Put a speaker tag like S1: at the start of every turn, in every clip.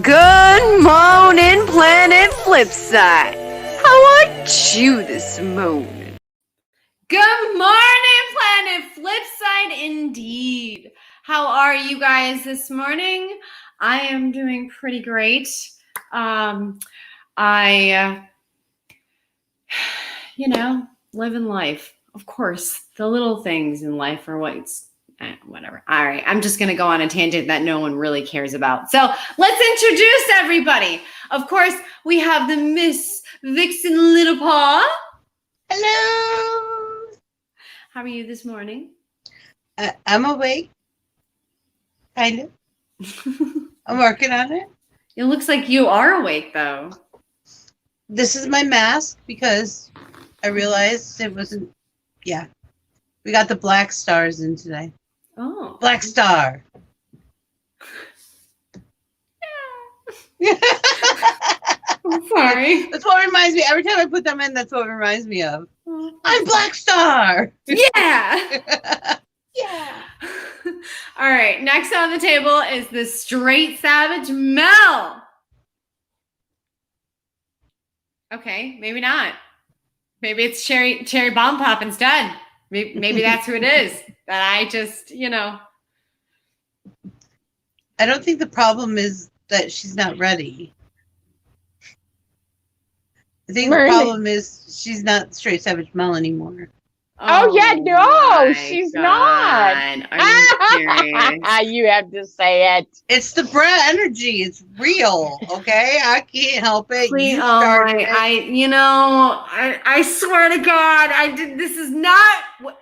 S1: Good morning, Planet Flipside. How are you this morning?
S2: Good morning, Planet Flipside, indeed. How are you guys this morning? I am doing pretty great. Living life. Of course, the little things in life are what's whatever. All right, I'm just going to go on a tangent that no one really cares about. So let's introduce everybody. Of course, we have the Miss Vixen Littlepaw.
S3: Hello.
S2: How are you this morning?
S3: I'm awake. Kind of. I'm working on it.
S2: It looks like you are awake, though.
S3: This is my mask because I realized it wasn't. Yeah. We got the black stars in today.
S2: Oh.
S3: Black star.
S2: Yeah. I'm sorry.
S3: That's what reminds me. Every time I put them in, that's what it reminds me of. I'm Black Star.
S2: Yeah.
S3: Yeah.
S2: All right. Next on the table is the Straight Savage Mel. Okay, maybe not. Maybe it's cherry bomb pop instead. Maybe that's who it is. That I just,
S3: I don't think the problem is that she's not ready. I think the problem is she's not Straight Savage Mel anymore.
S4: Oh yeah, no, she's not.
S2: Are you serious?
S4: You have to say it.
S3: It's the Brett energy. It's real. Okay, I can't help it.
S2: Please,
S3: you started it.
S2: I swear to God, I did. This is not what.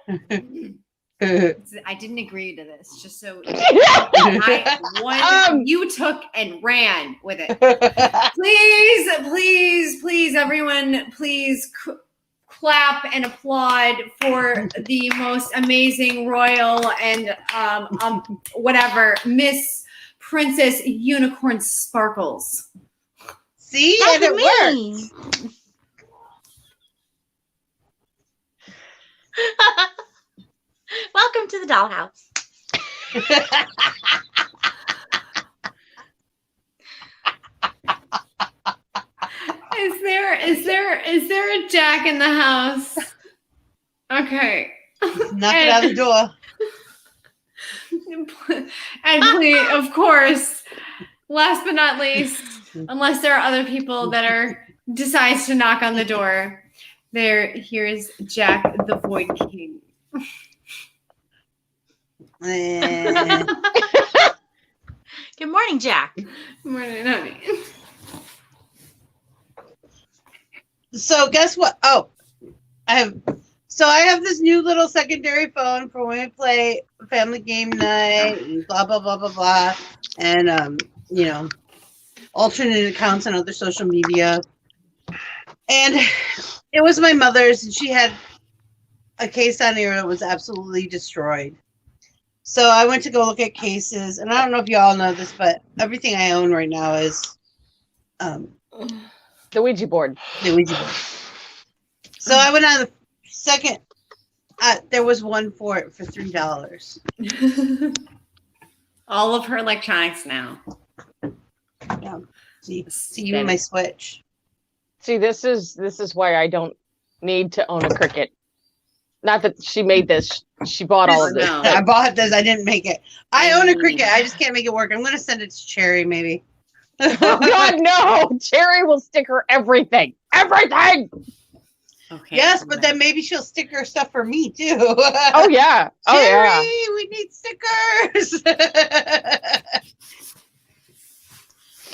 S2: I didn't agree to this. Just so you took and ran with it. Please, everyone, please clap and applaud for the most amazing royal and whatever Miss Princess Unicorn Sparkles.
S3: See, and it worked.
S5: Welcome to the DollHouze.
S2: Is there a Jack in the house? Okay.
S3: Knock it out the door.
S2: And please, of course, last but not least, unless there are other people that decides to knock on the door, here's Jack the Void King.
S5: Good morning, Jack.
S2: Good morning, honey.
S3: So guess what? Oh, I have this new little secondary phone for when we play family game night and blah blah blah blah blah, and alternate accounts on other social media. And it was my mother's, and she had a case on here that was absolutely destroyed. So I went to go look at cases, and I don't know if you all know this, but everything I own right now is
S4: the Ouija board.
S3: The Ouija board. So I went on the second. There was one for it for $3.
S2: All of her electronics now.
S3: Yeah. See even my Switch.
S4: See, this is why I don't need to own a Cricket. Not that she made this. She bought all of this.
S2: No.
S3: I bought this. I didn't make it. I own a Cricut. I just can't make it work. I'm going to send it to Cherry, maybe.
S4: Oh God, no! Cherry will stick her everything. Everything.
S2: Okay.
S3: Yes, but then maybe she'll stick her stuff for me too.
S4: Oh yeah. Oh
S3: Cherry,
S4: yeah.
S3: we need stickers.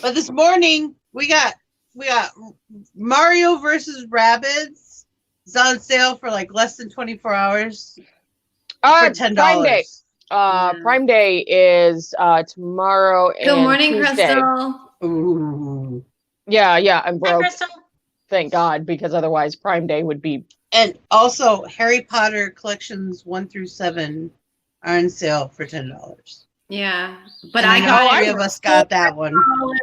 S3: But this morning we got Mario versus Rabbids. It's on sale for like less than 24 hours for $10.
S4: Prime Day. Prime Day is tomorrow and
S2: Good morning,
S4: Tuesday.
S2: Crystal.
S3: Ooh.
S4: Yeah, I'm
S5: Hi,
S4: broke.
S5: Crystal.
S4: Thank God, because otherwise Prime Day would be.
S3: And also Harry Potter collections 1 through 7 are on sale for $10.
S2: Yeah, but
S3: And
S2: I
S3: know
S2: got
S3: three of us got that one.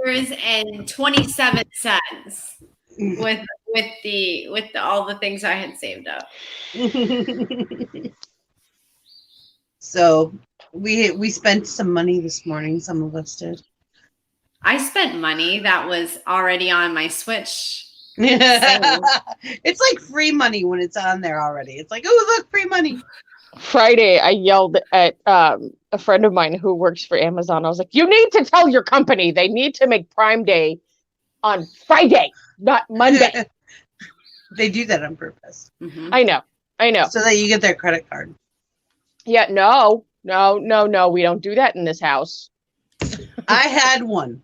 S2: $4.27 with all the things I had saved up.
S3: So we spent some money this morning. Some of us did.
S2: I spent money that was already on my Switch.
S3: It's like free money when it's on there already. It's like, oh, look, free money.
S4: Friday, I yelled at a friend of mine who works for Amazon. I was like, "You need to tell your company they need to make Prime Day on Friday, not Monday."
S3: They do that on purpose.
S2: Mhm.
S4: I know.
S3: So that you get their credit card.
S4: Yeah, no, we don't do that in this house.
S3: I had one.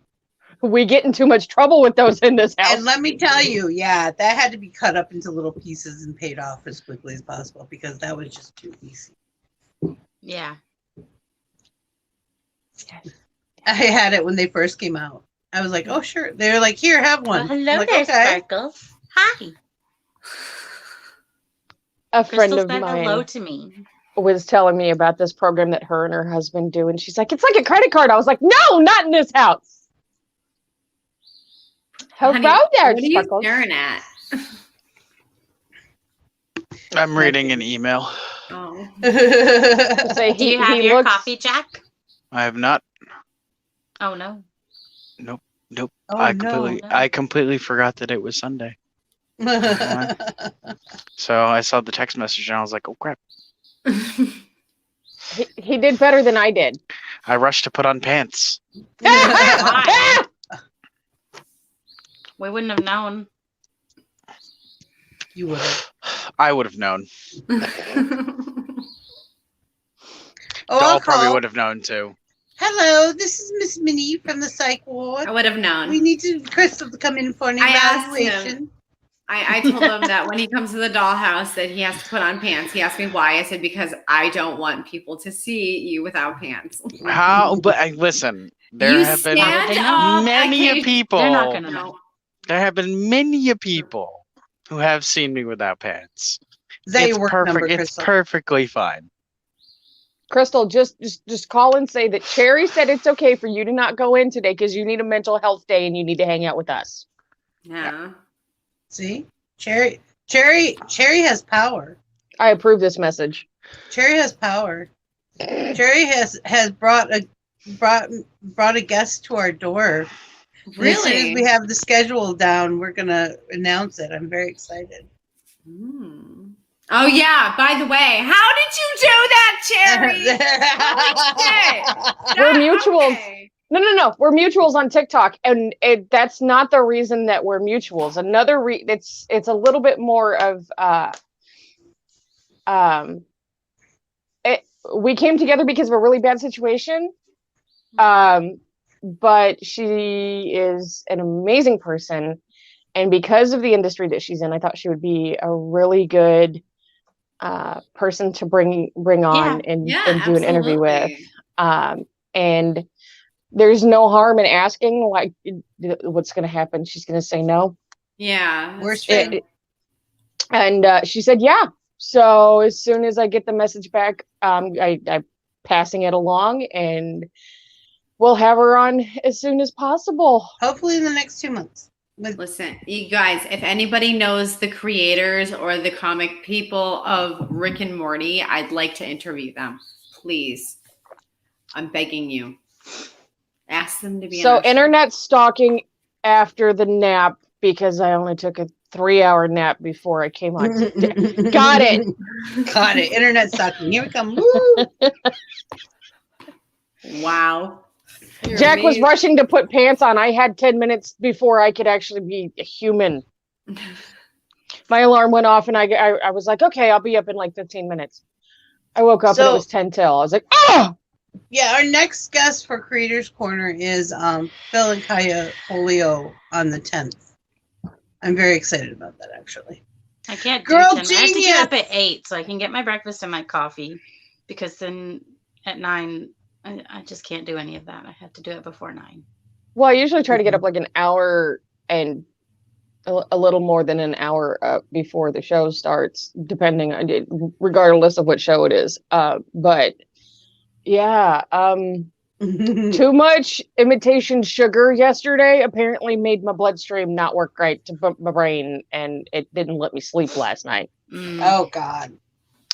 S4: We get in too much trouble with those in this house.
S3: And let me tell you, yeah, that had to be cut up into little pieces and paid off as quickly as possible because that was just too easy.
S5: Yeah.
S3: I had it when they first came out. I was like, oh, sure. They were like, here, have one.
S5: Well, hello
S3: I'm like,
S5: there,
S3: okay.
S5: Sparkles. Hi.
S4: A friend
S5: Crystal
S4: of
S5: said hello
S4: mine
S5: to me.
S4: was telling me about this program that her and her husband do, and she's like, "It's like a credit card." I was like, "No, not in this house." Hello
S2: Honey,
S4: there,
S2: what are you
S4: Sparkles.
S2: staring at?
S6: I'm reading an email.
S2: Oh.
S4: Say
S5: Do you have
S4: he
S5: your
S4: looks-
S5: coffee, Jack?
S6: I have not.
S5: Oh no.
S6: Nope.
S3: Oh,
S6: I completely forgot that it was Sunday.
S3: no.
S6: So I saw the text message and I was like, oh crap.
S4: He did better than I did.
S6: I rushed to put on pants.
S5: Why? We wouldn't have known.
S3: You would have.
S6: I would have known.
S3: Oh,
S6: Doll
S3: I'll
S6: probably
S3: call.
S6: would have known too.
S3: Hello, this is Miss Minnie from the psych ward.
S2: I would have known.
S3: We need Crystal to come in for an
S2: I asked him.
S3: evaluation.
S2: I told him that when he comes to the dollhouse that he has to put on pants. He asked me why. I said, because I don't want people to see you without pants.
S6: How? But listen, there
S2: You
S6: have been
S2: stand up.
S6: many
S2: Okay.
S6: people.
S5: They're not gonna
S2: No.
S5: know.
S6: There have been many people who have seen me without pants.
S3: Is that
S6: It's
S3: your work
S6: perfect.
S3: number,
S6: It's
S3: Crystal?
S6: perfectly fine.
S4: Crystal, just call and say that Cherry said it's okay for you to not go in today because you need a mental health day and you need to hang out with us.
S2: Yeah.
S3: See? Cherry has power.
S4: I approve this message.
S3: Cherry has power. Cherry has brought a guest to our door. And as soon as
S2: Really?
S3: we have the schedule down, we're gonna announce it. I'm very excited.
S2: Mm. Oh yeah. By the way, how did you do that, Cherry?
S4: We're mutuals.
S2: Okay.
S4: No. We're mutuals on TikTok, and that's not the reason that we're mutuals. Another it's a little bit more of we came together because of a really bad situation. But she is an amazing person, and because of the industry that she's in, I thought she would be a really good person to bring on and do an interview with. And there's no harm in asking, like, what's going to happen. She's going to say no.
S2: Yeah.
S3: We're
S2: that's true.
S3: straight.
S4: And she said, yeah. So as soon as I get the message back, I'm passing it along, and we'll have her on as soon as possible.
S3: Hopefully in the next 2 months.
S2: Listen, you guys, if anybody knows the creators or the comic people of Rick and Morty, I'd like to interview them. Please. I'm begging you. Ask them to be
S4: So
S2: on our show.
S4: internet stalking after the nap, because I only took a 3-hour nap before I came on. Got it.
S3: Got it. Internet sucking. Here we come. Woo!
S2: Wow.
S4: Jack was rushing to put pants on. I had 10 minutes before I could actually be a human. My alarm went off and I was like, okay, I'll be up in like 15 minutes. I woke up and it was 10 till. I was like, oh!
S3: Yeah, our next guest for Creators Corner is Phil and Kaya Folio on the 10th. I'm very excited about that, actually.
S5: I can't do
S3: Girl
S5: 10. I have to
S3: genius!
S5: get up at 8 so I can get my breakfast and my coffee, because then at 9 I just can't do any of that. I have to do it before 9.
S4: Well, I usually try to get up like an hour and a little more than an hour before the show starts, depending on it, regardless of what show it is. But yeah, too much imitation sugar yesterday apparently made my bloodstream not work right to pump my brain, and it didn't let me sleep last night.
S3: Oh God.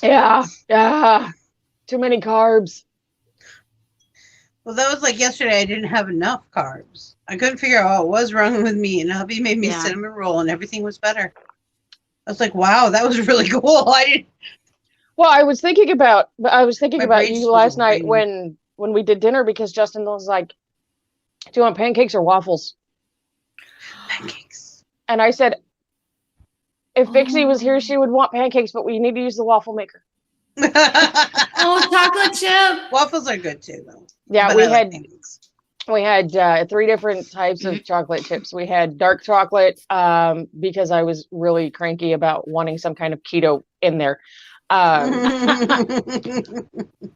S4: Yeah. Too many carbs.
S3: Well, that was like yesterday. I didn't have enough carbs. I couldn't figure out what was wrong with me, and hubby made me cinnamon roll, and everything was better. I was like, "Wow, that was really cool."
S4: Well, I was thinking about you last night
S3: brain.
S4: when we did dinner, because Justin was like, "Do you want pancakes or waffles?"
S3: Pancakes.
S4: And I said, if Vixie was here, she would want pancakes, but we need to use the waffle maker.
S2: Oh, chocolate chip.
S3: Waffles are good too, though.
S4: Yeah,
S3: But
S4: we had 3 different types of chocolate chips. We had dark chocolate, because I was really cranky about wanting some kind of keto in there.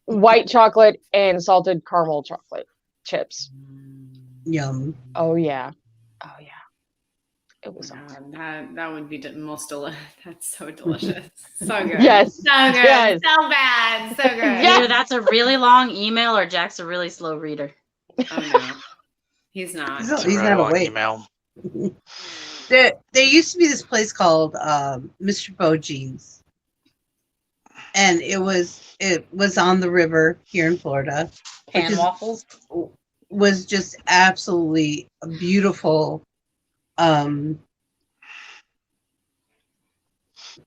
S4: White chocolate and salted caramel chocolate chips.
S3: Yum.
S4: Oh yeah. It was awesome.
S2: That would be the most delicious. That's so delicious. So good.
S4: Yes.
S2: So good.
S4: Yes.
S2: So bad. So good.
S5: Either that's a really long email or Jack's a really slow reader.
S2: Oh no. He's not.
S3: He's not awake.
S6: Email.
S3: There used to be this place called Mr. Bojeans, and it was on the river here in Florida.
S5: Pan waffles
S3: was just absolutely a beautiful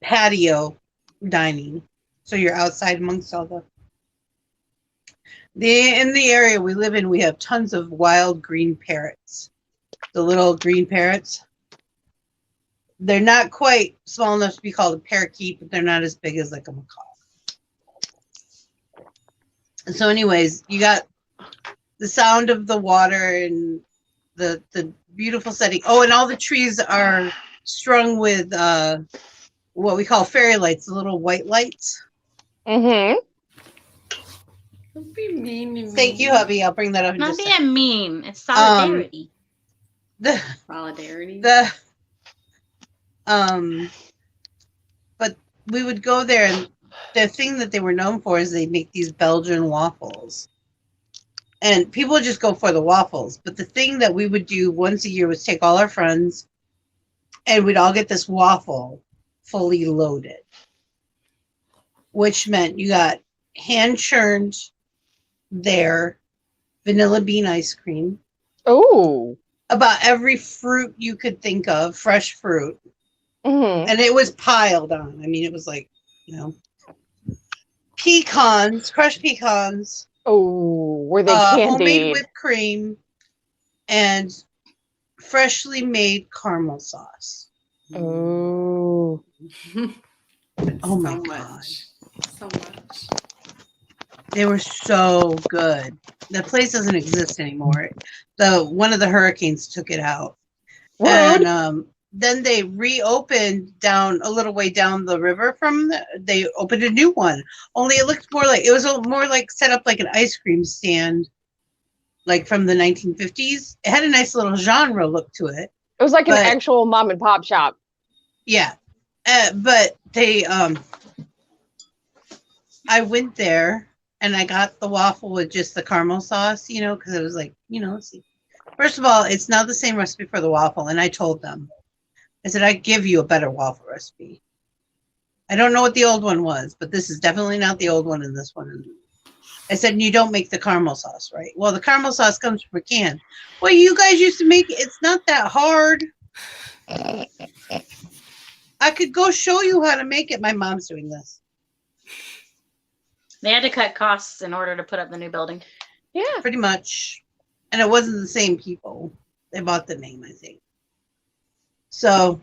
S3: patio dining. So you're outside amongst all in the area we live in, we have tons of wild green parrots. The little green parrots. They're not quite small enough to be called a parakeet, but they're not as big as like a macaw. So anyways, you got the sound of the water and the beautiful setting. Oh, and all the trees are strung with what we call fairy lights, the little white lights.
S4: Mm-hmm.
S2: Don't be mean to me.
S3: Thank you, hubby. I'll bring that up in
S5: not
S3: just a second.
S5: being mean. It's solidarity.
S2: Solidarity.
S3: But we would go there, and the thing that they were known for is they make these Belgian waffles. And people would just go for the waffles. But the thing that we would do once a year was take all our friends, and we'd all get this waffle fully loaded, which meant you got hand churned their vanilla bean ice cream.
S4: Oh.
S3: About every fruit you could think of, fresh fruit.
S4: Mm-hmm.
S3: And it was piled on. I mean, it was like, pecans, crushed pecans.
S4: Oh, were they candied?
S3: Homemade whipped cream and freshly made caramel sauce.
S4: Oh.
S3: Oh my gosh.
S2: So much.
S3: They were so good. The place doesn't exist anymore. One of the hurricanes took it out.
S4: Rude.
S3: And then they reopened down a little way down the river they opened a new one. Only it looked more like set up like an ice cream stand, like from the 1950s. It had a nice little genre look to it.
S4: It was like an actual mom and pop shop.
S3: Yeah. But they I went there and I got the waffle with just the caramel sauce, because it was like, let's see. First of all, it's not the same recipe for the waffle. And I told them, I said, I give you a better waffle recipe. I don't know what the old one was, but this is definitely not the old one in this one. I said, you don't make the caramel sauce, right? Well, the caramel sauce comes from a can. Well, you guys used to make it. It's not that hard. I could go show you how to make it. My mom's doing this.
S5: They had to cut costs in order to put up the new building.
S4: Yeah.
S3: Pretty much. And it wasn't the same people. They bought the name, I think. So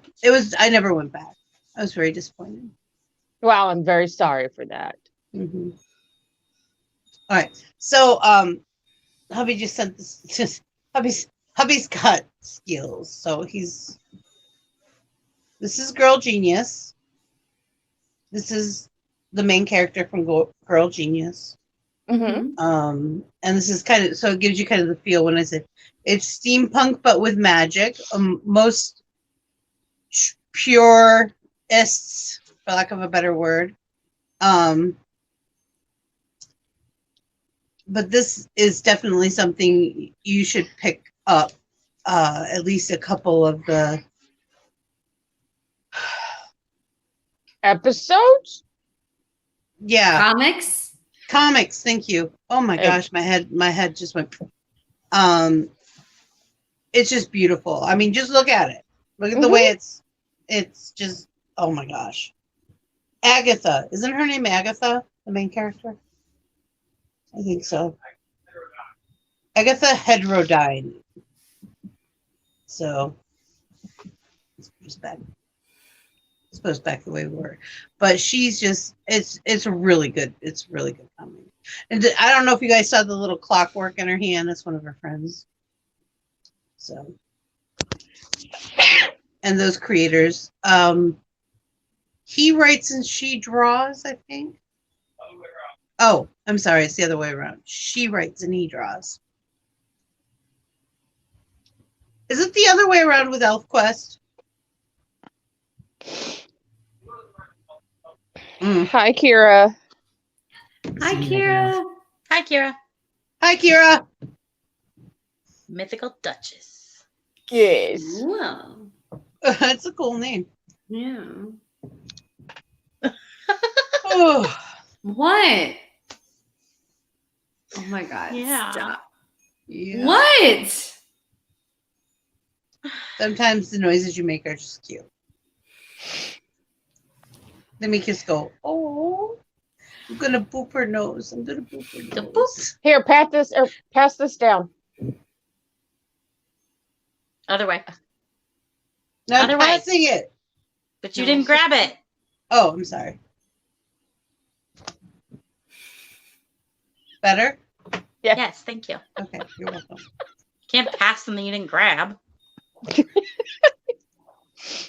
S3: I never went back. I was very disappointed.
S4: Wow, I'm very sorry for that.
S3: Mm-hmm. All right. So hubby just sent this. Hubby's got skills. So this is Girl Genius. This is the main character from Girl Genius.
S4: Mm-hmm.
S3: And this is kind of, so it gives you kind of the feel when I say it's steampunk but with magic. Most purists, for lack of a better word. But this is definitely something you should pick up. At least a couple of the
S4: Episodes?
S3: Yeah. Comics, thank you. Oh my gosh, my head just went. It's just beautiful. I mean, just look at it. Look at the way it's just, oh my gosh. Agatha, isn't her name Agatha, the main character? I think so. Agatha Heterodyne. So it's back. Let's put us back the way we were. But she's just, it's really good. It's really good comic. And I don't know if you guys saw the little clockwork in her hand. That's one of her friends. So, and those creators. He writes and she draws, I think. Oh, I'm sorry. It's the other way around. She writes and he draws. Is it the other way around with ElfQuest?
S4: Hi, Kira.
S2: Hi, Kira.
S5: Hi, Kira.
S3: Hi, Kira.
S5: Mythical Duchess.
S4: Yes.
S2: Wow.
S3: That's a cool name.
S2: Yeah.
S3: Oh.
S2: What? Oh my God.
S5: Yeah.
S2: Stop.
S3: Yeah.
S2: What?
S3: Sometimes the noises you make are just cute. They make us go, oh, I'm going to boop her nose. I'm going to boop her
S5: The
S3: nose.
S5: boop.
S4: Here, pass this down.
S5: Other way.
S3: No, I'm
S5: Other way.
S3: passing it.
S5: But you didn't grab it.
S3: Oh, I'm sorry. Better?
S4: Yeah.
S5: Yes, thank you.
S3: Okay, you're welcome.
S5: Can't pass something you didn't grab.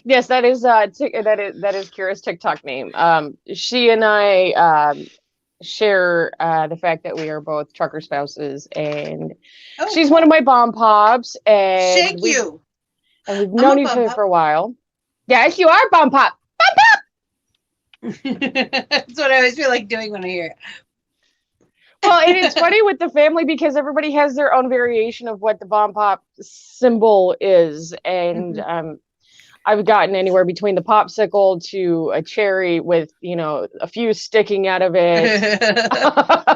S4: Yes, that is Kira's TikTok name. She and I share the fact that we are both trucker spouses, and she's one of my bomb pops. And
S3: Thank you.
S4: And we've known each other for a while. Yes, you are bomb pop. Bomb pop.
S3: That's what I always feel like doing when I hear it.
S4: Well, and it's funny with the family because everybody has their own variation of what the bomb pop symbol is, and I've gotten anywhere between the popsicle to a cherry with, a few sticking out of it.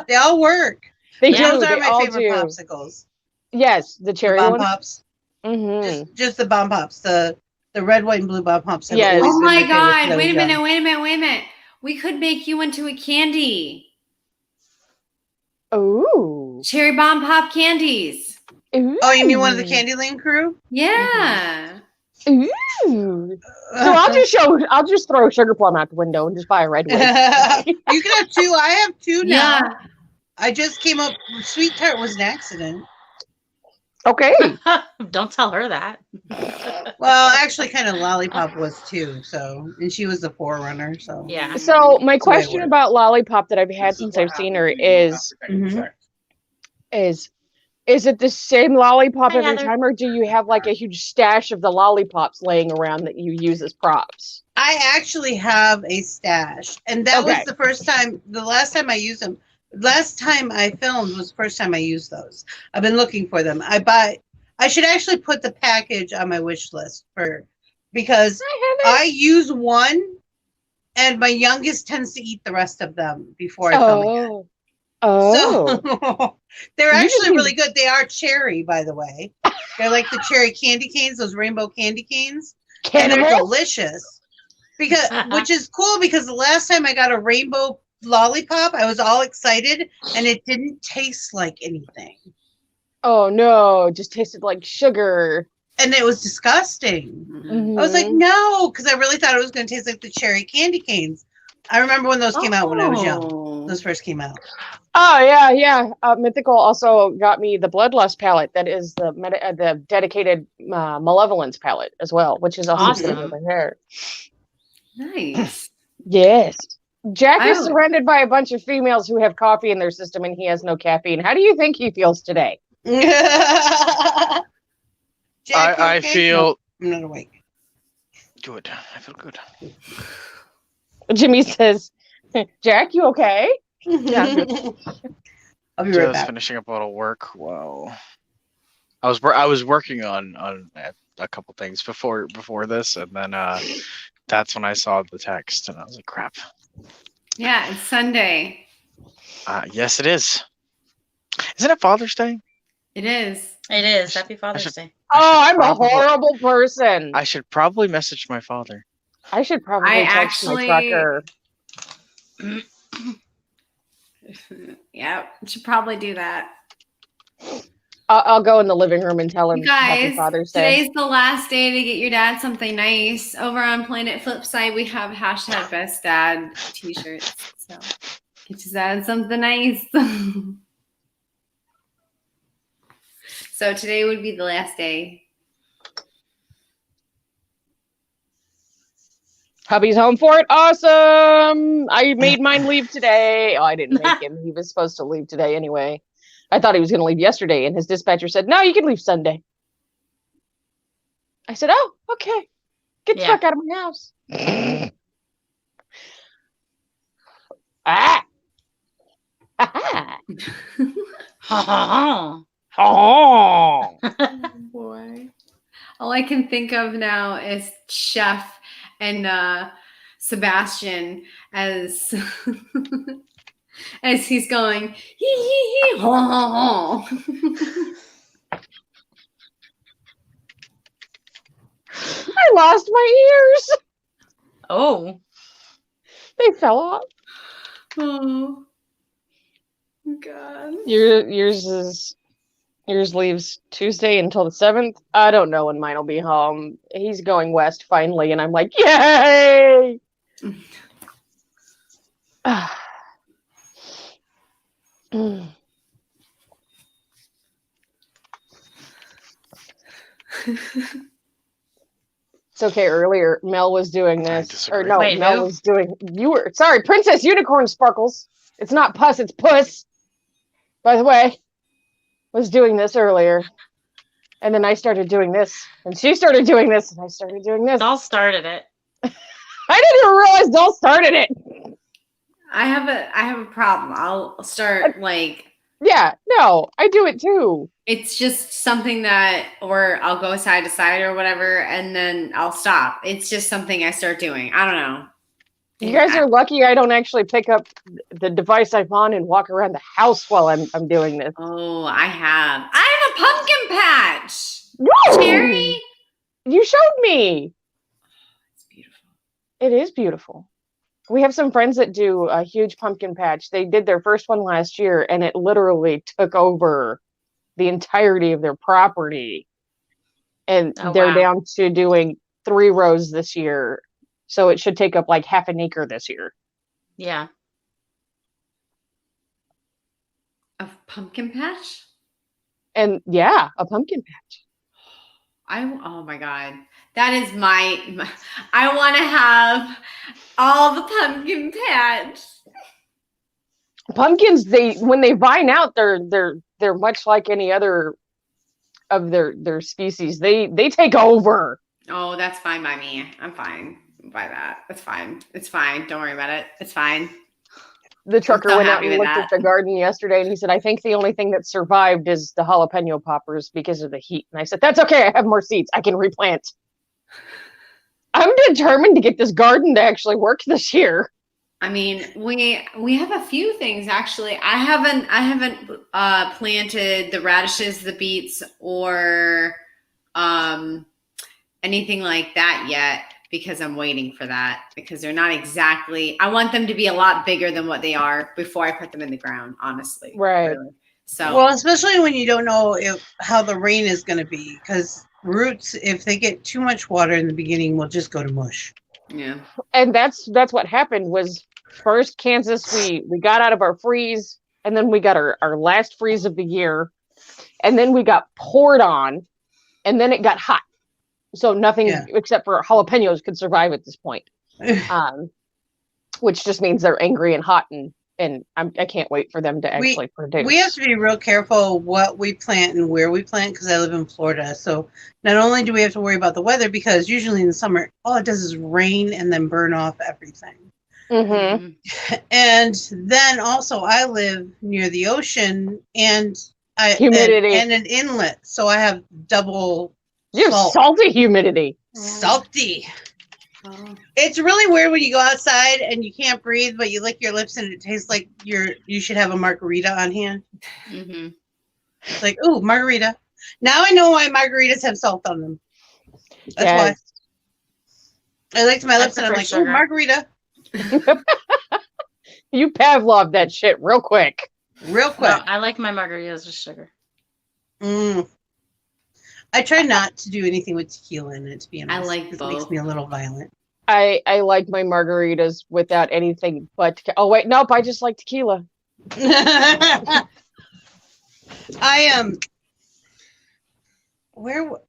S3: They all work.
S4: Those
S3: are my favorite popsicles.
S4: Yes, the cherry
S3: bomb
S4: ones.
S3: pops.
S4: Mm-hmm.
S3: Just the bomb pops. The red, white, and blue bomb pops.
S4: Yes.
S2: Oh my God. Wait a minute. We could make you into a candy.
S4: Ooh.
S2: Cherry bomb pop candies.
S4: Ooh.
S3: Oh, you mean one of the Candyland crew?
S2: Yeah.
S4: Ooh. So I'll just throw a sugar plum out the window and just buy a red one.
S3: You can have two. I have two now.
S2: Yeah.
S3: I just came up. Sweet Tart was an accident.
S4: Okay.
S5: Don't tell her that.
S3: Well, actually, kind of Lollipop was too. So, and she was the forerunner. So
S5: Yeah.
S4: So my question about Lollipop that I've had since I've seen her is it the same Lollipop every time, or do you have like a huge stash of the lollipops laying around that you use as props?
S3: I actually have a stash, and that was the first time. The last time I used them. Last time I filmed was the first time I used those. I've been looking for them. I should actually put the package on my wish list because I use one, and my youngest tends to eat the rest of them before I film again. So they're actually really good. They are cherry, by the way. They're like the cherry candy canes, those rainbow candy canes, and they're delicious. because which is cool because the last time I got a rainbow lollipop, I was all excited and it didn't taste like anything.
S4: Oh no, it just tasted like sugar.
S3: And it was disgusting.
S4: Mhm.
S3: I was like, no, because I really thought it was going to taste like the cherry candy canes. I remember when those came out when I was young. Those first came out.
S4: Oh yeah. Mythical also got me the Bloodlust palette. That is the dedicated Malevolence palette as well, which is also sitting over here.
S2: Nice.
S4: Yes. Jack is surrounded by a bunch of females who have coffee in their system, and he has no caffeine. How do you think he feels today?
S3: Jack,
S6: I
S3: okay?
S6: feel
S3: No, I'm not awake.
S6: good. I feel good.
S4: Jimmy says, "Jack, you okay?" Yeah, I'm good.
S3: I'll be right
S6: Just
S3: back.
S6: finishing up a little work. Wow. I was working on a couple things before this, and then that's when I saw the text, and I was like, "Crap."
S2: Yeah, it's Sunday.
S6: Yes, it is. Isn't it Father's Day?
S2: It is.
S5: It is. Happy Father's Day.
S4: Oh, I'm a horrible person.
S6: I should probably message my father.
S4: I should probably text my trucker.
S2: Yeah, should probably do that.
S4: I'll go in the living room and tell him
S2: You guys,
S4: Happy Father's Day.
S2: today's the last day to get your dad something nice. Over on Planet Flipside, we have #BestDad t-shirts. So get your dad something nice. So today would be the last day.
S4: Hubby's home for it. Awesome. I made mine leave today. Oh, I didn't make him. He was supposed to leave today anyway. I thought he was going to leave yesterday, and his dispatcher said, "No, you can leave Sunday." I said, "Oh, okay. Get the fuck out of my house."
S2: Oh boy. All I can think of now is Chef and Sebastian as as he's going hee hee hee ho ho ho.
S4: I lost my ears.
S5: Oh.
S4: They fell off.
S2: Oh God.
S4: Yours leaves Tuesday until the 7th. I don't know when mine will be home. He's going west finally, and I'm like, yay! It's okay. Earlier, Mel was doing this. Or no,
S5: Wait,
S4: Mel was doing. You were. Sorry, Princess Unicorn Sparkles. It's not Puss, it's Puss. By the way, was doing this earlier. And then I started doing this. And she started doing this. And I started doing this.
S5: Doll started it.
S4: I didn't even realize Doll started it.
S2: I have a problem. I'll start like.
S4: Yeah, no, I do it too.
S2: It's just something that, or I'll go side to side or whatever, and then I'll stop. It's just something I start doing. I don't know.
S4: You guys are lucky I don't actually pick up the device I'm on and walk around the house while I'm doing this.
S2: Oh, I have a pumpkin patch.
S4: Woo!
S2: Cherry.
S4: You showed me.
S2: It's beautiful.
S4: It is beautiful. We have some friends that do a huge pumpkin patch. They did their first one last year, and it literally took over the entirety of their property. And they're down to doing 3 rows this year. So it should take up like half an acre this year.
S5: Yeah.
S2: A pumpkin patch?
S4: And yeah, a pumpkin patch.
S2: Oh my God. That is my I want to have all the pumpkin patch.
S4: Pumpkins, when they vine out, they're much like any other of their species. They take over.
S2: Oh, that's fine by me. I'm fine by that. That's fine. It's fine. Don't worry about it. It's fine.
S4: The trucker
S2: so
S4: went out
S2: happy
S4: and
S2: with
S4: looked
S2: that.
S4: at the garden yesterday, and he said, "I think the only thing that survived is the jalapeno poppers because of the heat." And I said, "That's okay. I have more seeds. I can replant." I'm determined to get this garden to actually work this year.
S2: I mean, we have a few things actually. I haven't planted the radishes, the beets, or anything like that yet. because I'm waiting for that, because they're not exactly, I want them to be a lot bigger than what they are before I put them in the ground, honestly.
S4: Right.
S2: Really. So,
S3: Well, especially when you don't know how the rain is going to be, because roots, if they get too much water in the beginning, will just go to mush.
S2: yeah.
S4: And that's what happened was first Kansas, we got out of our freeze, and then we got our last freeze of the year, and then we got poured on, and then it got hot. So nothing except for jalapenos could survive at this point. Which just means they're angry and hot, and I can't wait for them to actually produce.
S3: We have to be real careful what we plant and where we plant, because I live in Florida. So not only do we have to worry about the weather, because usually in the summer, all it does is rain and then burn off everything.
S4: Mm-hmm.
S3: And then also I live near the ocean and
S4: humidity
S3: and an inlet. So I have double
S4: You have salty humidity.
S3: Salty.
S2: Oh.
S3: It's really weird when you go outside and you can't breathe, but you lick your lips and it tastes like you should have a margarita on hand.
S5: Mm-hmm.
S3: It's like, ooh, margarita. Now I know why margaritas have salt on them. That's why. I licked my lips and I'm like, ooh, margarita.
S4: You Pavlov that shit real quick.
S3: Real quick.
S5: No, I like my margaritas with sugar.
S3: I try not to do anything with tequila in it, to be honest.
S2: I like both.
S3: It makes me a little violent.
S4: I like my margaritas without anything but wait, nope, I just like tequila.
S3: I am what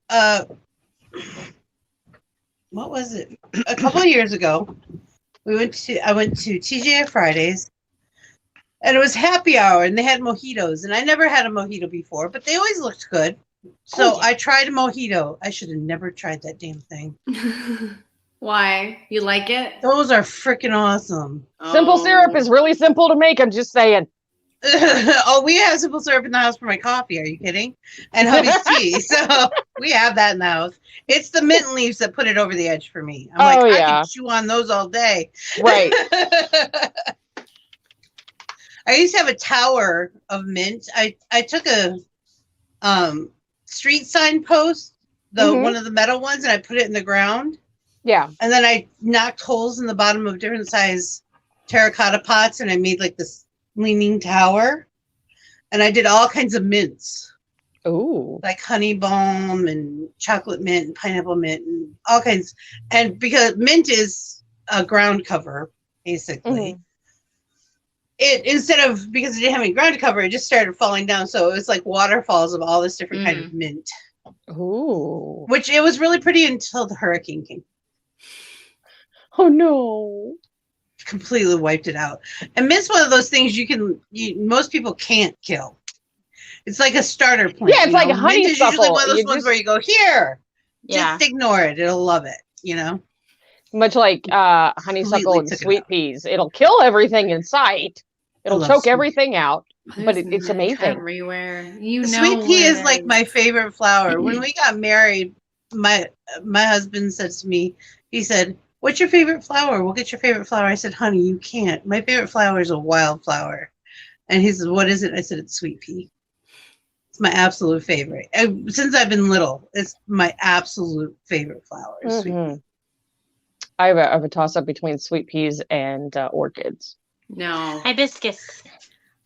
S3: was it? A couple of years ago, I went to TGI Fridays, and it was happy hour, and they had mojitos, and I never had a mojito before, but they always looked good. So I tried a mojito. I should have never tried that damn thing.
S2: Why? You like it?
S3: Those are freaking awesome.
S4: Simple syrup is really simple to make. I'm just saying.
S3: Oh, we have simple syrup in the house for my coffee. Are you kidding? And hubby's tea. So we have that in the house. It's the mint leaves that put it over the edge for me. I'm I can chew on those all day.
S4: Right.
S3: I used to have a tower of mint. I took a street sign post, one of the metal ones, and I put it in the ground.
S4: Yeah.
S3: And then I knocked holes in the bottom of different size terracotta pots, and I made like this leaning tower. And I did all kinds of mints.
S4: Ooh. Like
S3: honey balm and chocolate mint and pineapple mint and all kinds. And because mint is a ground cover, basically. Mm-hmm. Because it didn't have any ground cover, it just started falling down. So it was like waterfalls of all this different kind of mint.
S4: Ooh.
S3: Which it was really pretty until the hurricane came.
S4: Oh no.
S3: Completely wiped it out. And mint's one of those things most people can't kill. It's like a starter plant.
S4: Yeah, it's like a honeysuckle.
S3: Mint is usually one of those ones where you go, here, just ignore it. It'll love it,
S4: Much like honeysuckle and sweet peas. It'll kill everything in sight. It'll choke everything out. But it's amazing.
S2: Everywhere.
S3: Sweet pea is like my favorite flower. When we got married, my husband said to me, he said, "What's your favorite flower? We'll get your favorite flower." I said, "Honey, you can't. My favorite flower is a wildflower." And he said, "What is it?" I said, "It's sweet pea. It's my absolute favorite. Since I've been little, it's my absolute favorite flower. Sweet pea."
S4: I have a toss-up between sweet peas and orchids.
S2: No.
S5: Hibiscus.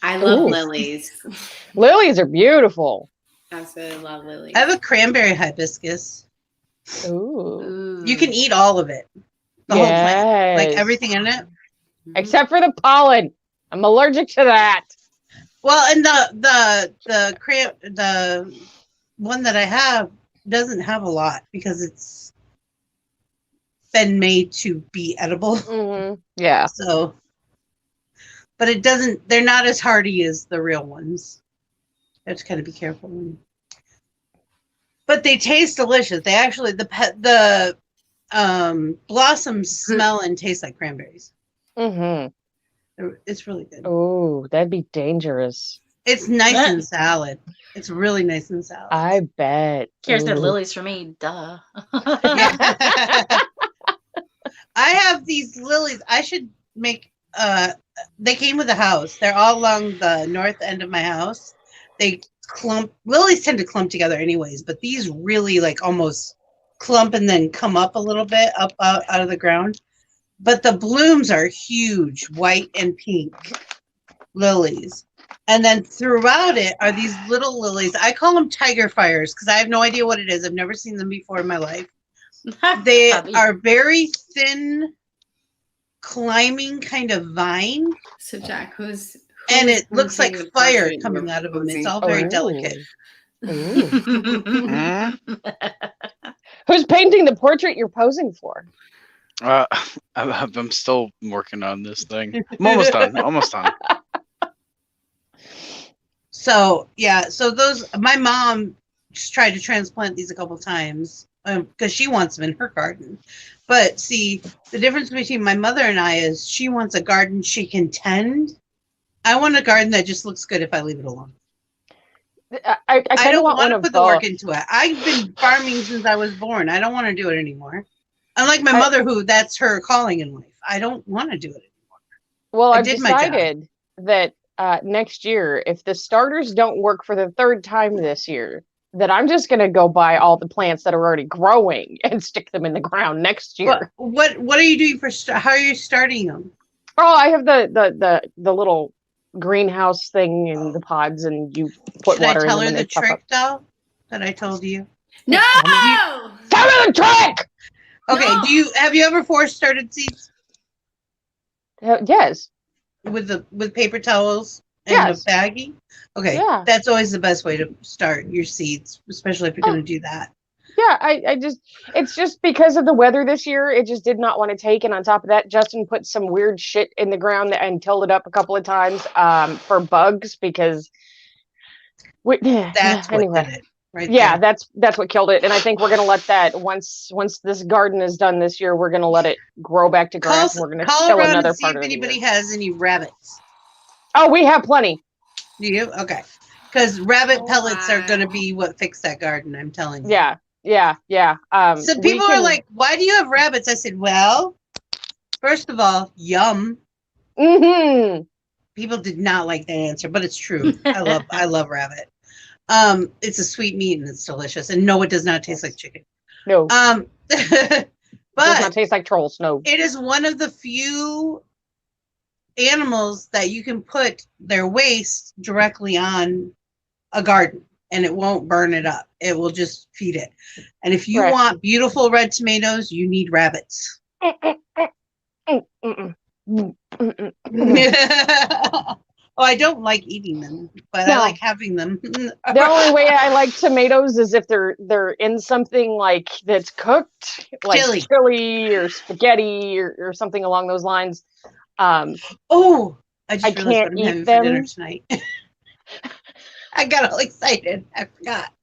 S2: I love lilies.
S4: Lilies are beautiful.
S2: Absolutely love lilies.
S3: I have a cranberry hibiscus.
S4: Ooh.
S3: You can eat all of it. The whole plant. Like everything in it.
S4: Except for the pollen. I'm allergic to that.
S3: Well, and the one that I have doesn't have a lot because it's been made to be edible.
S4: Mm-hmm. Yeah.
S3: So, but they're not as hardy as the real ones. You have to kind of be careful. But they taste delicious. They actually, the blossoms smell and taste like cranberries.
S4: Mm-hmm.
S3: It's really good.
S4: Oh, that'd be dangerous.
S3: It's nice in salad. It's really nice in salad.
S4: I bet.
S5: Cares that lilies for me. Duh.
S3: I have these lilies. I should make, they came with the house. They're all along the north end of my house. Lilies tend to clump together anyways, but these really like almost clump and then come up a little bit up out of the ground. But the blooms are huge, white and pink lilies. And then throughout it are these little lilies. I call them tiger fires because I have no idea what it is. I've never seen them before in my life. They are very thin, climbing kind of vine.
S2: So Jack, who's
S3: and it looks like
S2: painting the
S3: fire
S2: portrait
S3: coming
S2: you're
S3: out of them. It's
S2: posing?
S3: all very
S4: Oh.
S3: delicate.
S4: Who's painting the portrait you're posing for?
S6: I'm still working on this thing. I'm almost done. Almost done.
S3: So yeah, so those my mom just tried to transplant these a couple times because she wants them in her garden. But see, the difference between my mother and I is she wants a garden she can tend. I want a garden that just looks good if I leave it alone.
S4: I
S3: don't
S4: want
S3: want to
S4: one
S3: put
S4: of
S3: the work
S4: both.
S3: into it. I've been farming since I was born. I don't want to do it anymore. Unlike my
S4: I-
S3: mother, who that's her calling in life. I don't want to do it anymore.
S4: Well,
S3: I
S4: I've
S3: did my job.
S4: decided that next year, if the starters don't work for the third time this year, that I'm just going to go buy all the plants that are already growing and stick them in the ground next year.
S3: What are you doing for? How are you starting them?
S4: Oh, I have the little greenhouse thing in the pods, and you put
S3: Should I
S4: water in
S3: tell
S4: them
S3: her
S4: and
S3: the
S4: they pop up.
S3: trick though that I told you?
S2: No!
S4: Tell me the trick!
S3: Okay.
S2: No!
S3: Have you ever force started seeds
S4: Yes.
S3: with paper towels and
S4: Yes.
S3: a baggie? Okay.
S4: Yeah.
S3: That's always the best way to start your seeds, especially if you're going to do that.
S4: Yeah, it's just because of the weather this year, it just did not want to take. And on top of that, Justin put some weird shit in the ground and tilled it up a couple of times for bugs because
S3: That's what
S4: anyway.
S3: did it. Right.
S4: Yeah,
S3: there.
S4: that's what killed it. And I think we're gonna let that once this garden is done this year, we're gonna let it grow back to grass. We're gonna
S3: Call
S4: till
S3: around
S4: another
S3: and see
S4: part
S3: if
S4: of the
S3: anybody
S4: year.
S3: has any rabbits.
S4: Oh, we have plenty.
S3: Do you? Okay. Because rabbit
S2: Oh,
S3: pellets are
S2: wow.
S3: going to be what fix that garden. I'm telling you.
S4: Yeah.
S3: So people are like, "Why do you have rabbits?" I said, "Well, first of all, yum."
S4: Mm-hmm.
S3: People did not like that answer, but it's true. I love rabbit. It's a sweet meat and it's delicious. And no, it does not taste like chicken.
S4: No, does not
S3: But
S4: taste like trolls. No.
S3: it is one of the few animals that you can put their waste directly on a garden and it won't burn it up. It will just feed it. And if you
S4: Right.
S3: want beautiful red tomatoes, you need rabbits.
S4: Mm-mm. Mm-mm.
S3: Oh, I don't like eating them, but I
S4: No.
S3: like having them.
S4: The only way I like tomatoes is if they're in something like that's cooked, like chili or spaghetti or something along those lines.
S3: Oh, I just
S4: I
S3: realized
S4: can't
S3: what I'm
S4: eat
S3: having
S4: them.
S3: for dinner tonight. I got all excited. I forgot.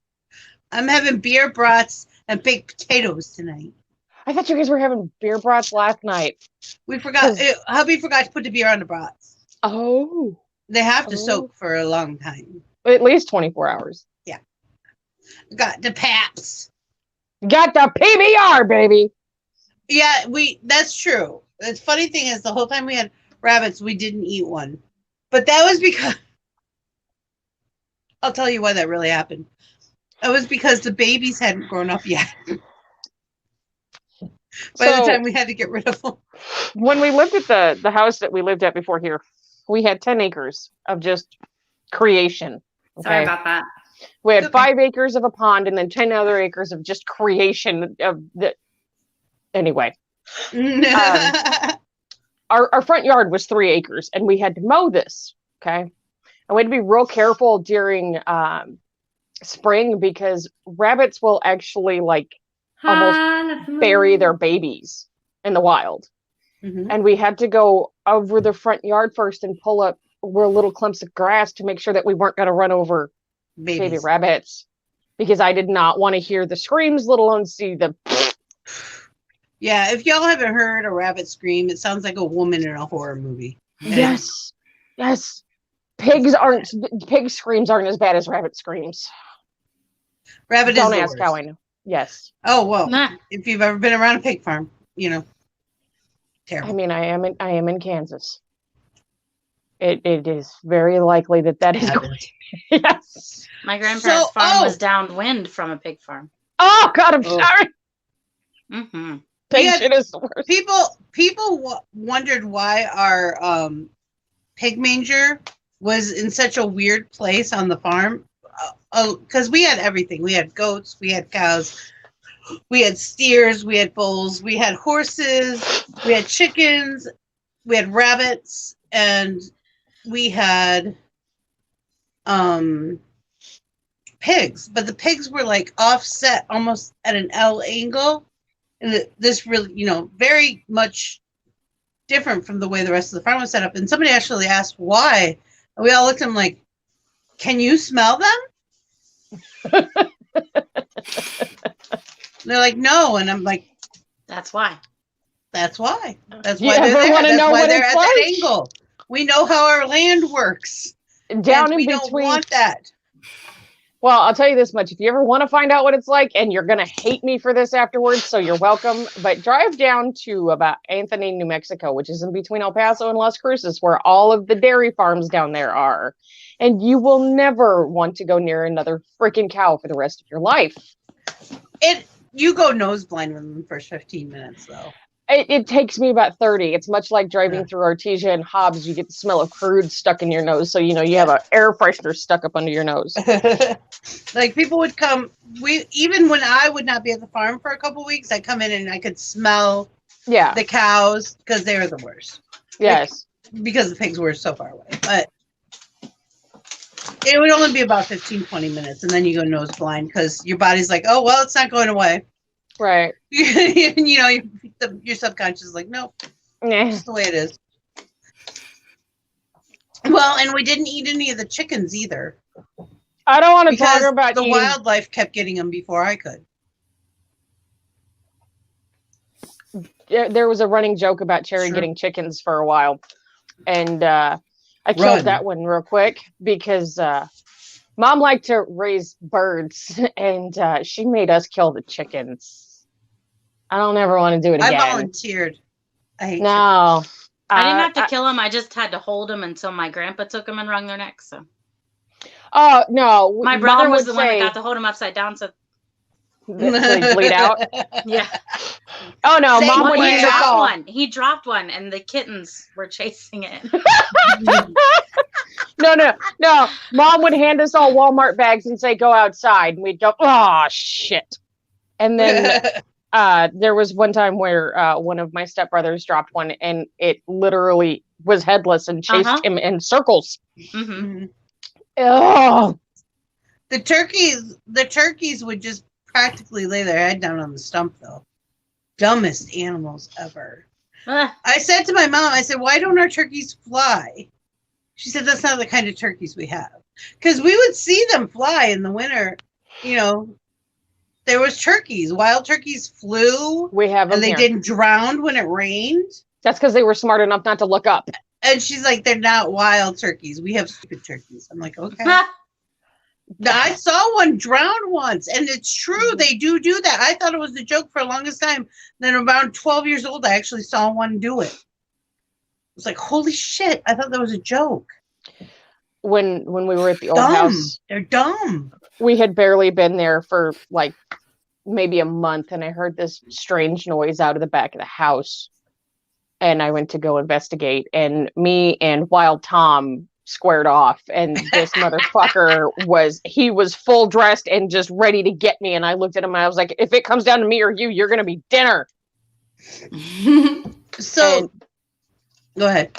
S3: I'm having beer brats and baked potatoes tonight.
S4: I thought you guys were having beer brats last night.
S3: We forgot. Hubby forgot to put the beer on the brats.
S4: Oh.
S3: They have to soak for a long time.
S4: At least 24 hours.
S3: Yeah. Got the paps.
S4: Got the PBR, baby.
S3: Yeah, that's true. The funny thing is the whole time we had rabbits, we didn't eat one. But that was because I'll tell you why that really happened. It was because the babies hadn't grown up yet. By the time we had to get rid of them.
S4: When we lived at the house that we lived at before here, we had 10 acres of just creation. Okay?
S2: Sorry about that.
S4: We had 5 acres of a pond and then 10 other acres of just creation of the. Anyway, our front yard was 3 acres and we had to mow this. Okay. And we had to be real careful during spring because rabbits will actually almost bury their babies in the wild.
S3: Mm-hmm.
S4: And we had to go over the front yard first and pull up little clumps of grass to make sure that we weren't going to run over baby rabbits because I did not want to hear the screams, let alone see the.
S3: Yeah, if y'all haven't heard a rabbit scream, it sounds like a woman in a horror movie.
S4: Yes. Pig screams aren't as bad as rabbit screams.
S3: Rabbit
S4: Don't
S3: is the
S4: ask
S3: worst.
S4: how I know. Yes.
S3: Oh well, if you've ever been around a pig farm, you know. Terrible.
S4: I mean, I am in Kansas. It is very likely that is going to. Yes.
S5: My grandparents' farm was downwind from a pig farm.
S4: Oh God, I'm sorry.
S5: Mm-hmm.
S4: Pig shit is the worst.
S3: People wondered why our pig manger was in such a weird place on the farm. Because we had everything. We had goats, we had cows, we had steers, we had bulls, we had horses, we had chickens, we had rabbits, and we had pigs. But the pigs were like offset almost at an L angle. And this really, very much different from the way the rest of the farm was set up. And somebody actually asked why. And we all looked at them like, can you smell them? They're like, no. And I'm like,
S5: That's why.
S3: That's why. That's
S4: You
S3: why they're
S4: ever
S3: there.
S4: wanna
S3: That's
S4: know
S3: why
S4: what
S3: they're
S4: it's
S3: at that
S4: like?
S3: angle. We know how our land works.
S4: Down
S3: and
S4: in
S3: we
S4: between.
S3: don't want that.
S4: Well, I'll tell you this much. If you ever want to find out what it's like, and you're going to hate me for this afterwards, so you're welcome, but drive down to about Anthony, New Mexico, which is in between El Paso and Las Cruces, where all of the dairy farms down there are. And you will never want to go near another freaking cow for the rest of your life.
S3: You go nose blind within the first 15 minutes, though.
S4: It takes me about 30. It's much like driving through Artesia and Hobbs. You get the smell of crude stuck in your nose. So, you have an air freshener stuck up under your nose.
S3: Like, people would come. Even when I would not be at the farm for a couple weeks, I'd come in and I could smell the cows because they were the worst.
S4: Yes.
S3: Because the pigs were so far away. But it would only be about 15, 20 minutes. And then you go nose blind because your body's like, oh, well, it's not going away.
S4: Right.
S3: Your subconscious is like, nope, that's the way it is. Well, and we didn't eat any of the chickens either.
S4: I don't want to talk about
S3: the wildlife kept getting them before I could.
S4: There was a running joke about Cherry getting chickens for a while. And I killed that one real quick because Mom liked to raise birds and she made us kill the chickens. I don't ever want to do it again.
S3: I volunteered. I hate
S4: No.
S5: I didn't have to kill them. I just had to hold them until my grandpa took them and wrung their necks. So.
S4: Oh, no.
S5: My brother was the one that got to hold them upside down so
S4: they bleed out.
S5: Yeah.
S4: Oh, no. Mom would
S5: he dropped one. He dropped one and the kittens were chasing it. No. Mom would hand us all Walmart bags and say, go outside. And we'd go, oh, shit. And then there was one time where one of my stepbrothers dropped one and it literally was headless and chased him in circles. Mm-hmm.
S4: Oh.
S3: The turkeys would just practically lay their head down on the stump, though. Dumbest animals ever. I said to my mom, I said, why don't our turkeys fly? She said, that's not the kind of turkeys we have. Because we would see them fly in the winter. There was turkeys. Wild turkeys flew.
S4: We have them
S3: and they didn't drown when it rained.
S4: That's because they were smart enough not to look up.
S3: And she's like, they're not wild turkeys. We have stupid turkeys. I'm like, okay. I saw one drown once, and it's true. They do that. I thought it was a joke for the longest time. Then around 12 years old, I actually saw one do it. It was like, holy shit. I thought that was a joke.
S4: When we were at the old house.
S3: They're dumb.
S4: We had barely been there for like maybe a month, and I heard this strange noise out of the back of the house. And I went to go investigate, and me and Wild Tom squared off, and this motherfucker was full dressed and just ready to get me. And I looked at him and I was like, if it comes down to me or you, you're gonna be dinner.
S3: So go ahead.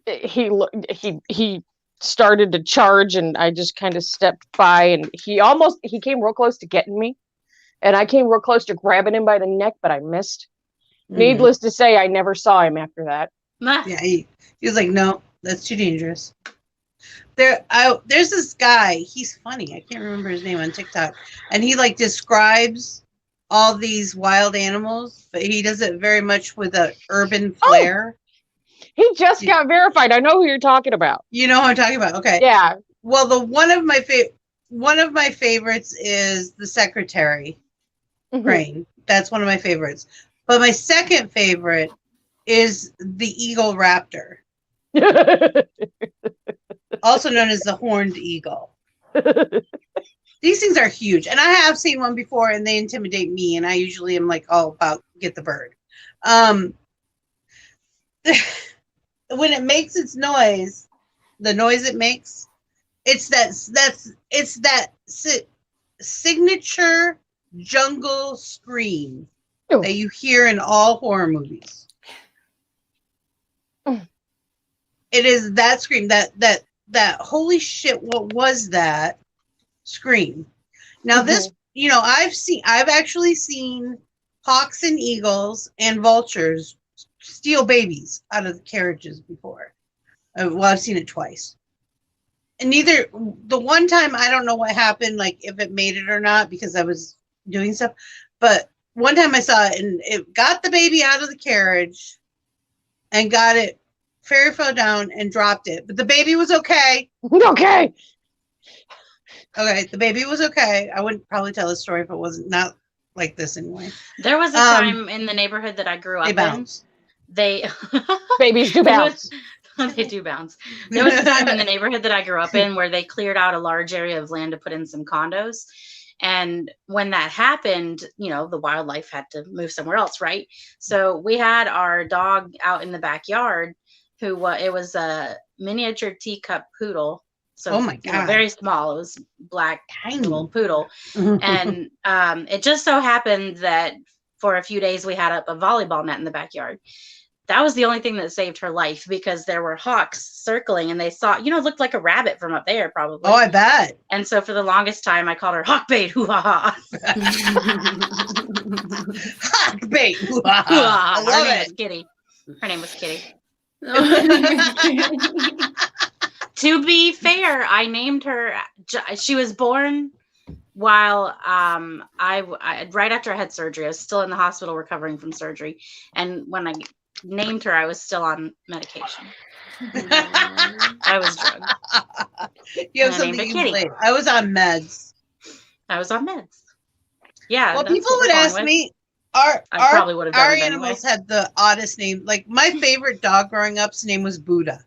S4: He started to charge, and I just kind of stepped by, and he came real close to getting me, and I came real close to grabbing him by the neck, but I missed. Needless to say, I never saw him after that.
S3: Yeah, he was like, no, that's too dangerous. There's this guy. He's funny. I can't remember his name on TikTok, and he like describes all these wild animals, but he does it very much with a urban flair.
S4: He just got verified. I know who you're talking about.
S3: You know who I'm talking about? Okay.
S4: Yeah.
S3: Well, one of my favorites is the secretary crane. That's one of my favorites. But my second favorite is the eagle raptor, also known as the horned eagle. The these things are huge. And I have seen one before and they intimidate me. And I usually am like, oh, about get the bird. When it makes its noise, the noise it makes, it's that signature jungle scream that you hear in all horror movies. It is that scream, that holy shit, what was that scream? Now this, I've actually seen hawks and eagles and vultures steal babies out of the carriages before. Well, I've seen it twice. And the one time, I don't know what happened, like if it made it or not, because I was doing stuff. But one time I saw it and it got the baby out of the carriage and got it, fairy fell down and dropped it. But the baby was okay.
S5: Okay.
S3: Okay, the baby was okay. I wouldn't probably tell the story if it wasn't not like this anyway.
S7: There was a time in the neighborhood that I grew up in.
S5: Babies do bounce.
S7: They do bounce. There was a time in the neighborhood that I grew up in where they cleared out a large area of land to put in some condos. And when that happened, the wildlife had to move somewhere else, right? So we had our dog out in the backyard it was a miniature teacup poodle. So
S3: oh my God.
S7: Very small. It was black, tiny little poodle. And it just so happened that for a few days we had up a volleyball net in the backyard. That was the only thing that saved her life because there were hawks circling and they saw, it looked like a rabbit from up there probably.
S3: Oh, I bet.
S7: And so for the longest time, I called her hawk bait, hoo-ha-ha.
S3: Hawk bait, hoo-ha-ha. I love it.
S7: Her name was Kitty. To be fair, I named her, she was born while I right after I had surgery. I was still in the hospital recovering from surgery. And when I named her, I was still on medication. I was drugged.
S3: You have something you played. I was on meds. Yeah. Well, people would ask me, our animals had the oddest name. Like my favorite dog growing up's name was Buddha.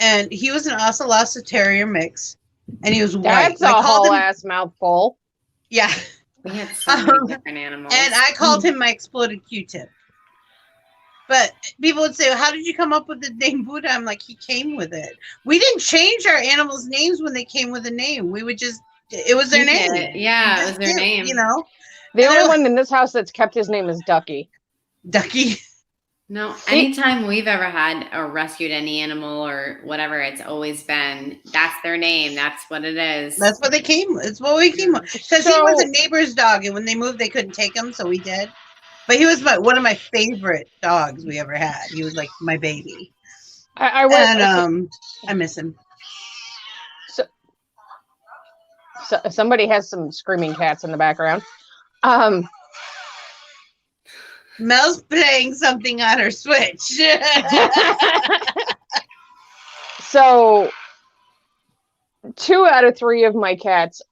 S3: And he was an Ocelotto Terrier mix. And he was white.
S5: That's a whole ass mouthful.
S3: Yeah.
S2: We had so many different animals.
S3: And I called him my exploded Q-tip. But people would say, how did you come up with the name Buddha? I'm like, he came with it. We didn't change our animals' names when they came with a name. We would just, it was their name.
S2: Yeah, it was their name.
S5: The only one in this house that's kept his name is Ducky.
S3: Ducky.
S2: No, anytime we've ever had or rescued any animal or whatever, it's always been, that's their name. That's what it is.
S3: That's what they came with. It's what we came with. Because he was a neighbor's dog, and when they moved, they couldn't take him, so we did. But he was one of my favorite dogs we ever had. He was like my baby. I miss him.
S5: So somebody has some screaming cats in the background.
S3: Mel's playing something on her Switch.
S5: So 2 out of 3 of my cats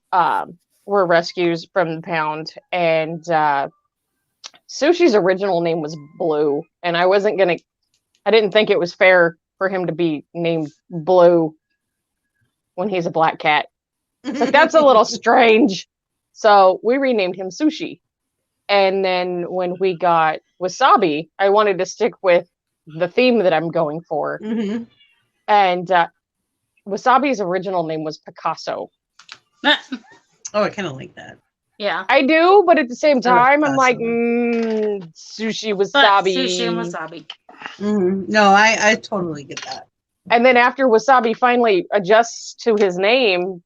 S5: were rescues from the pound, and Sushi's original name was Blue, and I didn't think it was fair for him to be named Blue when he's a black cat. But that's a little strange. So we renamed him Sushi. And then when we got Wasabi, I wanted to stick with the theme that I'm going for. Mm-hmm. And Wasabi's original name was Picasso.
S3: Oh, I kind of like that.
S7: Yeah.
S5: I do, but at the same time, I'm like, Sushi Wasabi.
S7: Sushi and Wasabi.
S3: Mm-hmm. No, I totally get that.
S5: And then after Wasabi finally adjusts to his name,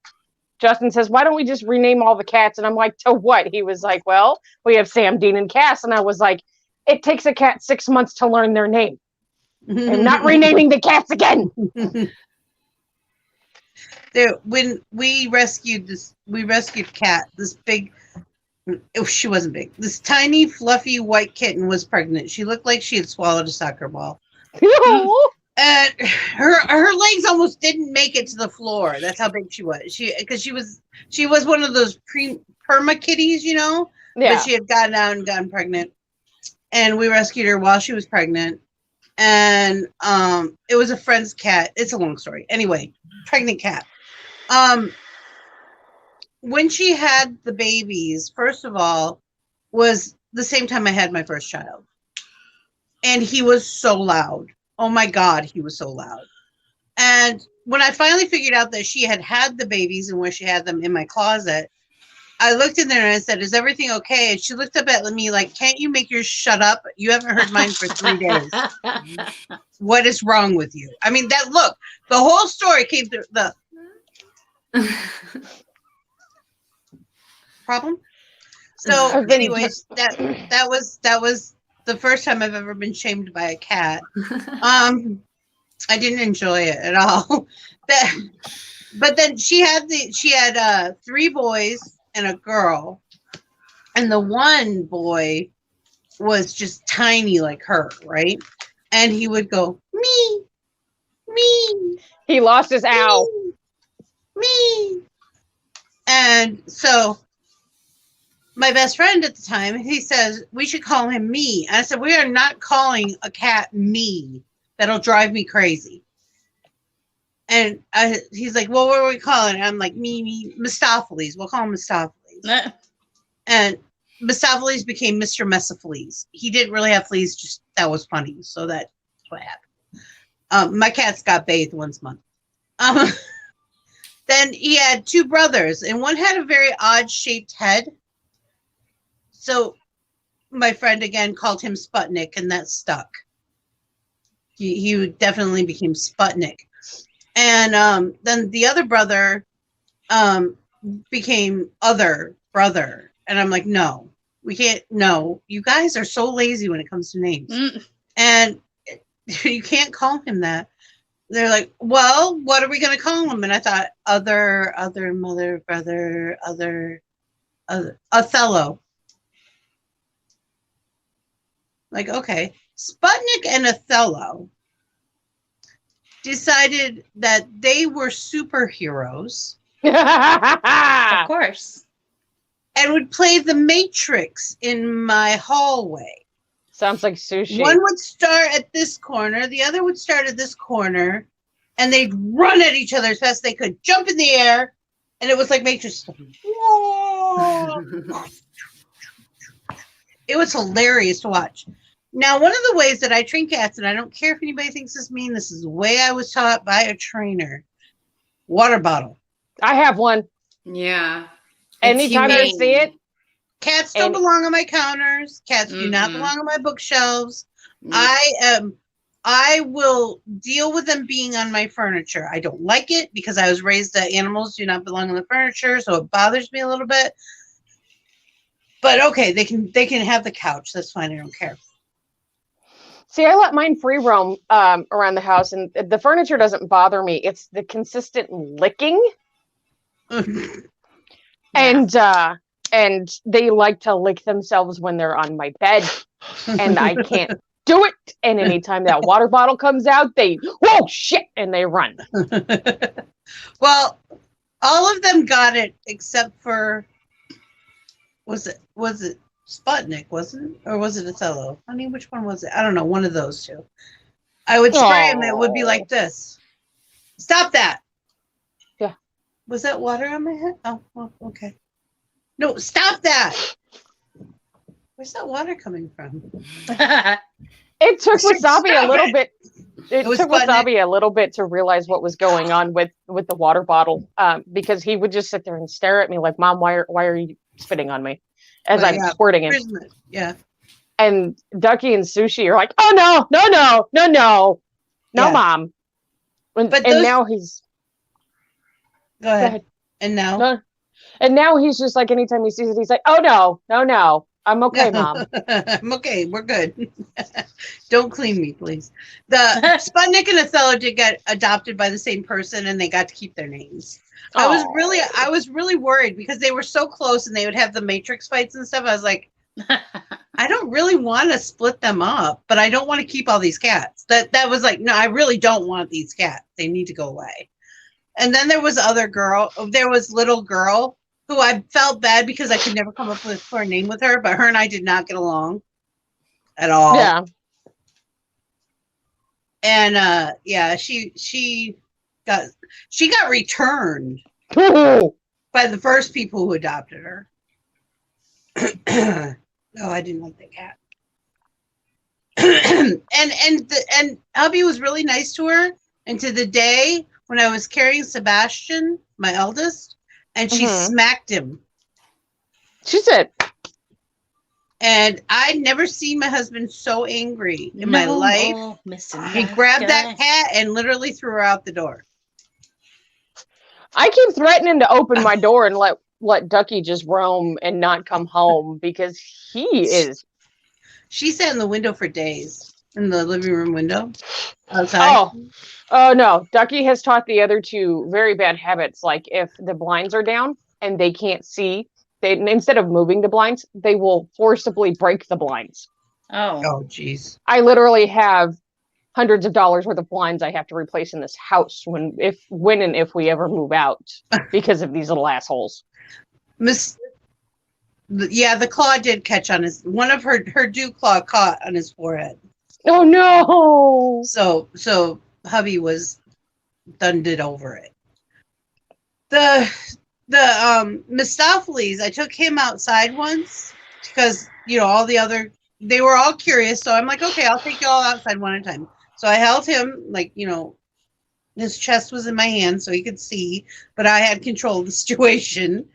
S5: Justin says, why don't we just rename all the cats? And I'm like, to what? He was like, well, we have Sam, Dean, and Cass. And I was like, it takes a cat 6 months to learn their name. I'm not renaming the cats again.
S3: When we rescued Cat, this big, she wasn't big. This tiny, fluffy white kitten was pregnant. She looked like she had swallowed a soccer ball. And her legs almost didn't make it to the floor. That's how big she was. She was one of those perma kitties, Yeah. But she had gotten out and gotten pregnant, and we rescued her while she was pregnant. And it was a friend's cat. It's a long story. Anyway, pregnant cat. when she had the babies, first of all, was the same time I had my first child. And he was so loud. Oh my God, he was so loud. And when I finally figured out that she had the babies and where she had them in my closet, I looked in there and I said, "Is everything okay?" And she looked up at me like, "Can't you make yours shut up? You haven't heard mine for 3 days. What is wrong with you?" I mean, the whole story came through the problem. So, anyways, that was the first time I've ever been shamed by a cat. I didn't enjoy it at all. But then she had 3 boys and a girl, and the one boy was just tiny like her, right? And he would go me.
S5: He lost his owl.
S3: Me. And so my best friend at the time, he says, we should call him Me. And I said, we are not calling a cat Me. That'll drive me crazy. And he's like, well, what are we calling it? I'm like, Me, Mistopheles. We'll call him Mistopheles. And Mistopheles became Mr. Messopheles. He didn't really have fleas, just that was funny. So that's what happened. My cats got bathed once a month. Then he had 2 brothers, and one had a very odd shaped head. So my friend again called him Sputnik, and that stuck. He definitely became Sputnik. And then the other brother became Other Brother. And I'm like, no, we can't. No, you guys are so lazy when it comes to names. And you can't call him that. They're like, well, what are we going to call him? And I thought, Other, Mother, Brother, Other, Othello. Like, okay. Sputnik and Othello decided that they were superheroes.
S7: Of course.
S3: And would play the Matrix in my hallway.
S5: Sounds like sushi.
S3: One would start at this corner, the other would start at this corner, and they'd run at each other as fast as they could, jump in the air, and it was like Matrix. Whoa! It was hilarious to watch. Now, one of the ways that I train cats, and I don't care if anybody thinks this is mean, this is the way I was taught by a trainer. Water bottle.
S5: I have one.
S2: Yeah.
S5: Anytime I see it.
S3: Cats don't belong on my counters. Cats do not belong on my bookshelves. I will deal with them being on my furniture. I don't like it because I was raised that animals do not belong on the furniture, so it bothers me a little bit. But okay, they can have the couch. That's fine. I don't care.
S5: See, I let mine free roam around the house, and the furniture doesn't bother me. It's the consistent licking. And they like to lick themselves when they're on my bed, and I can't do it. And anytime that water bottle comes out, they, whoa, shit, and they run.
S3: Well, all of them got it except for, was it Sputnik, wasn't it? Or was it Othello? Honey, which one was it? I don't know, one of those 2. I would spray him, it would be like this. Stop that.
S5: Yeah.
S3: Was that water on my head? Oh, well, okay. No, stop that. Where's that water coming from?
S5: It took Wasabi a little bit. It took
S3: Sputnik.
S5: Wasabi a little bit to realize what was going on with the water bottle, because he would just sit there and stare at me like, Mom, why are you spitting on me as I'm squirting him?
S3: Yeah.
S5: And Ducky and Sushi are like, oh no,
S3: Yeah.
S5: Mom. And now he's.
S3: Go ahead. And now?
S5: No. And now he's just like, anytime he sees it, he's like, oh no, I'm okay, Mom.
S3: I'm okay, we're good. Don't clean me, please. The Sputnik and Othello did get adopted by the same person, and they got to keep their names. I was really worried because they were so close, and they would have the Matrix fights and stuff. I was like, I don't really want to split them up, but I don't want to keep all these cats. That was like, no, I really don't want these cats. They need to go away. And then there was little girl who I felt bad because I could never come up with her name with her, but her and I did not get along at all.
S5: Yeah.
S3: And she got returned. by the first people who adopted her. No, I didn't like that cat. and hubby was really nice to her. And to the day when I was carrying Sebastian, my eldest, and she smacked him.
S5: She said.
S3: And I'd never seen my husband so angry in my life. He grabbed that cat and literally threw her out the door.
S5: I keep threatening to open my door and let Ducky just roam and not come home because he is.
S3: She sat in the window for days, in the living room window outside.
S5: Oh no. Ducky has taught the other two very bad habits. Like if the blinds are down and they can't see, they instead of moving the blinds, they will forcibly break the blinds.
S3: Oh, jeez.
S5: I literally have hundreds of dollars worth of blinds I have to replace in this house when and if we ever move out because of these little assholes.
S3: The claw did catch on one of her dew claw caught on his forehead.
S5: Oh no!
S3: So hubby was did over it. The Mistopheles, I took him outside once because all the other they were all curious. So I'm like, okay, I'll take you all outside one at a time. So I held him his chest was in my hand so he could see, but I had control of the situation.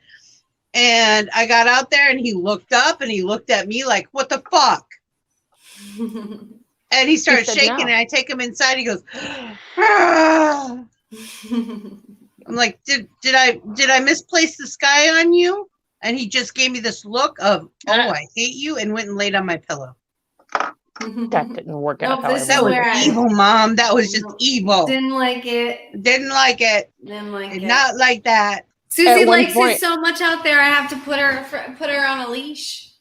S3: And I got out there and he looked up and he looked at me like, what the fuck? And he started shaking and I take him inside. He goes, ah. I'm like, did I misplace the sky on you? And he just gave me this look of, oh, I hate you, and went and laid on my pillow.
S5: That didn't work out.
S3: That was evil, Mom. That was just evil.
S2: Didn't like it.
S3: Didn't like it.
S2: Didn't like
S3: Did
S2: it.
S3: not like that.
S2: Susie likes it so much out there. I have to put her on a leash.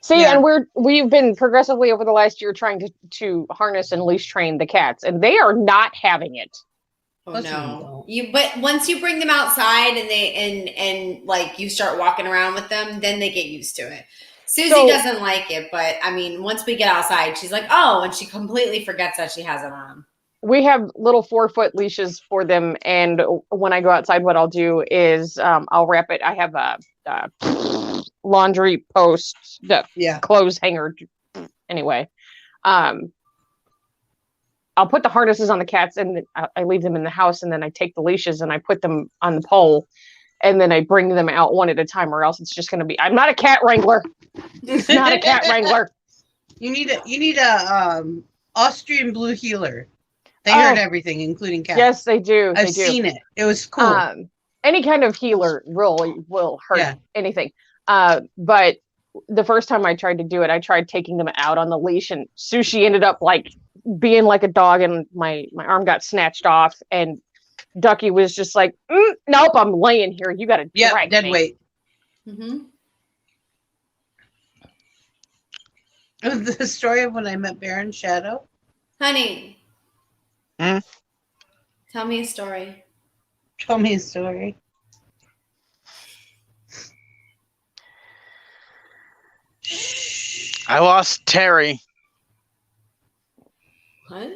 S5: See, and we've been progressively over the last year trying to harness and leash train the cats, and they are not having it.
S2: Oh no! But once you bring them outside and and like you start walking around with them, then they get used to it. Susie doesn't like it, but I mean, once we get outside, she's like, oh, and she completely forgets that she has it on.
S5: We have little 4-foot leashes for them, and when I go outside, what I'll do is I'll wrap it. I have a laundry post, clothes hanger. Anyway, I'll put the harnesses on the cats, and I leave them in the house, and then I take the leashes and I put them on the pole, and then I bring them out one at a time, or else it's just going to be. I'm not a cat wrangler. It's not a cat wrangler.
S3: You need a Austrian blue healer. They hurt everything, including cats.
S5: Yes, they do.
S3: I've seen it. It was cool.
S5: Any kind of healer really will hurt anything. But the first time I tried to do it, I tried taking them out on the leash, and Sushi ended up being like a dog, and my arm got snatched off, and Ducky was just like, nope, I'm laying here. You got to drag
S3: dead
S5: me.
S3: weight. Mm-hmm. The story of when I met Baron Shadow.
S2: Honey. Tell me a story.
S3: Tell me a story.
S6: I lost Terry.
S2: What?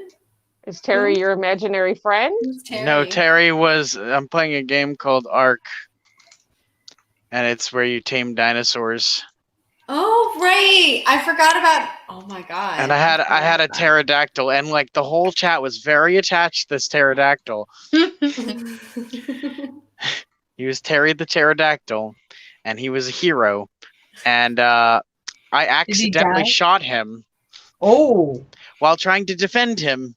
S5: Is Terry your imaginary friend?
S2: Terry?
S6: No, Terry was. I'm playing a game called Ark, and it's where you tame dinosaurs.
S2: Oh right, I forgot about. Oh my god!
S6: And I had a pterodactyl, and the whole chat was very attached to this pterodactyl. He was Terry the pterodactyl, and he was a hero. And I accidentally shot him.
S3: Oh!
S6: While trying to defend him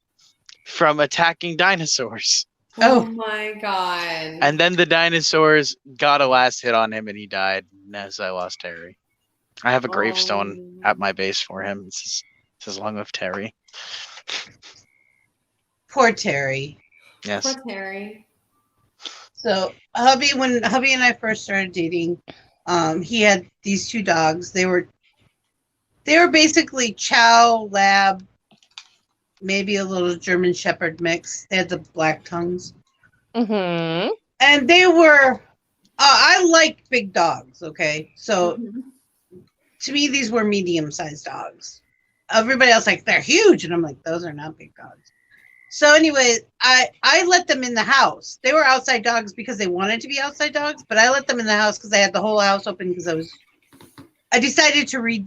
S6: from attacking dinosaurs.
S2: Oh my god!
S6: And then the dinosaurs got a last hit on him, and he died. As I lost Terry. I have a gravestone at my base for him. It says "Long live Terry."
S3: Poor Terry.
S6: Yes.
S2: Poor Terry.
S3: So when hubby and I first started dating, he had these two dogs. They were basically Chow Lab, maybe a little German Shepherd mix. They had the black tongues.
S5: Mm-hmm.
S3: And they were. I like big dogs. Okay, so. Mm-hmm. To me, these were medium-sized dogs. Everybody else they're huge, and I'm like, those are not big dogs. So anyway, I let them in the house. They were outside dogs because they wanted to be outside dogs, but I let them in the house because I had the whole house open because I decided to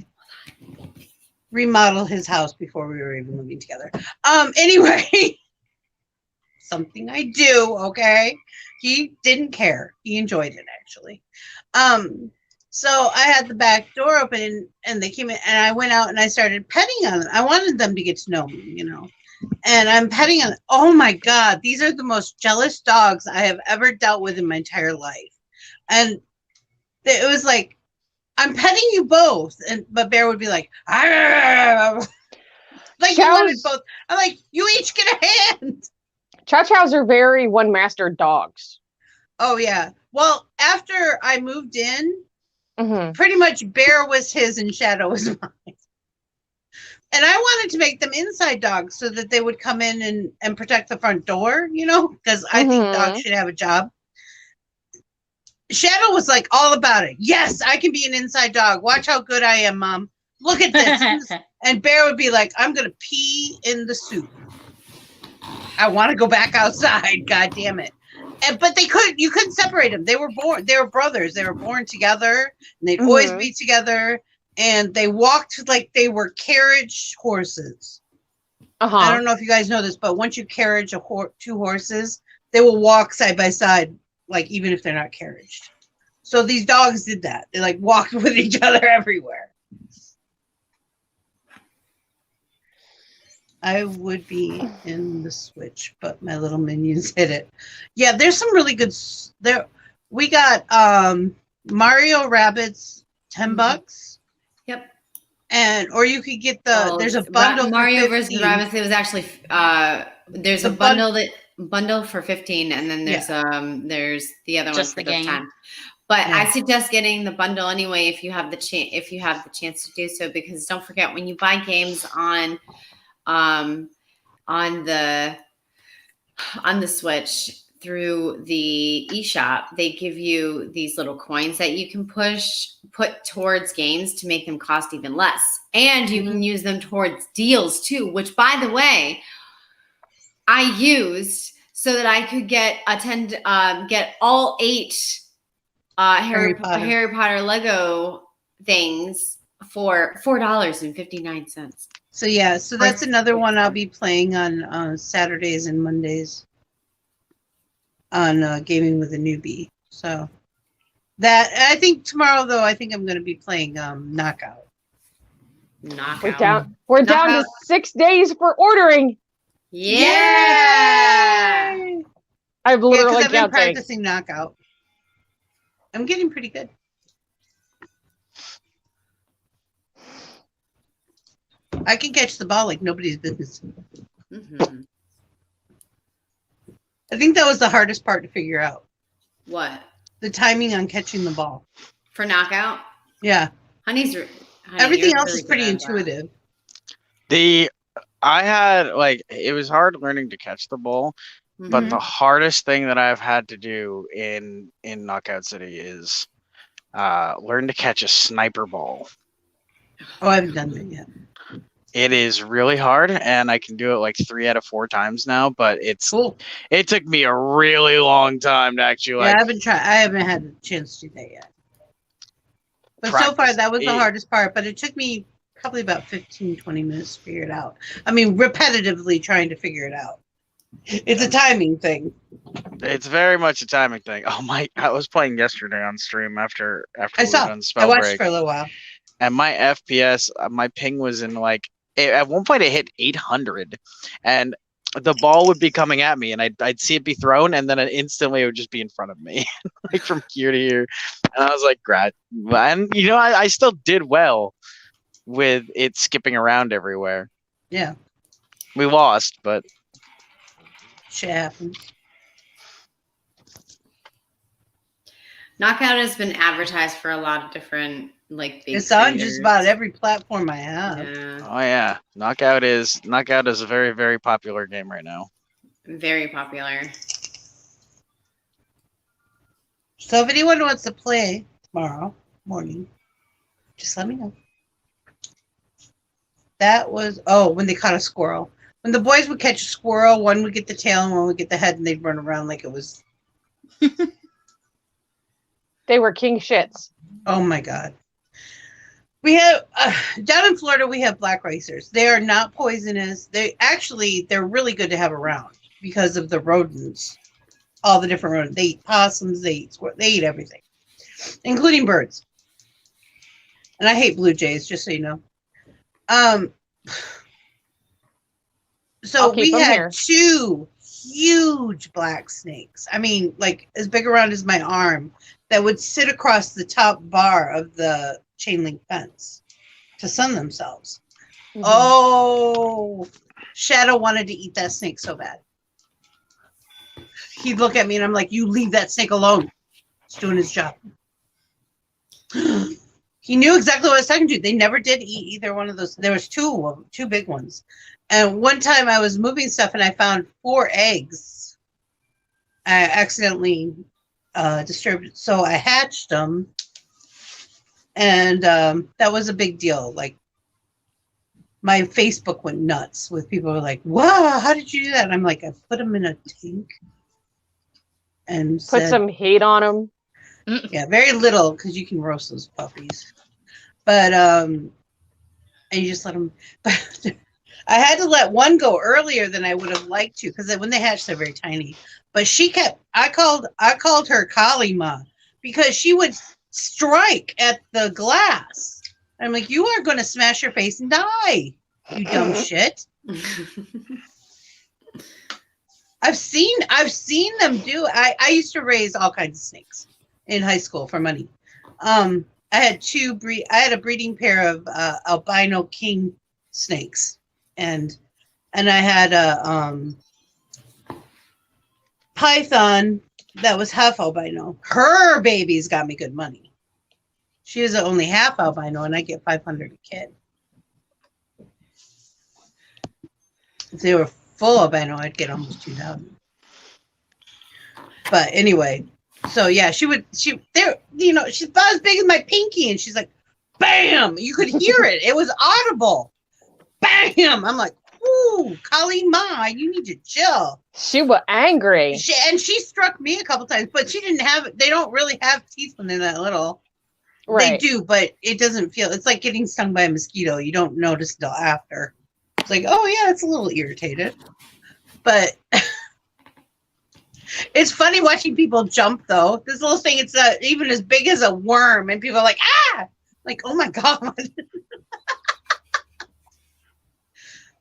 S3: remodel his house before we were even living together. Anyway, something I do, okay? He didn't care. He enjoyed it actually. So I had the back door open and they came in and I went out and I started petting on them. I wanted them to get to know me, you know. And I'm petting on. Oh my God, these are the most jealous dogs I have ever dealt with in my entire life. And it was like, I'm petting you both, but Bear would be like, "Arr!" Like you wanted both. I'm like, you each get a hand.
S5: Chow Chows are very one master dogs.
S3: Oh yeah. Well, after I moved in,
S5: Mm-hmm.
S3: pretty much Bear was his and Shadow was mine. And I wanted to make them inside dogs so that they would come in and protect the front door, you know, because I think dogs should have a job. Shadow was like all about it. Yes, I can be an inside dog. Watch how good I am, Mom. Look at this. And Bear would be like, I'm going to pee in the soup. I want to go back outside. God damn it. But you couldn't separate them. They were brothers. They were born together and they'd always be together. And they walked like they were carriage horses. I don't know if you guys know this, but once you carriage two horses, they will walk side by side, like even if they're not carriaged. So these dogs did that. They like walked with each other everywhere. I would be in the Switch, but my little minions hit it. Yeah, there's some really good there. We got Mario Rabbids, $10.
S2: Yep.
S3: Or you could get there's a bundle.
S2: Mario vs. Rabbids. It was actually there's a bundle for 15, and then there's the other one for this time. But I suggest getting the bundle anyway if you have the chance to do so, because don't forget, when you buy games on the Switch through the eShop, they give you these little coins that you can put towards games to make them cost even less. And you can use them towards deals too, which, by the way, I used so that I could get get all 8 Harry Potter Lego things for $4.59.
S3: So so that's another one I'll be playing on Saturdays and Mondays on Gaming with a Newbie. So that, I think tomorrow though, I think I'm going to be playing Knockout.
S5: We're down to 6 days for ordering.
S2: Yeah.
S3: Yay!
S5: I've literally
S3: I've been practicing Knockout. I'm getting pretty good. I can catch the ball like nobody's business. I think that was the hardest part to figure out.
S2: What?
S3: The timing on catching the ball.
S2: For Knockout?
S3: Yeah. Everything else is pretty intuitive.
S6: I had it was hard learning to catch the ball, but the hardest thing that I've had to do in Knockout City is learn to catch a sniper ball.
S3: Oh, I haven't done that yet.
S6: It is really hard, and I can do it 3 out of 4 times now, but it's cool. It took me a really long time to actually
S3: I haven't had a chance to do that yet. But so far, that was the hardest part, but it took me probably about 15-20 minutes to figure it out. I mean, repetitively trying to figure it out. It's a timing thing.
S6: It's very much a timing thing. Oh my! I was playing yesterday on stream after we were done spell
S3: I watched
S6: break,
S3: for a little while,
S6: and my FPS, my ping was in at one point it hit 800, and the ball would be coming at me, and I'd see it be thrown, and then instantly it would just be in front of me, from here to here, and I was like, "Grat," and I still did well with it skipping around everywhere.
S3: Yeah,
S6: we lost, but
S3: shit happens.
S2: Knockout has been advertised for a lot of different big
S3: it's on just about every platform I have.
S2: Yeah.
S6: Oh yeah, Knockout is a very, very popular game right now.
S2: Very popular.
S3: So if anyone wants to play tomorrow morning, just let me know. That was when they caught a squirrel. When the boys would catch a squirrel, one would get the tail and one would get the head, and they'd run around like it was.
S5: They were king shits.
S3: Oh my God. We have down in Florida. We have black racers. They are not poisonous. They're really good to have around because of the rodents, all the different rodents. They eat possums. They eat squirrels. They eat everything, including birds. And I hate blue jays, just so you know. So we had 2 huge black snakes. I mean, like as big around as my arm, that would sit across the top bar of the chain link fence to sun themselves. Mm-hmm. Oh, Shadow wanted to eat that snake so bad. He'd look at me and I'm like, you leave that snake alone. It's doing his job. He knew exactly what I was talking to. They never did eat either one of those. There was 2 of them, 2 big ones. And one time I was moving stuff and I found 4 eggs. I accidentally disturbed it. So I hatched them. And that was a big deal. Like, my Facebook went nuts with people who were like, wow, how did you do that? And I'm like, I put them in a tank. And
S5: put some heat on them.
S3: Yeah, very little, because you can roast those puppies. But, and you just let them. But I had to let one go earlier than I would have liked to, because when they hatch, they're very tiny. But she kept, I called her Kalima, because she would strike at the glass. I'm like, you are going to smash your face and die, you dumb shit. I've seen them do. I used to raise all kinds of snakes in high school for money. I had a breeding pair of albino king snakes, and I had a python that was half albino. Her babies got me good money. She is only half albino, and I get $500 a kid. If they were full albino, I'd get almost $2,000. But anyway, so yeah, she's about as big as my pinky, and she's like, bam! You could hear it. It was audible. Bam! I'm like, ooh, Kali Ma, you need to chill.
S5: She was angry.
S3: She struck me a couple times, but they don't really have teeth when they're that little. Right. They do, but it doesn't feel, it's like getting stung by a mosquito. You don't notice till after. It's like, oh yeah, it's a little irritated. But it's funny watching people jump though. This little thing, it's even as big as a worm, and people are like, ah! Like, oh my God.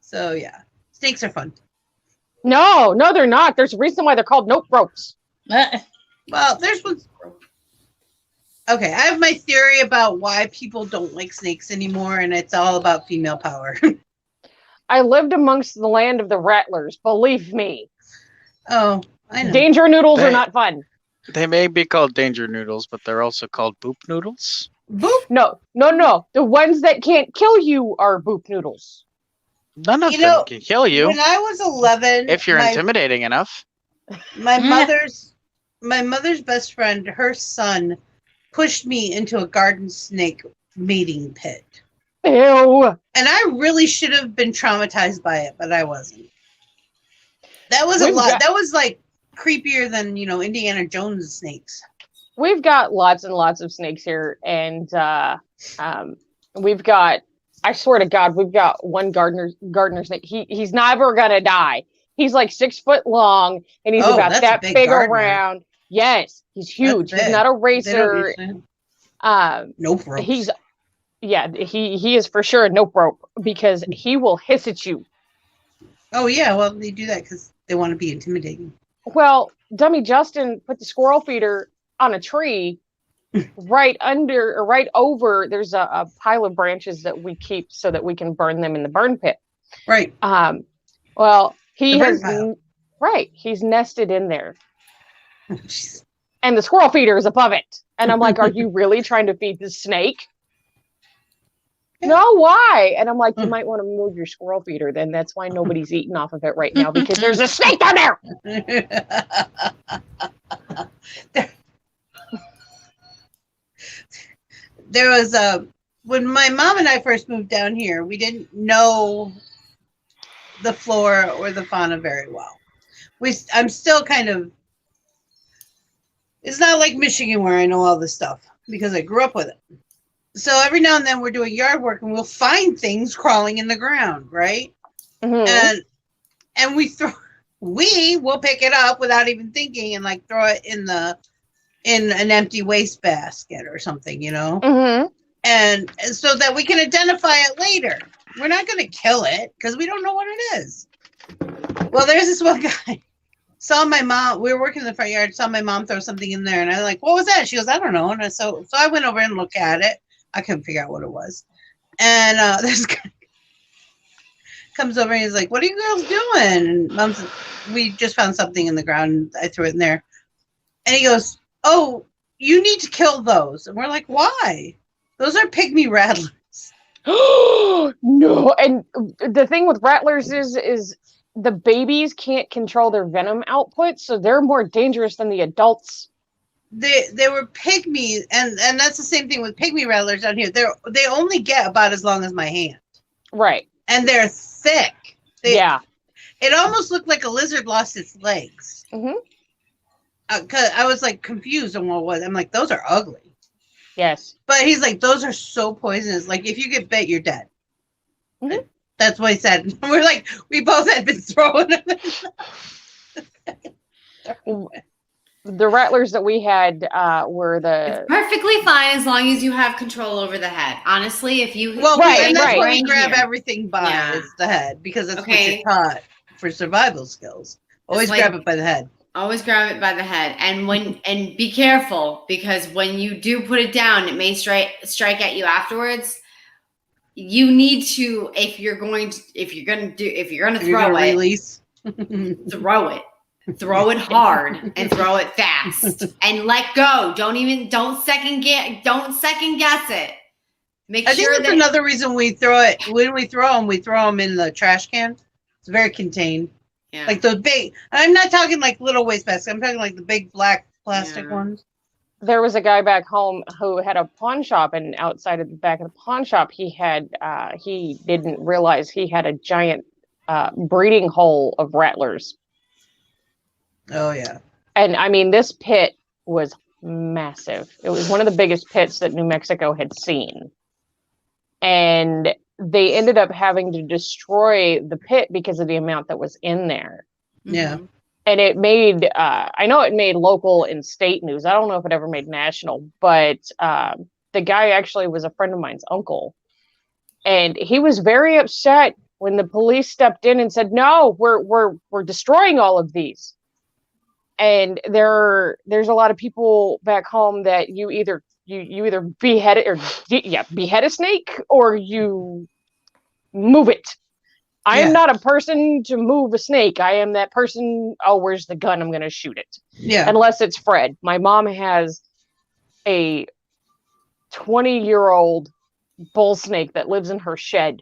S3: So yeah, snakes are fun.
S5: No, they're not. There's a reason why they're called note ropes.
S3: Well, there's one. Okay, I have my theory about why people don't like snakes anymore, and it's all about female power.
S5: I lived amongst the land of the rattlers, believe me.
S3: Oh, I know.
S5: Danger noodles are not fun.
S6: They may be called danger noodles, but they're also called boop noodles.
S3: Boop?
S5: No. The ones that can't kill you are boop noodles.
S6: None of them can kill you.
S3: When I was 11,
S6: if you're intimidating enough.
S3: My mother's best friend, her son, pushed me into a garden snake mating pit.
S5: Ew.
S3: And I really should have been traumatized by it, but I wasn't. That was a lot. That was like creepier than, Indiana Jones snakes.
S5: We've got lots and lots of snakes here, and we've got, I swear to God, we've got one gardener snake. He's never gonna die. He's like 6 foot long, and he's about that big around. Yes, he's huge. He's not a racer.
S3: Nope rope.
S5: He is for sure a nope rope, because he will hiss at you.
S3: Oh yeah, well they do that because they want to be intimidating.
S5: Well, dummy Justin put the squirrel feeder on a tree right over. There's a pile of branches that we keep so that we can burn them in the burn pit.
S3: Right.
S5: Well, he's nested in there. And the squirrel feeder is above it. And I'm like, are you really trying to feed the snake? Yeah. No, why? And I'm like, you might want to move your squirrel feeder. Then that's why nobody's eating off of it right now, because there's a snake down there.
S3: There was when my mom and I first moved down here, we didn't know the flora or the fauna very well. I'm still kind of. It's not like Michigan where I know all this stuff because I grew up with it. So every now and then we're doing yard work and we'll find things crawling in the ground, right?
S4: Mhm.
S3: And we will pick it up without even thinking and like throw it in an empty waste basket or something, you know?
S4: Mhm.
S3: And so that we can identify it later. We're not going to kill it because we don't know what it is. Well, there's this one guy. Saw my mom. We were working in the front yard. Saw my mom throw something in there, and I'm like, "What was that?" She goes, "I don't know." And so I went over and looked at it. I couldn't figure out what it was. And this guy comes over and he's like, "What are you girls doing?" And Mom's, "We just found something in the ground. And I threw it in there." And he goes, "Oh, you need to kill those." And we're like, "Why? Those are pygmy rattlers."
S4: No. And the thing with rattlers is the babies can't control their venom output, so they're more dangerous than the adults.
S3: They were pygmies, and that's the same thing with pygmy rattlers down here. They only get about as long as my hand.
S4: Right.
S3: And they're thick.
S4: Yeah.
S3: It almost looked like a lizard lost its legs.
S4: Mhm.
S3: Cause I was like confused on what it was. I'm like, those are ugly.
S4: Yes.
S3: But he's like, those are so poisonous. Like if you get bit, you're dead.
S4: Mhm.
S3: That's what he said. We're like, we both had been throwing them.
S4: The rattlers that we had were the
S2: It's perfectly fine as long as you have control over the head. Honestly, if you
S3: well,
S4: Right,
S3: and that's
S4: right.
S3: what we
S2: right
S3: grab
S2: here.
S3: everything by
S2: Yeah.
S3: is the head because that's
S2: Okay.
S3: what you're taught for survival skills. Always
S2: like-
S3: grab it by the head.
S2: Always grab it by the head, and and be careful because when you do put it down, it may strike at you afterwards. You need to, if you're gonna throw it,
S3: Release.
S2: throw it hard and throw it fast and let go. Don't second guess it. Make
S3: I think
S2: sure
S3: that's
S2: that
S3: another reason we throw it. When we throw them in the trash can. It's very contained.
S2: yeah.
S3: Like those big. I'm not talking like little waste baskets. I'm talking like the big black plastic
S2: Yeah.
S3: ones.
S4: there was a guy back home who had a pawn shop, and outside of the back of the pawn shop he didn't realize he had a giant breeding hole of rattlers.
S3: Oh yeah.
S4: And I mean, this pit was massive. It was one of the biggest pits that New Mexico had seen. And they ended up having to destroy the pit because of the amount that was in there.
S3: Yeah.
S4: And it made, I know it made local and state news. I don't know if it ever made national, but the guy actually was a friend of mine's uncle. And he was very upset when the police stepped in and said, "No, we're destroying all of these." And there's a lot of people back home that you either behead a snake or you move it. I am not a person to move a snake. I am that person, "Oh, where's the gun? I'm going to shoot it."
S3: Yeah.
S4: Unless it's Fred. My mom has a 20-year-old bull snake that lives in her shed.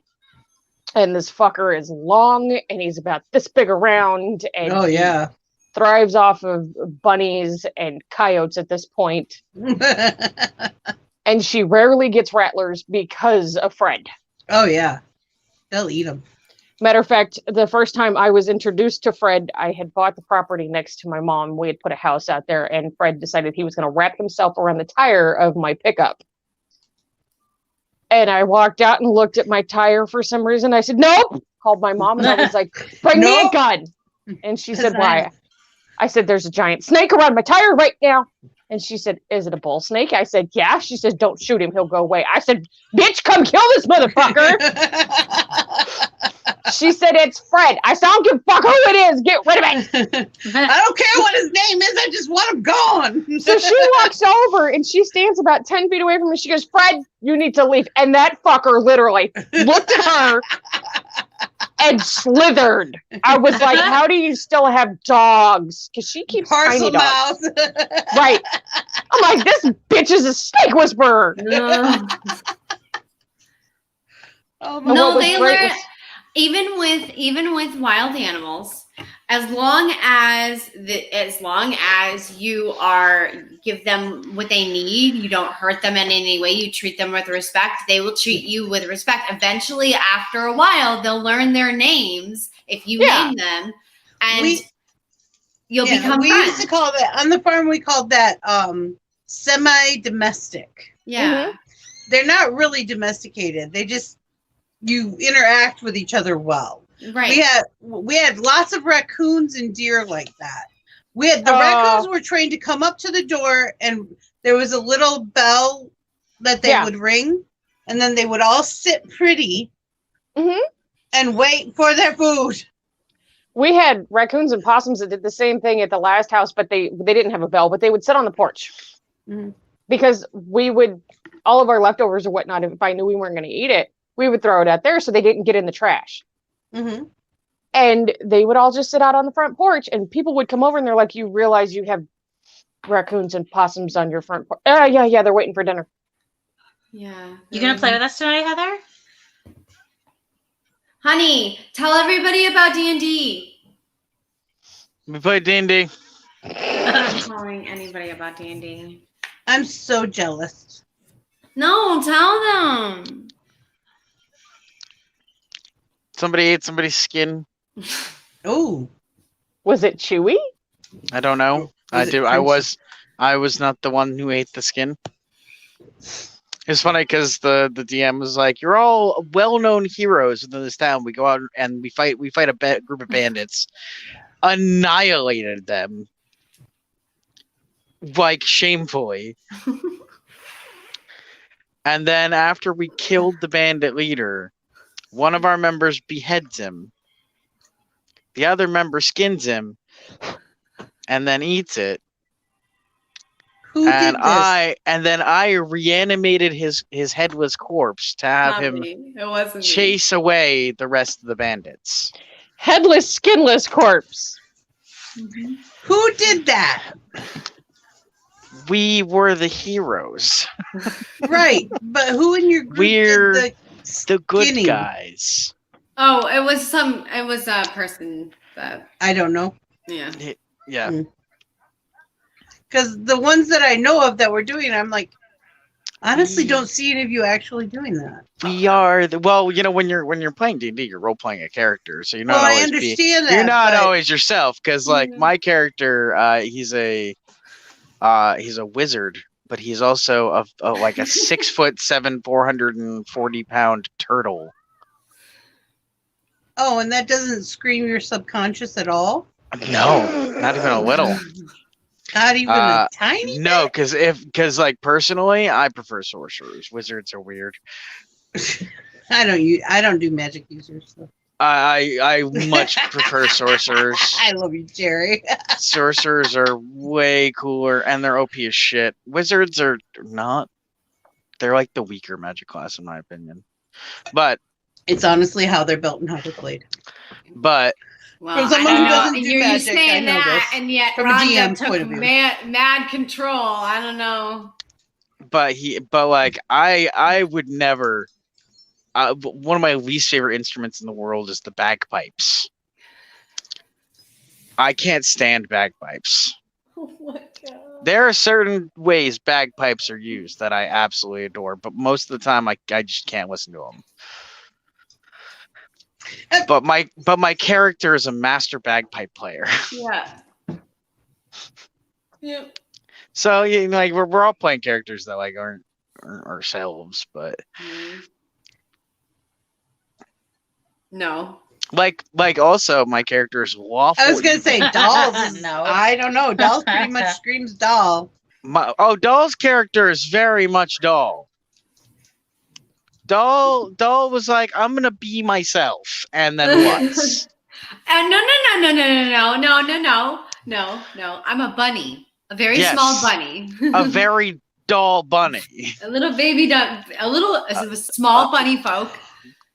S4: And this fucker is long and he's about this big around. And
S3: Oh yeah.
S4: thrives off of bunnies and coyotes at this point. And she rarely gets rattlers because of Fred.
S3: Oh yeah. They'll eat them.
S4: Matter of fact, the first time I was introduced to Fred, I had bought the property next to my mom. We had put a house out there, and Fred decided he was going to wrap himself around the tire of my pickup. And I walked out and looked at my tire for some reason. I said, "Nope." Called my mom, and I was like, "Bring me a
S3: Nope.
S4: gun." And she said, "Why?" I said, "There's a giant snake around my tire right now." And she said, "Is it a bull snake?" I said, "Yeah." She said, "Don't shoot him. He'll go away." I said, "Bitch, come kill this motherfucker." She said, "It's Fred." I said, "I don't give a fuck who it is. Get rid of it."
S3: I don't care what his name is. I just want him gone.
S4: So she walks over and she stands about 10 feet away from me. She goes, "Fred, you need to leave." And that fucker literally looked at her and slithered. I was like, "How do you still have dogs?" Because she keeps tiny
S3: Parcel
S4: dogs.
S3: mouth.
S4: Right. I'm like, this bitch is a snake whisperer.
S2: No.
S3: Oh my
S2: No,
S4: what was
S2: they
S4: great
S2: learn
S4: was-
S2: even with wild animals, as long as you give them what they need, you don't hurt them in any way, you treat them with respect, they will treat you with respect. Eventually, after a while, they'll learn their names if you name them, and you'll become
S3: we
S2: friends.
S3: used to call that on the farm. We called that semi-domestic.
S2: Yeah.
S3: They're not really domesticated. They just you interact with each other well.
S2: Right.
S3: We had lots of raccoons and deer like that. We had the raccoons were trained to come up to the door, and there was a little bell that they would ring, and then they would all sit pretty and wait for their food.
S5: We had raccoons and possums that did the same thing at the last house, but they didn't have a bell, but they would sit on the porch because we would all of our leftovers or whatnot. If I knew we weren't going to eat it, we would throw it out there so they didn't get in the trash. And they would all just sit out on the front porch, and people would come over and they're like, "You realize you have raccoons and possums on your front porch?" Yeah, they're waiting for dinner.
S2: Yeah.
S7: You gonna play with us tonight, Heather?
S2: Honey, tell everybody about D&D.
S6: We played D&D.
S2: I'm not telling anybody about D&D.
S3: I'm so jealous.
S2: No, tell them.
S6: Somebody ate somebody's skin.
S3: Oh,
S5: Was it chewy?
S6: I don't know. I was not the one who ate the skin. It's funny because the DM was like, "You're all well-known heroes within this town. We go out and we fight a group of bandits, annihilated them, like shamefully. And then after we killed the bandit leader, one of our members beheads him. The other member skins him, and then eats it.
S3: who did this?
S6: And then I reanimated his headless corpse to have him
S2: It wasn't
S6: chase away the rest of the bandits.
S5: Headless, skinless corpse.
S3: Who did that?
S6: We were the heroes.
S3: Right, but who in your group
S6: We're
S3: did
S6: the good
S3: skinning?
S6: guys.
S2: Oh, it was a person that,
S3: I don't know.
S2: yeah.
S6: Yeah.
S3: Because the ones that I know of that were doing it, I'm like, honestly, don't see any of you actually doing that.
S6: We are when you're playing D&D, you're role playing a character, so you're not
S3: Well, I
S6: always
S3: understand that.
S6: you're not
S3: but
S6: always yourself. Because like my character, he's a wizard, but he's also like a 6'7", 440-pound turtle.
S3: Oh, and that doesn't scream your subconscious at all?
S6: No, not even a little.
S3: Not even a tiny
S6: No, because like personally, I prefer sorcerers. Wizards are weird.
S3: bit? I don't do magic users. So.
S6: I much prefer sorcerers.
S3: I love you, Jerry.
S6: Sorcerers are way cooler, and they're OP as shit. Wizards are not. They're like the weaker magic class, in my opinion. But
S3: It's honestly how they're built and how they're played.
S6: But
S2: Well,
S3: From someone
S2: I
S3: who
S2: know,
S3: doesn't do
S2: you're
S3: magic,
S2: saying
S3: I know
S2: that,
S3: this.
S2: and yet
S3: From a
S2: Rhonda
S3: GM's
S2: took
S3: point of view.
S2: mad control. I don't know.
S6: I would never. One of my least favorite instruments in the world is the bagpipes. I can't stand bagpipes.
S2: Oh my god.
S6: There are certain ways bagpipes are used that I absolutely adore, but most of the time I just can't listen to them. But my character is a master bagpipe player.
S2: Yeah. Yep.
S6: So like we're all playing characters that like aren't ourselves, but
S2: No.
S6: like also my character is lawful.
S3: I was gonna say dolls. Is,
S7: No.
S3: I don't know. Dolls pretty much screams doll.
S6: Doll's character is very much Doll. Doll was like, I'm gonna be myself, and then what?
S2: No. I'm a bunny, a very
S6: Yes.
S2: small bunny,
S6: A very doll bunny.
S2: a little baby duck, a small bunny folk.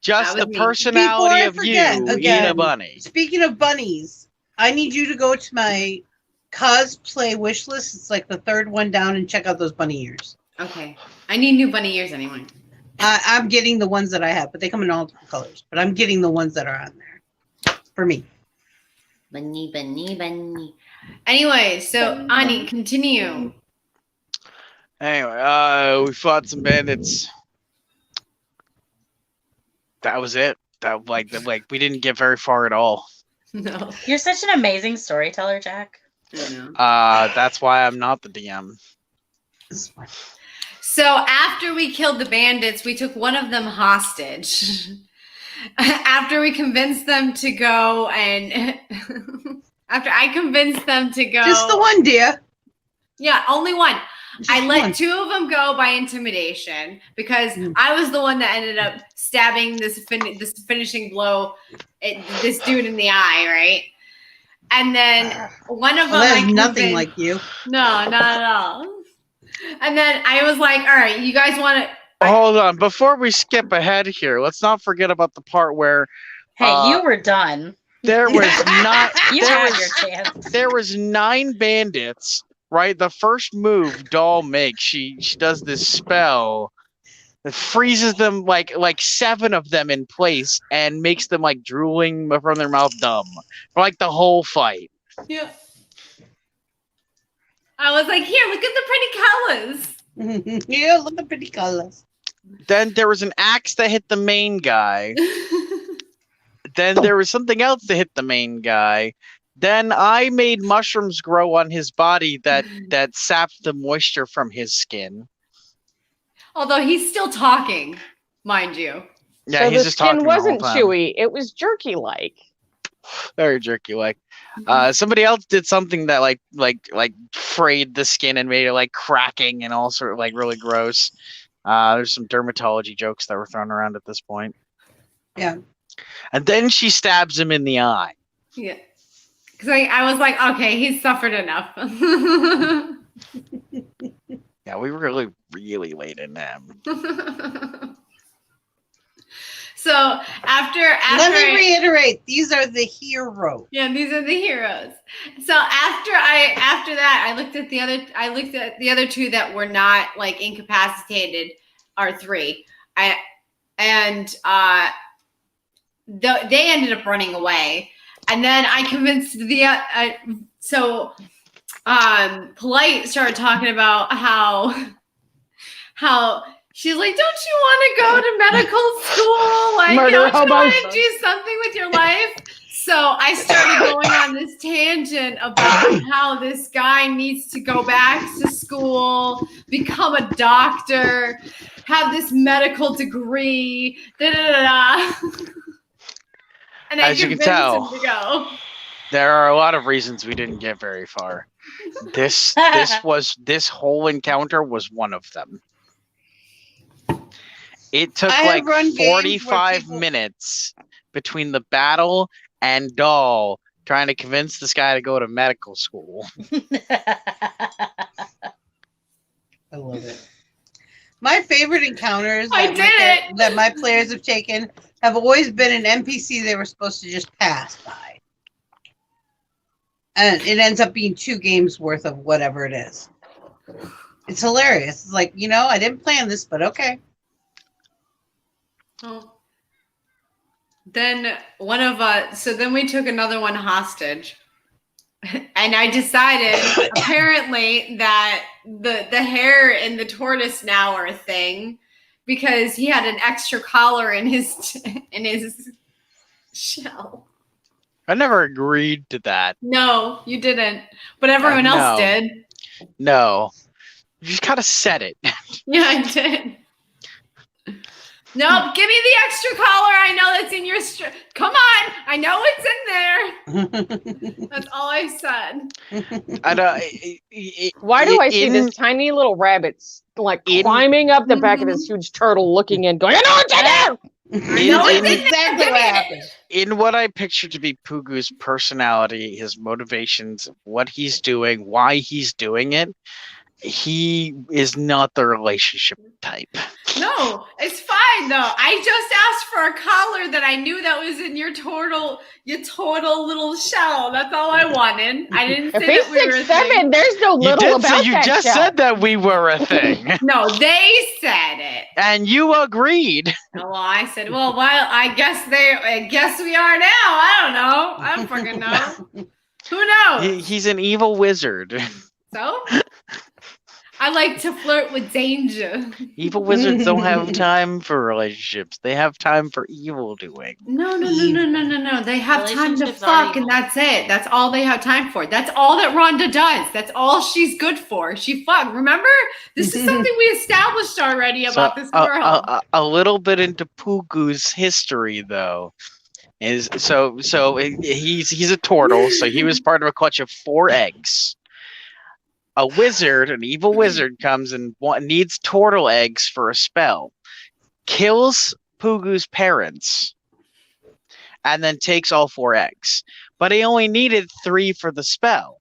S6: Just
S2: That
S6: the
S2: was me.
S6: personality
S3: Before I
S6: of you
S3: forget,
S6: in
S3: again,
S6: a bunny.
S3: Speaking of bunnies, I need you to go to my cosplay wish list. It's like the third one down, and check out those bunny ears.
S2: Okay, I need new bunny ears anyway.
S3: I'm getting the ones that I have, but they come in all different colors. But I'm getting the ones that are on there for me.
S2: Bunny. Anyway, so Ani, continue.
S6: Anyway, we fought some bandits. That was it. that like we didn't get very far at all.
S2: No.
S7: You're such an amazing storyteller, Jack.
S2: I know.
S6: That's why I'm not the DM.
S2: So after we killed the bandits, we took one of them hostage. After we convinced them to go and after I convinced them to go.
S3: Just the one, dear.
S2: Yeah, only one.
S3: Just
S2: I let
S3: one.
S2: 2 of them go by intimidation because I was the one that ended up stabbing this finishing blow at this dude in the eye, right? And then one of them,
S3: Well,
S2: I
S3: that's nothing
S2: convinced-
S3: like you.
S2: No, not at all. And then I was like, all right, you guys want to.
S6: Hold on, before we skip ahead here, let's not forget about the part where
S7: Hey, you were done.
S6: there was not
S7: You
S6: there
S7: had
S6: was
S7: your chance.
S6: there was 9 bandits, right? The first move Doll makes, she does this spell that freezes them like 7 of them in place and makes them like drooling from their mouth dumb for like the whole fight.
S2: Yeah. I was like, here, look at the pretty colors.
S3: Yeah, look at the pretty colors.
S6: Then there was an axe that hit the main guy. Then there was something else that hit the main guy. Then I made mushrooms grow on his body that sapped the moisture from his skin.
S2: Although he's still talking, mind you.
S6: Yeah,
S5: so
S6: he's
S5: the
S6: just talking
S5: skin
S6: the whole
S5: wasn't
S6: time.
S5: chewy; it was jerky-like.
S6: Very jerky like. Somebody else did something that like frayed the skin and made it like cracking and all sort of like really gross. There's some dermatology jokes that were thrown around at this point.
S3: Yeah.
S6: And then she stabs him in the eye.
S2: Yeah. Because I was like, okay, he's suffered enough.
S6: Yeah, we really laid in them.
S2: So after
S3: Let me reiterate, these are the heroes.
S2: yeah, these are the heroes. So after that, I looked at the other 2 that were not like incapacitated, or 3. They ended up running away, and then I convinced Polite started talking about how she's like, don't you want to go to medical school? Like,
S5: Murder
S2: don't you want
S5: hobos.
S2: to do something with your life? So I started going on this tangent about how this guy needs to go back to school, become a doctor, have this medical degree, And I
S6: As you can
S2: convinced
S6: tell,
S2: him to go.
S6: there are a lot of reasons we didn't get very far. This whole encounter was one of them. It took
S3: I have
S6: like
S3: run games where
S6: 45
S3: people-
S6: minutes between the battle and Doll trying to convince this guy to go to medical school.
S3: I love it. My favorite encounters
S2: I did it!
S3: that my players have taken have always been an NPC they were supposed to just pass by. And it ends up being 2 games worth of whatever it is. It's hilarious. It's like, I didn't plan this, but okay.
S2: Oh. Then then we took another one hostage. And I decided apparently that the hair in the tortoise now are a thing because he had an extra collar in his shell.
S6: I never agreed to that.
S2: No, you didn't. But everyone else
S6: No.
S2: did.
S6: No. You just kind of said it.
S2: Yeah, I did. Nope, give me the extra collar. I know that's in your come on. I know it's in there. That's all I said.
S5: Why do I see this tiny little rabbits like climbing up the back of this huge turtle, looking in, going, "I know it's in there."
S2: I know it's in
S3: exactly
S2: there.
S3: what happened.
S6: In what I picture to be Pugu's personality, his motivations, what he's doing, why he's doing it, he is not the relationship type.
S2: No, it's fine though. I just asked for a collar that I knew that was in your total little shell. That's all I wanted. I didn't say
S5: If he's
S2: that we were a
S5: 6'7",
S2: thing.
S5: there's no
S6: You
S5: little
S6: did
S5: about
S6: say you
S5: that
S6: just
S5: shell.
S6: said that we were a thing,
S2: No, they said it.
S6: and you agreed.
S2: Well, I said, well, I guess we are now. I don't know. I don't fucking know. Who knows?
S6: He's an evil wizard.
S2: So I like to flirt with danger.
S6: Evil wizards don't have time for relationships. They have time for evil doing.
S2: No. They have time to
S7: Relationships are
S2: fuck, and
S7: evil.
S2: that's it. That's all they have time for. That's all that Rhonda does. That's all she's good for. She fuck. Remember? This is something we established already about this girl.
S6: A little bit into Pugu's history, though, is he's a turtle, so he was part of a clutch of 4 eggs. A wizard, an evil wizard, comes and needs turtle eggs for a spell, kills Pugu's parents, and then takes all 4 eggs. But he only needed 3 for the spell.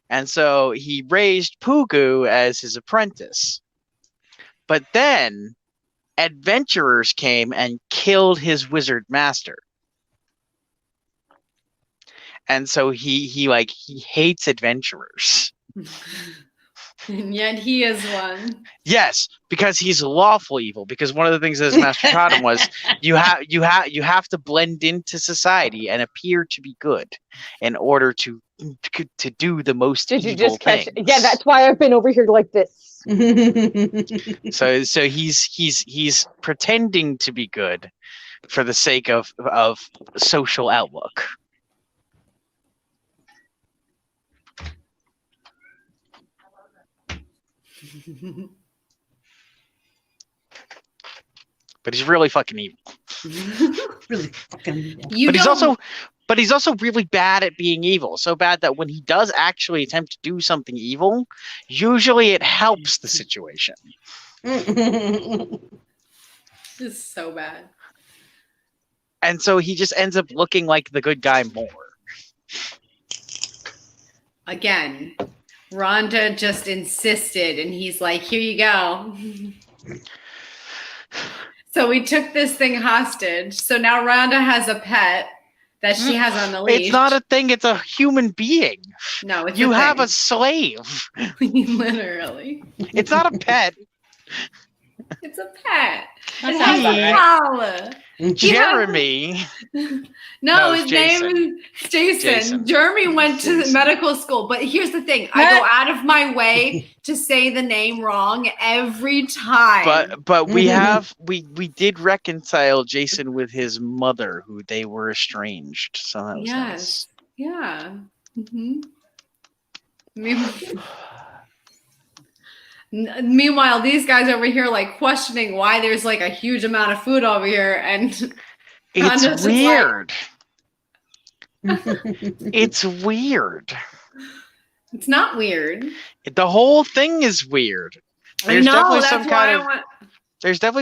S6: And so he raised Pugu as his apprentice. But then adventurers came and killed his wizard master. And so he hates adventurers.
S2: And yet he is one.
S6: Yes, because he's lawful evil. Because one of the things that his master taught him was you have to blend into society and appear to be good in order to do the most
S5: Did you
S6: evil
S5: just catch
S6: things.
S5: it? Yeah, that's why I've been over here like this.
S6: So he's pretending to be good for the sake of social outlook. But he's really fucking evil.
S3: Really fucking evil.
S6: But he's also really bad at being evil. So bad that when he does actually attempt to do something evil, usually it helps the situation.
S2: This is so bad.
S6: And so he just ends up looking like the good guy more.
S2: Again, Rhonda just insisted, and he's like, here you go. So we took this thing hostage. So now Rhonda has a pet that she has on the leash.
S6: It's not a thing, it's a human being.
S2: No, it's
S6: you
S2: a
S6: have
S2: thing.
S6: a slave.
S2: Literally.
S6: It's not a pet.
S2: It's a pet.
S7: That
S2: It
S7: sounds
S2: has
S7: about
S2: a
S7: right.
S2: collar.
S6: Jeremy.
S2: No,
S6: it's
S2: his name is Jason. Jeremy went to medical school, but here's the thing: I go out of my way to say the name wrong every time.
S6: But we did reconcile Jason with his mother, who they were estranged. So that was nice.
S2: Yeah. Meanwhile, these guys over here like questioning why there's like a huge amount of food over here, and
S6: it's weird. It's weird.
S2: It's not weird.
S6: The whole thing is weird. There's definitely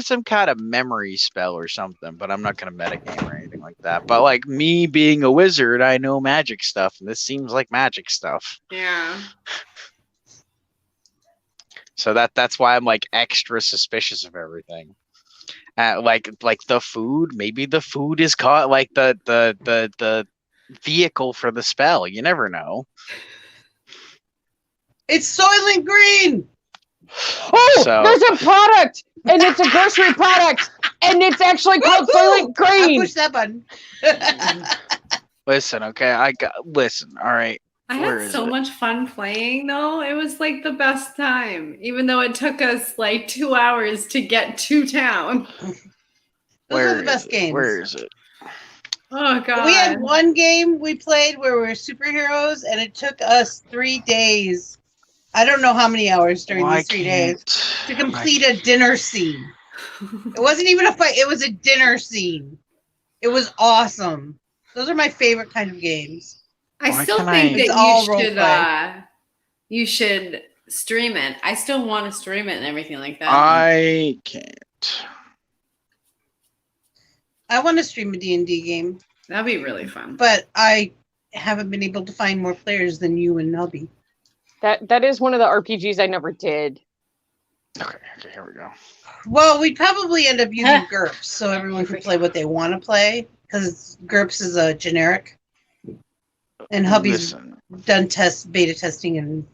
S6: some kind of memory spell or something, but I'm not gonna metagame or anything like that. But like me being a wizard, I know magic stuff, and this seems like magic stuff.
S2: Yeah.
S6: So that's why I'm like extra suspicious of everything. Like the food, maybe the food is caught like the vehicle for the spell. You never know.
S3: It's Soylent Green.
S5: Oh, there's a product, and it's a grocery product, and it's actually called Soylent Green.
S3: I pushed that button.
S6: Listen, okay, listen. All right.
S2: I had so much fun playing, though. It was like the best time, even though it took us like 2 hours to get to town.
S3: Those are the best games.
S6: Where is it?
S2: Oh, God.
S3: We had one game we played where we were superheroes, and it took us 3 days. I don't know how many hours during these 3 days to complete a dinner scene. It wasn't even a fight. It was a dinner scene. It was awesome. Those are my favorite kind of games.
S2: I still think that you should stream it. I still want to stream it and everything like that.
S6: I can't.
S3: I want to stream a D&D game.
S2: That'd be really fun.
S3: But I haven't been able to find more players than you and Nubby.
S5: That is one of the RPGs I never did.
S6: Okay, here we go.
S3: Well, we'd probably end up using GURPS, so everyone can play what they want to play, because GURPS is a generic. And hubby's done beta testing and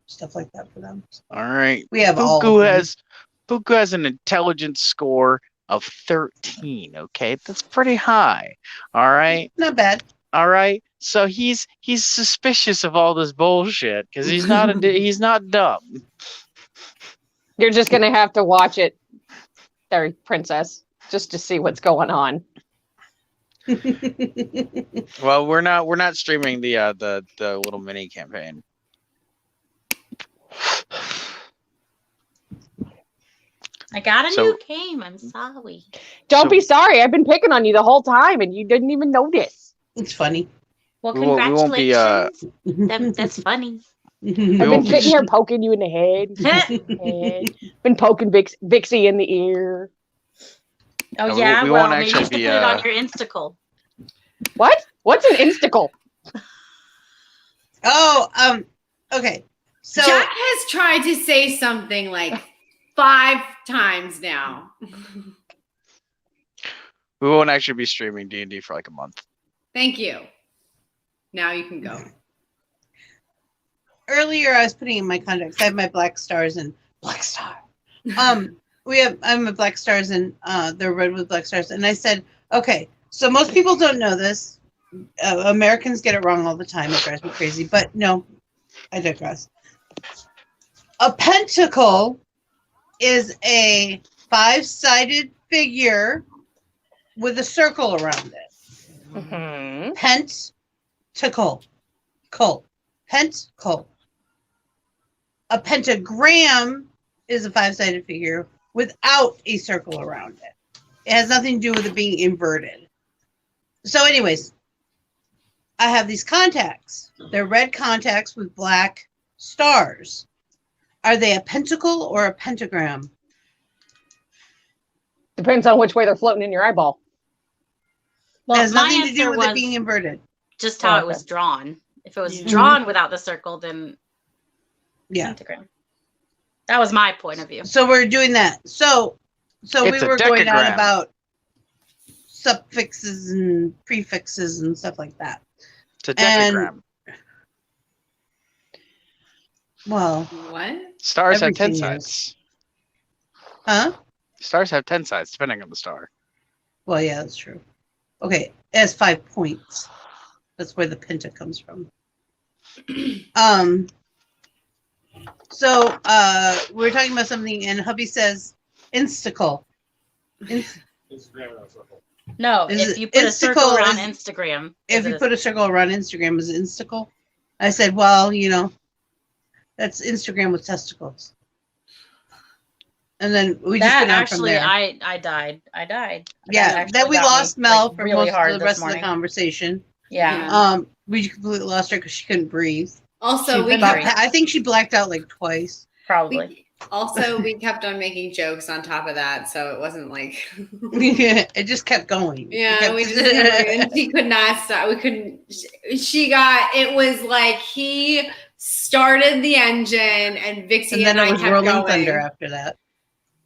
S3: stuff like that for them.
S6: All right.
S3: We have
S6: Pugu has an intelligence score of 13. Okay, that's pretty high. All right.
S3: Not bad.
S6: All right. So he's suspicious of all this bullshit because he's not dumb.
S5: You're just gonna have to watch it, there, princess, just to see what's going on.
S6: Well, we're not streaming the little mini campaign.
S7: I got a
S6: So-
S7: new game. I'm sorry.
S5: Don't
S6: So-
S5: be sorry. I've been picking on you the whole time, and you didn't even notice.
S3: It's funny.
S7: Well,
S6: We won't be,
S7: congratulations. That's funny.
S5: I've
S6: won't
S5: been
S6: be-
S5: sitting here poking you in the head. Been poking Vixie in the ear.
S7: Oh
S6: we
S7: yeah,
S6: won't
S7: well, maybe you
S6: actually
S7: should put
S6: be,
S7: it on your Instacle.
S5: What? What's an instacle?
S3: Oh, okay. So
S2: Jack has tried to say something like 5 times now.
S6: We won't actually be streaming D&D for like a month.
S2: Thank you. Now you can go.
S3: earlier I was putting in my contacts. I have my black stars and black star. I'm a black stars and they're red with black stars. And I said, okay, so most people don't know this. Americans get it wrong all the time. It drives me crazy. But no, I digress. A pentacle is a 5-sided figure with a circle around it.
S5: Mm-hmm.
S3: Pentacle. Pentacle. A pentagram is a 5-sided figure without a circle around it. It has nothing to do with it being inverted. So anyways, I have these contacts. They're red contacts with black stars. Are they a pentacle or a pentagram?
S5: Depends on which way they're floating in your eyeball.
S3: It has
S7: my
S3: nothing to do
S7: answer
S3: with
S7: was
S3: it being inverted.
S7: just how
S5: Oh,
S7: it was
S5: okay.
S7: drawn. If it was
S2: Yeah.
S7: drawn without the circle, then
S3: Yeah.
S7: pentagram. That was my point of view.
S3: So we're doing that. So
S6: It's
S3: we
S6: a
S3: were going on
S6: decagram.
S3: about suffixes and prefixes and stuff like that.
S6: It's a decagram.
S3: Well,
S2: What?
S6: Stars have 10
S3: everything is.
S6: sides.
S3: huh?
S6: Stars have 10 sides, depending on the star.
S3: Well, yeah, that's true. Okay, it has 5 points. That's where the penta comes from. So we were talking about something, and hubby says instacle.
S7: No,
S3: Is
S7: if
S3: it-
S7: you put a circle
S3: Instacle
S7: around
S3: is-
S7: Instagram,
S3: If you put a circle around Instagram, is it instacle? I said, well, that's Instagram with testicles. And then we just
S7: that
S3: went on from
S7: actually,
S3: there.
S7: I died. That
S3: Yeah,
S7: actually
S3: then we
S7: got me,
S3: lost Mel
S7: like,
S3: for
S7: really
S3: most
S7: hard
S3: of the
S7: this
S3: rest of
S7: morning.
S3: the conversation.
S7: Yeah.
S3: We completely lost her because she couldn't breathe.
S2: Also, we
S7: Very-
S2: kept,
S3: I think she blacked out like twice.
S7: Probably.
S2: we kept on making jokes on top of that, so it wasn't like
S3: It just kept going.
S2: yeah, we just and she could not stop. We couldn't. It was like he started the engine, and Vixie
S3: and then
S2: I
S3: it was
S2: kept
S3: rolling
S2: going.
S3: thunder after that.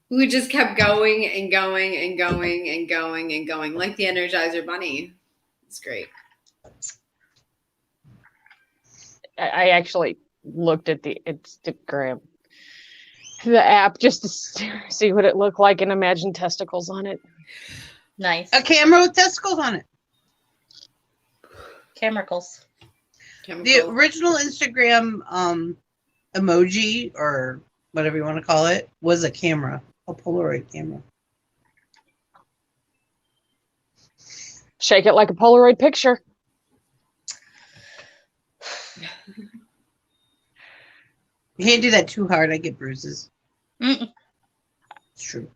S2: We just kept going and going and going and going and going, like the Energizer Bunny. It's great.
S5: I actually looked at the Instagram, the app, just to see what it looked like and imagine testicles on it.
S7: Nice.
S3: A camera with testicles on it.
S7: Chemicals.
S3: The original Instagram emoji, or whatever you want to call it, was a camera, a Polaroid camera.
S5: Shake it like a Polaroid picture.
S3: You can't do that too hard. I get bruises.
S7: Mm-mm.
S3: It's true.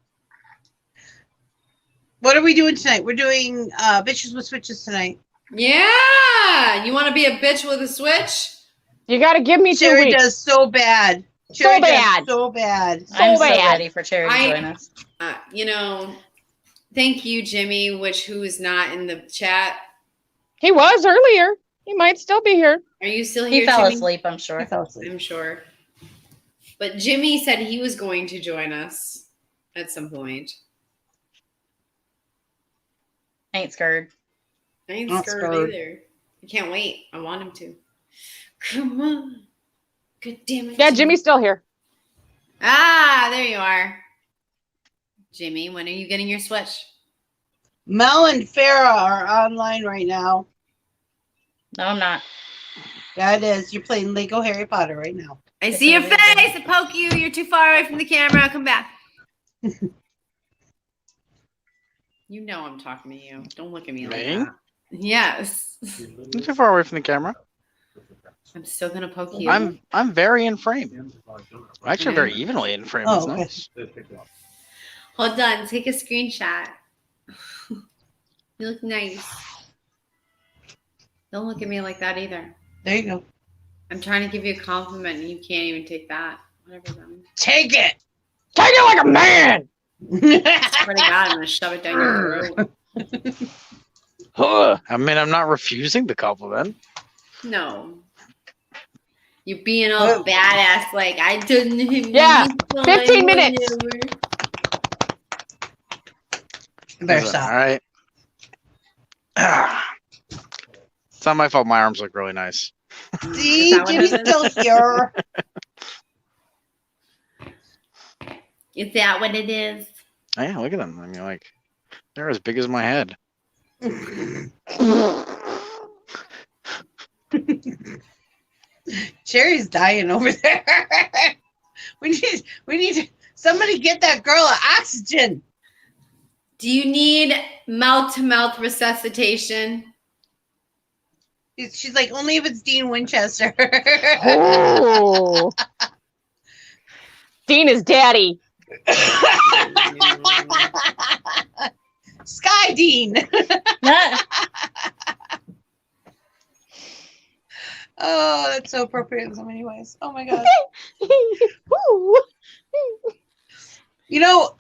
S3: What are we doing tonight? We're doing bitches with switches tonight.
S2: Yeah, you want to be a bitch with a switch?
S5: You got to give me 2
S3: Cherry
S5: weeks.
S3: does so bad.
S5: So
S3: Cherry does
S5: bad.
S3: so bad.
S7: I'm so
S5: bad.
S7: ready for Cherry to join us.
S2: Thank you, Jimmy, who is not in the chat.
S5: He was earlier. He might still be here.
S2: Are you still here,
S7: He fell
S2: Jimmy?
S7: asleep, I'm
S3: I
S7: sure.
S3: fell asleep.
S2: I'm sure. But Jimmy said he was going to join us at some point.
S7: Ain't scared.
S2: I ain't
S3: Not
S2: scared
S3: scared.
S2: either. I can't wait. I want him to. Come on. God damn it.
S5: Yeah, Jimmy's still here.
S2: Ah, there you are. Jimmy, when are you getting your switch?
S3: Mel and Farah are online right now.
S7: No, I'm not.
S3: Yeah, it is. You're playing Lego Harry Potter right now.
S2: I see your face. I poke you. You're too far away from the camera. Come back. You know I'm talking to you. Don't look at me like that. Yes.
S6: You're too far away from the camera.
S2: I'm still gonna poke you.
S6: I'm very in frame. Actually, very evenly in frame.
S3: Oh,
S6: It's
S3: okay.
S6: nice.
S2: Hold on. Take a screenshot. You look nice. Don't look at me like that either.
S3: There you go.
S2: I'm trying to give you a compliment and you can't even take that. Whatever that means.
S3: Take it.
S5: Take it like a man.
S2: I swear to God, I'm gonna shove it down your throat.
S6: I mean, I'm not refusing the compliment.
S2: No. You're being all badass, like I didn't even.
S5: Yeah, 15 minutes.
S3: Better stop.
S6: All right. It's not my fault. My arms look really nice.
S3: See, Jimmy's still here.
S2: Is that what it is?
S6: Oh, yeah, look at them. I mean, like, they're as big as my head.
S3: Cherry's dying over there. we need somebody get that girl oxygen.
S2: Do you need mouth-to-mouth resuscitation?
S3: She's like, only if it's Dean Winchester.
S5: Oh. Dean is daddy.
S3: Sky Dean. Oh, that's so appropriate in so many ways. Oh my god. You know,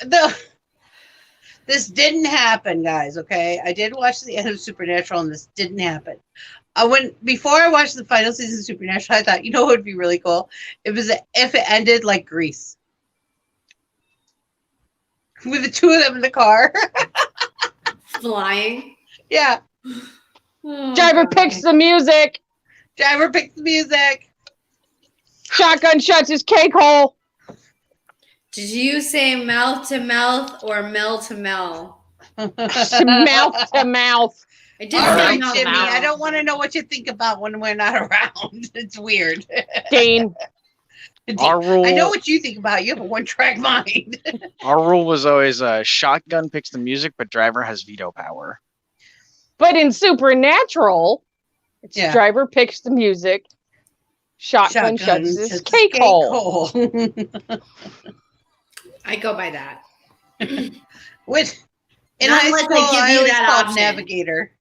S3: this didn't happen, guys, okay? I did watch the end of Supernatural and this didn't happen. Before I watched the final season of Supernatural, I thought, you know what would be really cool? If it ended like Grease. With the two of them in the car.
S2: Flying?
S3: Yeah.
S2: Oh,
S5: Driver
S2: God.
S5: picks the music.
S3: Driver picks the music.
S5: Shotgun shuts his cake hole.
S2: Did you say mouth-to-mouth or mel-to-mel?
S5: Mouth to mouth.
S2: I did
S3: All
S2: say
S3: right,
S2: mouth to
S3: Jimmy.
S2: mouth.
S3: I don't want to know what you think about when we're not around. It's weird.
S5: Dean.
S6: Our rule,
S3: I know what you think about. You have a one-track mind.
S6: our rule was always shotgun picks the music, but driver has veto power.
S5: But in Supernatural, it's
S3: Yeah.
S5: driver picks the music. Shotgun shuts his cake hole.
S2: I go by that.
S3: Which in
S2: Not
S3: high
S2: unless
S3: school
S2: I give
S3: I
S2: you
S3: always
S2: that
S3: called
S2: option.
S3: navigator.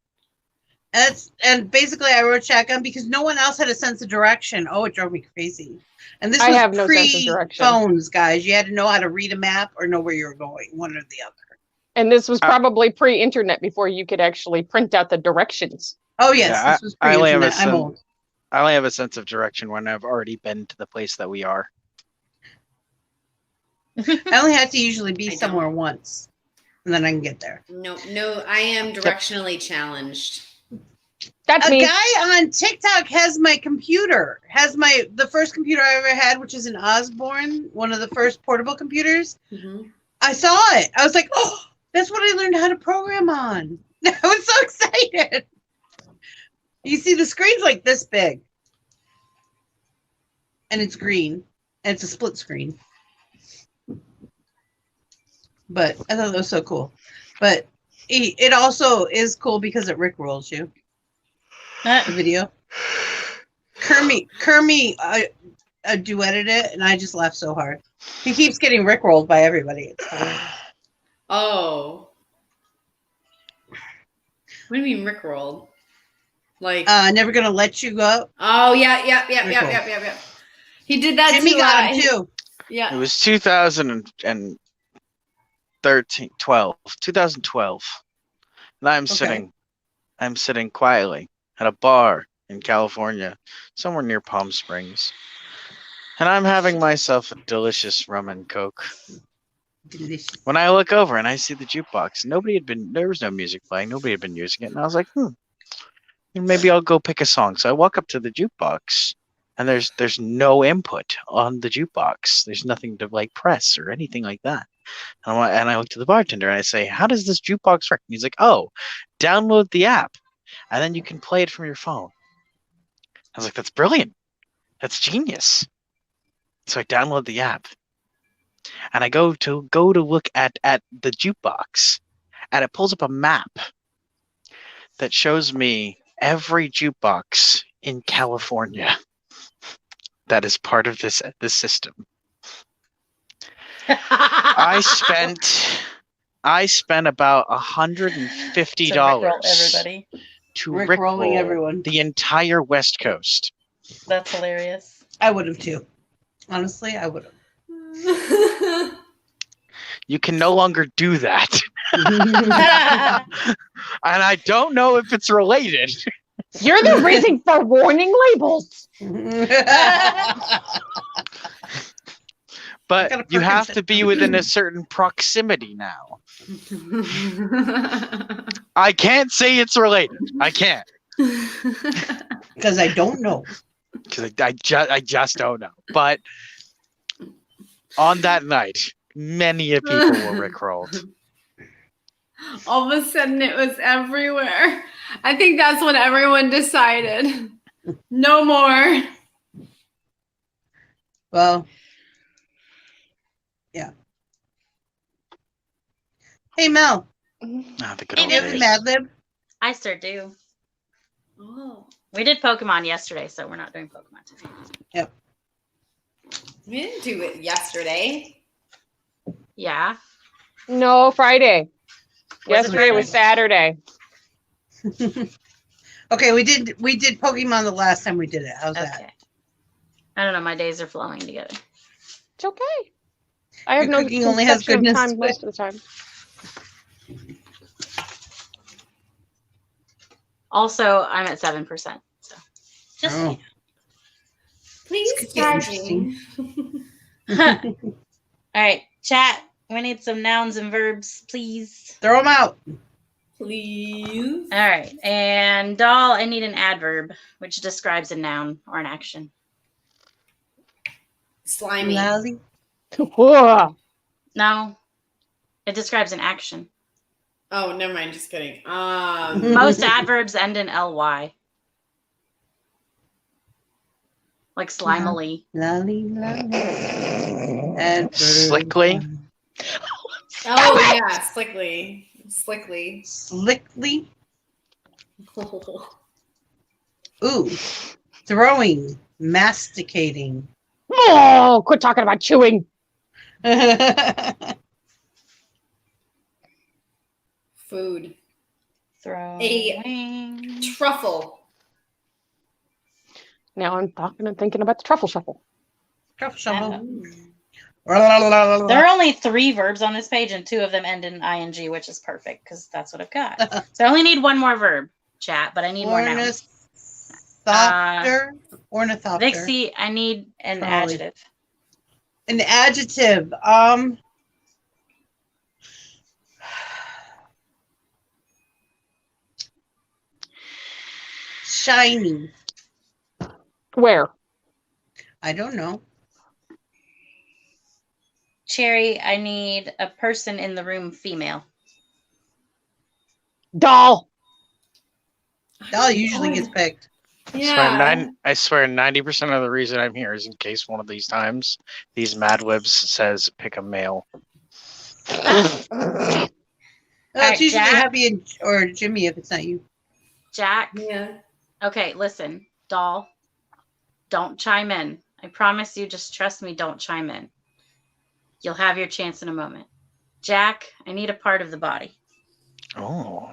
S3: And basically I wrote shotgun because no one else had a sense of direction. Oh, it drove me crazy. And this
S5: I
S3: was
S5: have no sense of direction.
S3: pre-phones, guys. You had to know how to read a map or know where you were going, one or the other.
S5: And this was probably pre-internet before you could actually print out the directions.
S3: Oh yes,
S6: Yeah,
S3: this was
S6: I only have a
S3: pre-internet. I'm
S6: sen-
S3: old.
S6: I only have a sense of direction when I've already been to the place that we are.
S3: I only have to usually
S2: I
S3: be
S2: don't.
S3: somewhere once, and then I can get there.
S2: No, I am directionally challenged.
S5: That's
S3: A
S5: me.
S3: guy on TikTok has my computer, the first computer I ever had, which is an Osborne, one of the first portable computers.
S2: Mhm.
S3: I saw it. I was like, oh, that's what I learned how to program on. I was so excited. You see, the screen's like this big. And it's green. And it's a split screen. But I thought that was so cool. But it also is cool because it rickrolls you. The video. Kermit duetted it, and I just laughed so hard. He keeps getting rickrolled by everybody. It's funny.
S2: Oh. What do you mean rickrolled? Like,
S3: Never gonna let you go.
S2: oh yeah. He did that
S3: Jimmy
S2: too.
S3: got him too.
S2: Yeah.
S6: It was 2012. And I'm sitting quietly at a bar in California, somewhere near Palm Springs. And I'm having myself a delicious rum and coke.
S3: Delicious.
S6: When I look over and I see the jukebox, there was no music playing, nobody had been using it. And I was like, maybe I'll go pick a song. So I walk up to the jukebox and there's no input on the jukebox. There's nothing to like press or anything like that. And I look to the bartender and I say, how does this jukebox work? And he's like, oh, download the app and then you can play it from your phone. I was like, that's brilliant. That's genius. So I download the app. And I go to look at the jukebox. And it pulls up a map that shows me every jukebox in California that is part of this system. I spent about $150
S7: everybody.
S6: to
S3: Rickrolling
S6: rickroll
S3: everyone.
S6: the entire West Coast.
S7: That's hilarious.
S3: I would have too. Honestly, I would have.
S6: You can no longer do that. And I don't know if it's related.
S5: You're the reason for warning labels.
S6: But you have to be within a certain proximity now. I can't say it's related. I can't.
S3: Because I don't know.
S6: Because I just don't know. But on that night, many a people were rickrolled.
S2: All of a sudden, it was everywhere. I think that's what everyone decided. No more.
S3: Well, yeah. Hey, Mel.
S6: Ah, the good
S7: Hey,
S6: old
S3: Do you have
S6: days.
S3: a Mad Lib?
S7: I sure do.
S2: Oh,
S7: We did Pokemon yesterday, so we're not doing Pokemon today.
S2: we didn't do it yesterday.
S7: Yeah.
S5: No, Friday.
S7: Was it
S5: Yesterday was Saturday.
S3: Okay, we did Pokemon the last time we did it. How's that?
S7: Okay. I don't know. My days are flowing together.
S5: It's okay. I have
S3: Your
S5: no
S3: cooking only has
S5: conception of
S3: goodness
S5: time
S3: to it.
S5: most of the time.
S7: Also, I'm at 7%. So just
S3: Oh.
S7: saying.
S2: Please
S3: This could get interesting.
S7: All right, chat. We need some nouns and verbs, please.
S3: Throw them out.
S2: Please.
S7: All right, and doll, I need an adverb, which describes a noun or an action.
S2: Slimy.
S3: Lousy.
S5: Whoa.
S7: No, it describes an action.
S2: Oh, never mind. Just kidding.
S7: Most adverbs end in ly, like slimily.
S3: Lolly, lolly.
S6: Slickly.
S2: Oh yeah, slickly.
S3: Slickly. Ooh. Throwing. Masticating.
S5: Oh, quit talking about chewing.
S2: Food.
S7: Throwing.
S2: Truffle.
S5: Now I'm talking and thinking about the truffle shuffle.
S3: Truffle shovel.
S7: There are only 3 verbs on this page, and 2 of them end in ing, which is perfect because that's what I've got. So I only need 1 more verb, chat, but I need more nouns.
S3: Ornithopter.
S7: Vixie, I need an
S3: Probably.
S7: adjective.
S3: An adjective. Shiny.
S5: Where?
S3: I don't know.
S7: Cherry, I need a person in the room, female.
S5: Doll.
S3: Doll usually gets picked.
S2: Yeah.
S6: I swear 90% of the reason I'm here is in case one of these times these Mad Libs says pick a male.
S3: It's
S7: right,
S3: usually
S7: Jack.
S3: Happy or Jimmy if it's not you.
S7: Jack,
S2: Yeah.
S7: okay, listen, doll, don't chime in. I promise you, just trust me, don't chime in. You'll have your chance in a moment. Jack, I need a part of the body.
S6: Oh.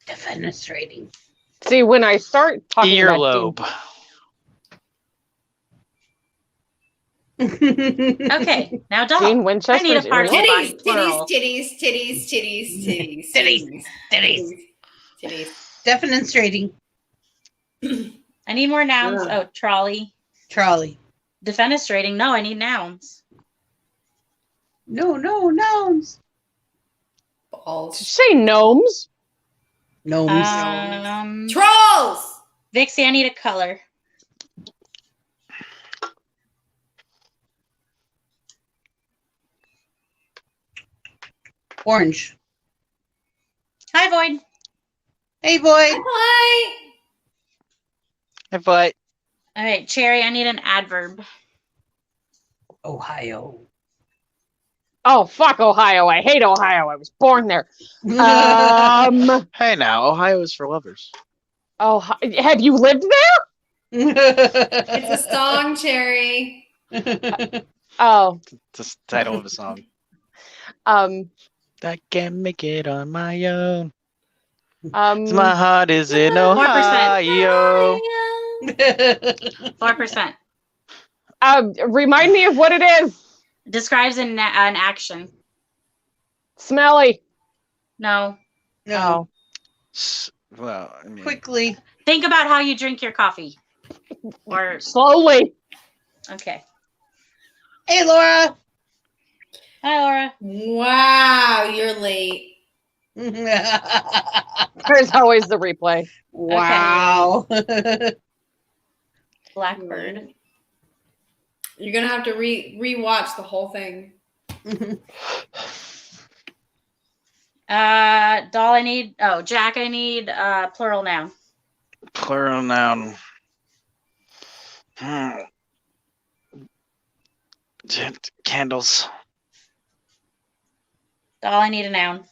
S3: Defenestrating.
S5: See, when I start talking about
S6: Earlobe.
S7: Okay, now doll.
S5: Gene
S7: I
S5: Winchester's
S7: need a part of the body,
S2: Titties,
S7: plural.
S2: Titties.
S3: Defenestrating.
S7: I need more nouns.
S2: Yeah.
S7: Oh, trolley.
S3: Trolley.
S7: Defenestrating. No, I need nouns.
S3: No, nouns.
S5: Did you
S2: Balls.
S5: say gnomes?
S3: Gnomes.
S2: Trolls!
S7: Vixie, I need a color.
S3: Orange.
S7: Hi, Void.
S3: Hey, Void.
S2: Hi.
S6: Hey, but
S7: All right, Cherry, I need an adverb.
S3: Ohio.
S5: Oh, fuck Ohio. I hate Ohio. I was born there.
S6: hey, now Ohio is for lovers.
S5: Oh, have you lived there?
S2: It's a song, Cherry.
S5: Oh,
S6: It's the title of a song.
S5: um,
S6: I can't make it on my own.
S5: um,
S6: My heart is in
S7: 4%.
S6: Ohio.
S7: 4%.
S5: Remind me of what it is.
S7: Describes an action.
S5: Smelly.
S7: No.
S3: No.
S6: Well, I mean,
S3: Quickly.
S7: Think about how you drink your coffee. Or
S5: Slowly.
S7: okay.
S3: Hey, Laura.
S7: Hi, Laura.
S2: Wow, you're late.
S5: There's always the replay.
S3: Wow.
S7: Blackbird.
S2: You're gonna have to rewatch the whole thing.
S7: Doll, I need. Oh, Jack, I need plural noun.
S6: plural noun. Candles.
S7: Doll, I need a noun.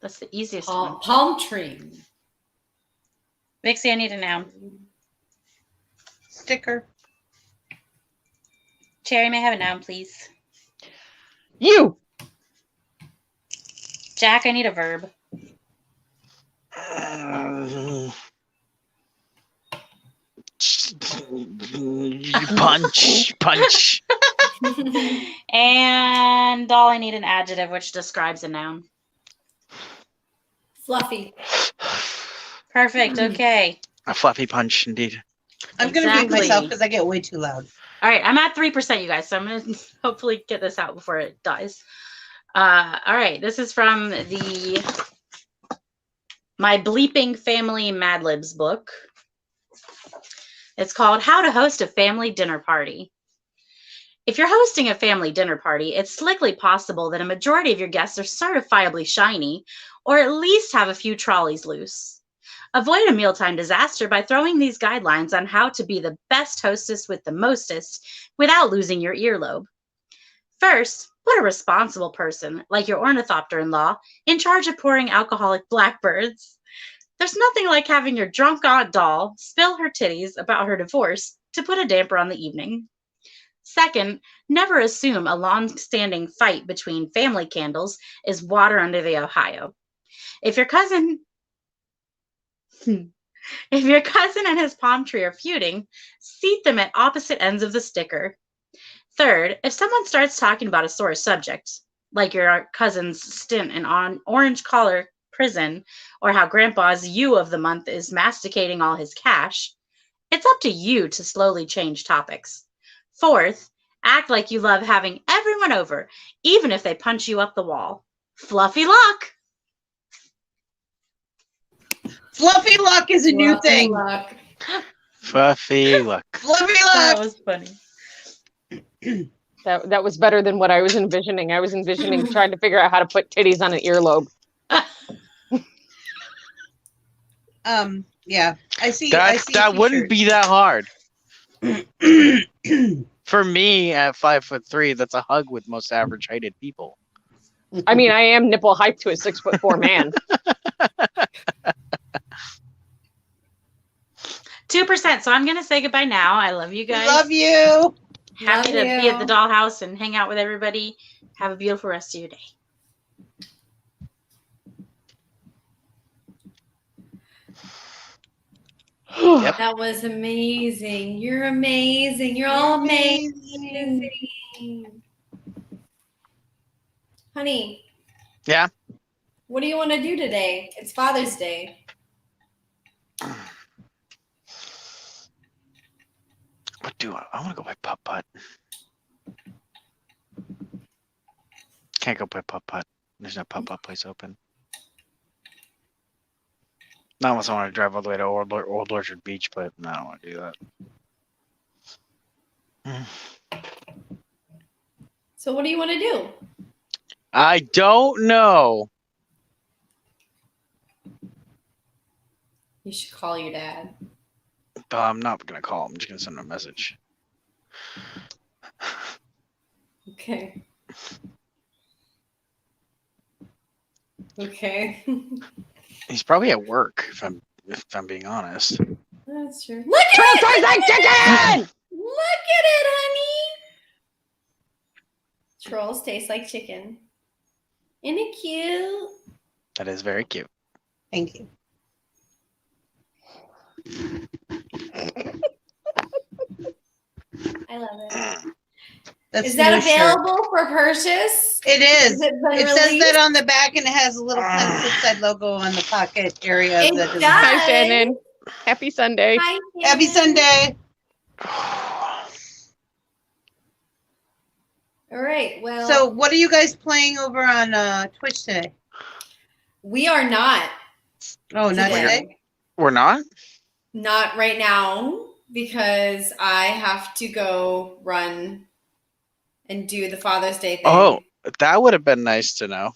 S7: That's the easiest one.
S2: Palm tree.
S7: Vixie, I need a noun.
S3: Sticker.
S7: Cherry, may I have a noun, please?
S5: You.
S7: Jack, I need a verb.
S6: Punch.
S7: And Doll, I need an adjective which describes a noun.
S2: Fluffy.
S7: Perfect. Okay.
S6: A fluffy punch, indeed.
S3: I'm going to mute
S7: Exactly.
S3: myself because I get way too loud.
S7: All right. I'm at 3%, you guys. So I'm going to hopefully get this out before it dies. All right. This is from the My Bleeping Family Mad Libs book. It's called How to Host a Family Dinner Party. If you're hosting a family dinner party, it's slickly possible that a majority of your guests are certifiably shiny, or at least have a few trolleys loose. Avoid a mealtime disaster by throwing these guidelines on how to be the best hostess with the mostest without losing your earlobe. First, put a responsible person, like your ornithopter-in-law, in charge of pouring alcoholic blackbirds. There's nothing like having your drunk aunt doll spill her titties about her divorce to put a damper on the evening. Second, never assume a long-standing fight between family candles is water under the Ohio. If your cousin and his palm tree are feuding, seat them at opposite ends of the sticker. Third, if someone starts talking about a sore subject, like your cousin's stint in orange collar prison, or how grandpa's you of the month is masticating all his cash, it's up to you to slowly change topics. Fourth, act like you love having everyone over, even if they punch you up the wall. Fluffy luck!
S3: Fluffy luck is a new thing.
S2: Luck.
S6: Fluffy luck.
S3: Fluffy
S7: That
S3: luck.
S7: was funny.
S5: That was better than what I was envisioning. I was envisioning trying to figure out how to put titties on an earlobe.
S3: Yeah. I see.
S6: That wouldn't be that hard. For me, at 5'3", that's a hug with most average heighted people.
S5: I mean, I am nipple hyped to a 6'4" man.
S7: 2%. So I'm going to say goodbye now. I love you guys.
S3: Love you.
S7: Happy
S2: Love
S7: to be at
S2: you.
S7: the dollhouse and hang out with everybody. Have a beautiful rest of your day.
S6: Yep.
S2: That was amazing. You're amazing. You're all amazing. Honey.
S6: Yeah?
S2: What do you want to do today? It's Father's Day.
S6: What do I want to go play putt-putt. Can't go play putt-putt. There's no putt-putt place open. Not unless I want to drive all the way to Old Orchard Beach, but no, I don't want to do that.
S2: So what do you want to do?
S6: I don't know.
S2: You should call your dad.
S6: I'm not gonna call him. I'm just gonna send him a message.
S2: Okay. Okay.
S6: He's probably at work, if I'm being honest.
S2: That's true. Look at it!
S5: Tastes like chicken!
S2: Look at it, honey! Trolls taste like chicken. Isn't it cute?
S6: That is very cute.
S3: Thank you.
S2: I love it.
S3: That's
S2: Is that
S3: new shirt.
S2: available for purchase?
S3: It is.
S2: Has it been
S3: It says
S2: released?
S3: that on the back, and it has a little Planet Flipside logo on the pocket area.
S2: It
S3: That doesn't-
S2: does.
S5: Hi, Shannon. Happy Sunday.
S2: Hi,
S3: Happy
S2: Shannon.
S3: Sunday.
S2: All right. Well,
S3: So, what are you guys playing over on Twitch today?
S2: we are not.
S3: Oh, not
S2: today.
S3: today?
S6: We're not?
S2: Not right now because I have to go run and do the Father's Day thing.
S6: Oh, that would have been nice to know.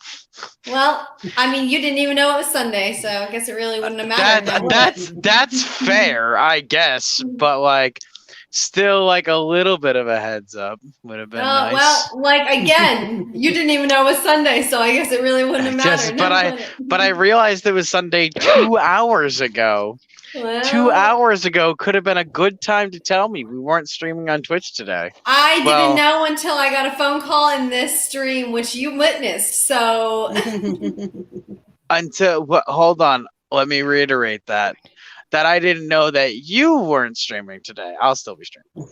S2: Well, I mean, you didn't even know it was Sunday, so I guess it really wouldn't have mattered. now, would it?
S6: That's fair, I guess. But like, still, like a little bit of a heads up would have been nice.
S2: Well, like again, you didn't even know it was Sunday, so I guess it really wouldn't have
S6: Just-
S2: mattered.
S6: but
S2: now,
S6: I-
S2: would it?
S6: But I realized it was Sunday 2 hours ago.
S2: Well,
S6: 2 hours ago could have been a good time to tell me we weren't streaming on Twitch today.
S2: I
S6: Well-
S2: didn't know until I got a phone call in this stream, which you witnessed. So
S6: Hold on, let me reiterate that I didn't know that you weren't streaming today. I'll still be streaming.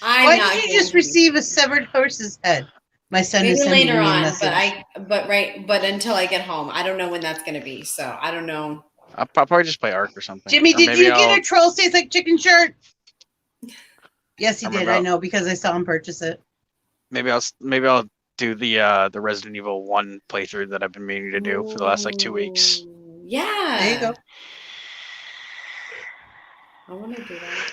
S2: I'm
S3: Why
S2: not
S3: did you
S2: going
S3: just
S2: to.
S3: receive a severed horse's head? My son is
S2: Maybe
S3: sending
S2: later
S3: me a
S2: on,
S3: message.
S2: but until I get home, I don't know when that's going to be. So I don't know.
S6: I'll probably just play Ark or something.
S3: Jimmy,
S6: Or
S3: did
S6: maybe
S3: you get
S6: I'll-
S3: a Troll Tastes Like Chicken shirt? Yes, he
S6: I
S3: did.
S6: remember
S3: I
S6: I'll-
S3: know because I saw him purchase it.
S6: Maybe I'll do the Resident Evil 1 playthrough that I've been meaning to do for the last like 2 weeks.
S2: Ooh, Yeah.
S3: There you go.
S2: I want to do that.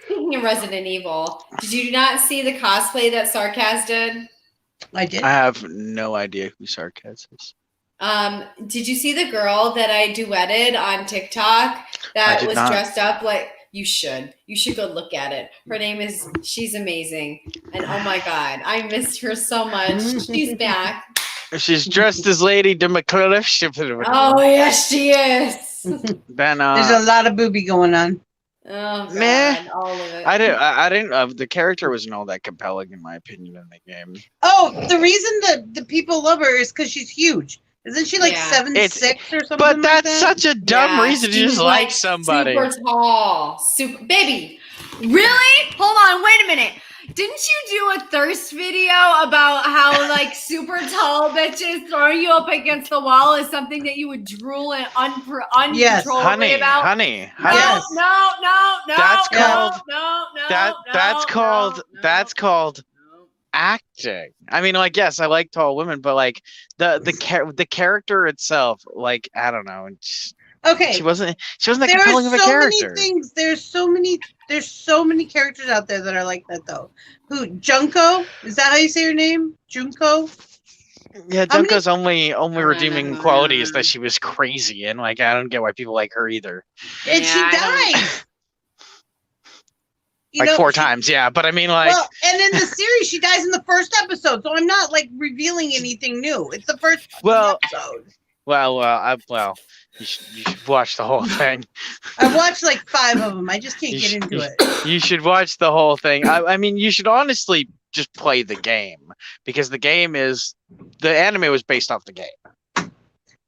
S2: Speaking of Resident Evil, did you not see the cosplay that Sarkaz did?
S3: I did.
S6: I have no idea who Sarkaz is.
S2: Did you see the girl that I duetted on TikTok
S6: I
S2: that
S6: did
S2: was
S6: not.
S2: dressed up like you should? You should go look at it. Her name is she's amazing. And oh my god, I missed her so much. She's back.
S6: She's dressed as Lady DeMcCliff.
S2: Oh yes, she is.
S6: Then
S3: There's a lot of booby going on.
S2: Oh god,
S6: Meh.
S2: all of it.
S6: I didn't. The character wasn't all that compelling in my opinion in the game.
S3: Oh, the reason that the people love her is because she's huge. Isn't she like
S2: Yeah.
S3: 7'6" or something?
S6: But
S3: like
S6: that's
S3: that?
S6: such a dumb
S2: Yeah,
S6: reason to
S2: she's
S6: just like somebody.
S2: Super tall. Super baby. Really? Hold on, wait a minute. Didn't you do a thirst video about how like super tall bitches throwing you up against the wall is something that you would drool and uncontrollably
S3: Yes.
S6: Honey,
S2: about?
S6: honey,
S2: No,
S6: honey.
S3: Yes.
S2: no.
S6: That's
S2: no,
S6: called-
S2: no.
S6: That's called
S2: no.
S6: that's called acting. I mean, like, yes, I like tall women, but like the character itself, like, I don't know.
S3: Okay.
S6: She wasn't that
S3: There are
S6: compelling of a
S3: so
S6: character.
S3: many things. There's so many characters out there that are like that though. Who Junko? Is that how you say her name? Junko?
S6: Yeah,
S3: How many-
S6: Junko's only redeeming quality is that she was crazy, and like I don't get why people like her either.
S3: And
S2: Yeah,
S3: she
S2: I don't-
S3: dies. You
S6: Like
S3: know,
S6: 4
S3: she-
S6: times, yeah. But I mean, like,
S3: Well, and in the series, she dies in the first episode, so I'm not like revealing anything new. It's the first
S6: Well-
S3: episode.
S6: you should watch the whole thing.
S3: I've watched like 5 of them. I just can't
S6: You
S3: get
S6: should-
S3: into it.
S6: You should watch the whole thing. I mean, you should honestly just play the game because the anime was based off the game.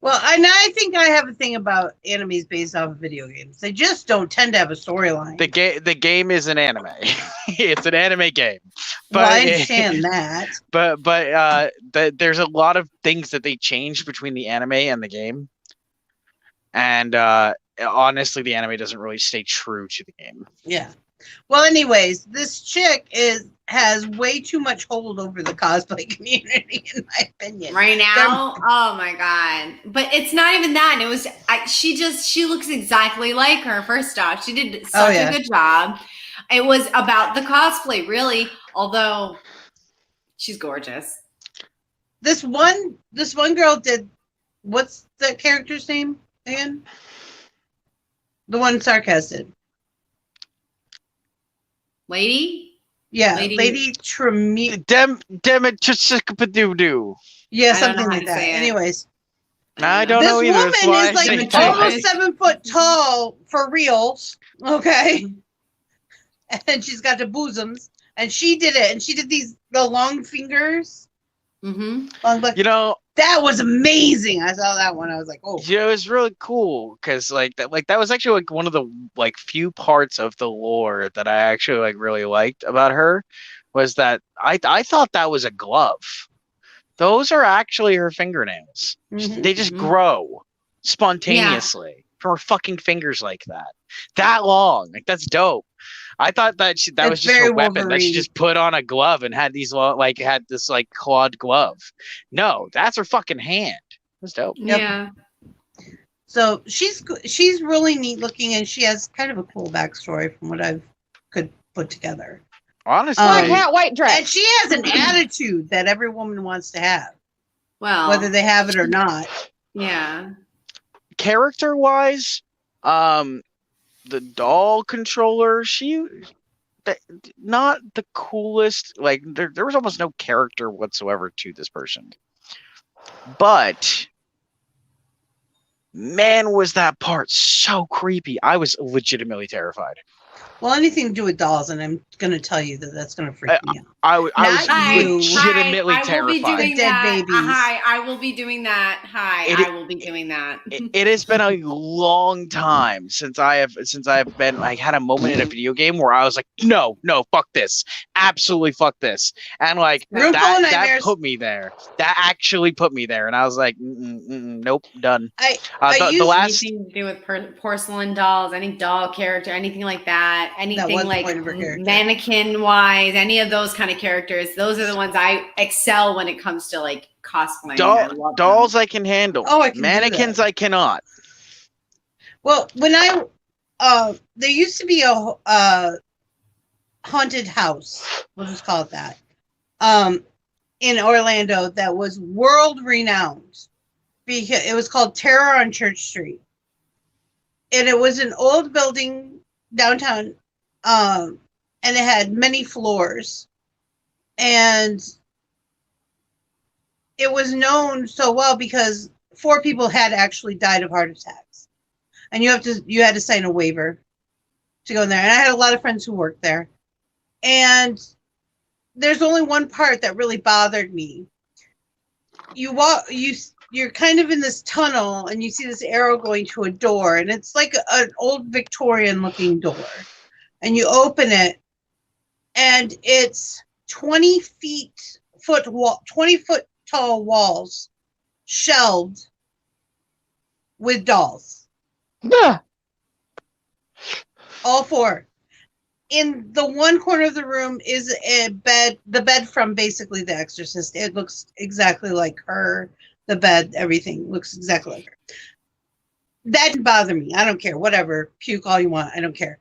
S3: Well, and I think I have a thing about animes based off of video games. They just don't tend to have a storyline.
S6: The game is an anime. It's an anime game.
S3: Well, I understand that.
S6: But there's a lot of things that they changed between the anime and the game. And honestly, the anime doesn't really stay true to the game.
S3: Yeah. Well, anyways, this chick has way too much hold over the cosplay community, in my opinion.
S2: Right now, oh my god! But it's not even that. It was she looks exactly like her. First off, she did such a good job. It was about the cosplay, really. Although she's gorgeous.
S3: This one girl did. What's the character's name again? The one Sarkaz did.
S2: Lady?
S3: Yeah, Lady Tremere.
S6: Demetrisikpadoo.
S3: Yeah, something like that. Anyways.
S6: I don't know either.
S3: This woman is like almost 7 foot tall for reals. Okay. And she's got the bosoms. And she did it. And she did the long fingers.
S2: Mm-hmm.
S3: That was amazing. I saw that one. I was like, oh.
S6: Yeah, it was really cool because that was actually like one of the few parts of the lore that I actually really liked about her was that I thought that was a glove. Those are actually her fingernails. Mm-hmm. They just grow spontaneously from her fucking fingers like that. That long. That's dope. I thought that was just her weapon Wolverine. That she just put on a glove and had this clawed glove. No, that's her fucking hand. That's dope.
S2: Yeah.
S3: Yep. So she's really neat looking, and she has kind of a cool backstory from what I could put together.
S6: Honestly,
S5: white dress,
S3: and she has an attitude that every woman wants to have.
S2: Well,
S3: whether they have it or not.
S2: Yeah.
S6: Character-wise, the doll controller, not the coolest. There was almost no character whatsoever to this person. But man, was that part so creepy. I was legitimately terrified.
S3: Well, anything to do with dolls, and I'm going to tell you that's going to freak me out.
S6: I was legitimately terrified.
S2: I will be doing that. I will be doing that.
S6: It has been a long time since I have been had a moment in a video game where I was like, no, fuck this, absolutely fuck this, and that put me there. That actually put me there, and I was like, nope, done.
S2: The last anything to do with porcelain dolls, any doll character, anything like that. Anything like mannequin wise, any of those kind of characters, those are the ones I excel when it comes to cosplaying.
S6: Dolls I can handle. Mannequins I cannot.
S3: Well, when there used to be a haunted house, we'll just call it that, in Orlando that was world renowned because it was called Terror on Church Street, and it was an old building downtown, and it had many floors, and it was known so well because 4 people had actually died of heart attacks, and you had to sign a waiver to go in there. And I had a lot of friends who worked there, and there's only one part that really bothered me. You're kind of in this tunnel, and you see this arrow going to a door, and it's like an old Victorian looking door, and you open it, and it's 20 foot tall walls shelved with dolls.
S5: Yeah.
S3: All 4. In the one corner of the room is a bed, the bed from basically The Exorcist. It looks exactly like her. The bed, everything looks exactly like her. That didn't bother me. I don't care. Whatever. Puke all you want. I don't care.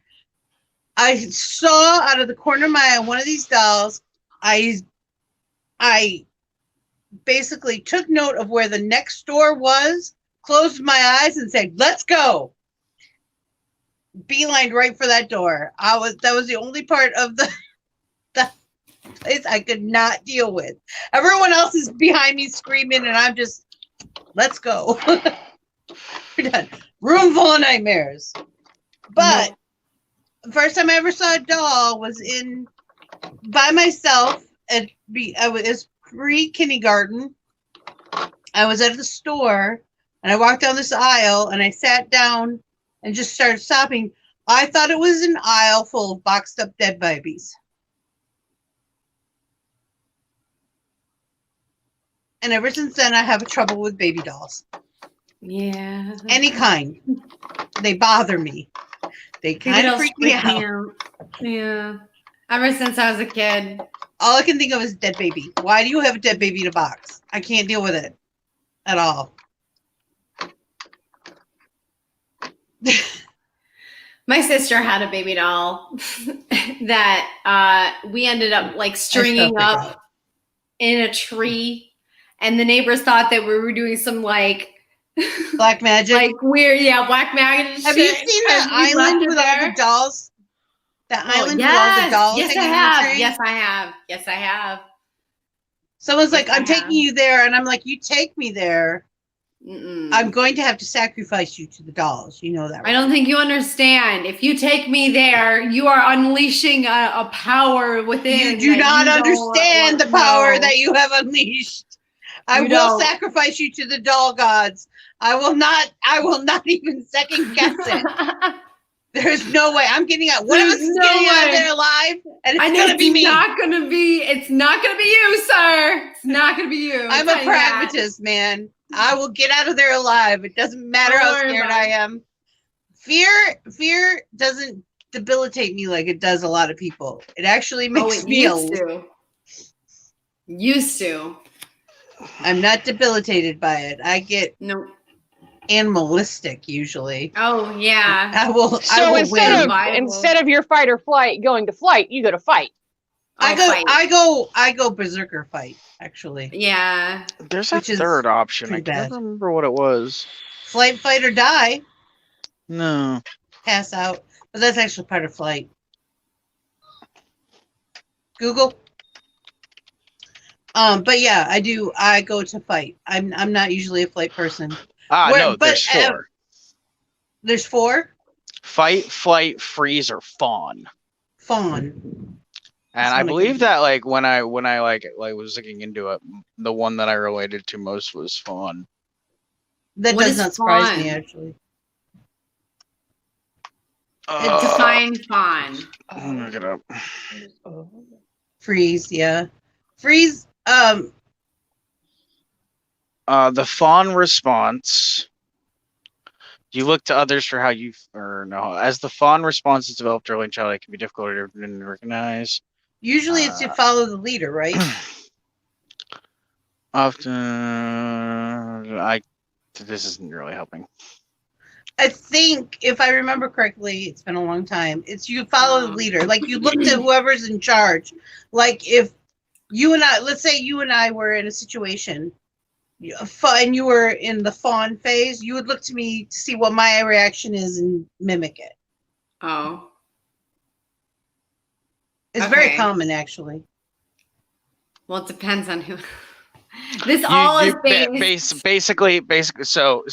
S3: I saw out of the corner of my eye one of these dolls. I basically took note of where the next door was, closed my eyes, and said, "Let's go." Beelined right for that door. That was the only part of the place I could not deal with. Everyone else is behind me screaming, and I'm just, let's go. We're done. Room full of nightmares. But the first time I ever saw a doll was by myself. I was pre-kindergarten. I was at the store, and I walked down this aisle, and I sat down and just started sobbing. I thought it was an aisle full of boxed up dead babies. And ever since then, I have trouble with baby dolls.
S2: Yeah.
S3: Any kind. They bother me. They
S2: Baby
S3: kind of
S2: dolls
S3: freak me
S2: freak
S3: out.
S2: Yeah. Ever since I was a kid.
S3: All I can think of is dead baby. Why do you have a dead baby in a box? I can't deal with it at all.
S2: My sister had a baby doll that we ended up like stringing up in a tree, and the neighbors thought that we were doing some like
S3: black magic,
S2: like weird, black magic.
S3: Have you seen that island with all the dolls? That island with all the dolls.
S2: Yes, I have. Yes, I have. Yes, I have.
S3: Someone's like, "I'm taking you there," and I'm like, "You take me there. I'm going to have to sacrifice you to the dolls. You know that, right?"
S2: I don't think you understand. If you take me there, you are unleashing a power within.
S3: You do not understand the power that you have unleashed. I will sacrifice you to the doll gods. I will not even second guess it. There's no way. I'm getting out. One of us is getting out of there alive, and it's going to be me.
S2: It's not going to be you, sir. It's not going to be you.
S3: I'm a pragmatist, man. I will get out of there alive. It doesn't matter how scared I am. Fear doesn't debilitate me like it does a lot of people. It actually makes me
S2: used to.
S3: I'm not debilitated by it. I get animalistic usually.
S2: Oh yeah.
S3: I will
S5: instead of your fight or flight going to flight, you go to fight.
S3: I go berserker fight, actually.
S2: Yeah.
S6: There's a third option. I can't remember what it was.
S3: Flight, fight, or die.
S6: No.
S3: Pass out. But that's actually part of flight. Google. But yeah, I go to fight. I'm not usually a flight person.
S6: No, there's 4.
S3: There's 4?
S6: Fight, flight, freeze, or fawn.
S3: Fawn.
S6: And I believe that like when I like was looking into it, the one that I related to most was fawn.
S3: That does not surprise me, actually.
S2: Define fawn.
S6: I'll look it up.
S3: Freeze, yeah. Freeze.
S6: The fawn response. You look to others for how as the fawn response is developed early in childhood, it can be difficult to recognize.
S3: Usually it's to follow the leader, right?
S6: Often, this isn't really helping.
S3: I think, if I remember correctly, it's been a long time. It's you follow the leader. Like, you look to whoever's in charge. Like, if you and I, let's say you and I were in a situation, and you were in the fawn phase, you would look to me to see what my reaction is and mimic it.
S2: Oh.
S3: It's very common, actually.
S2: Well, it depends on who. This all is
S6: basically. So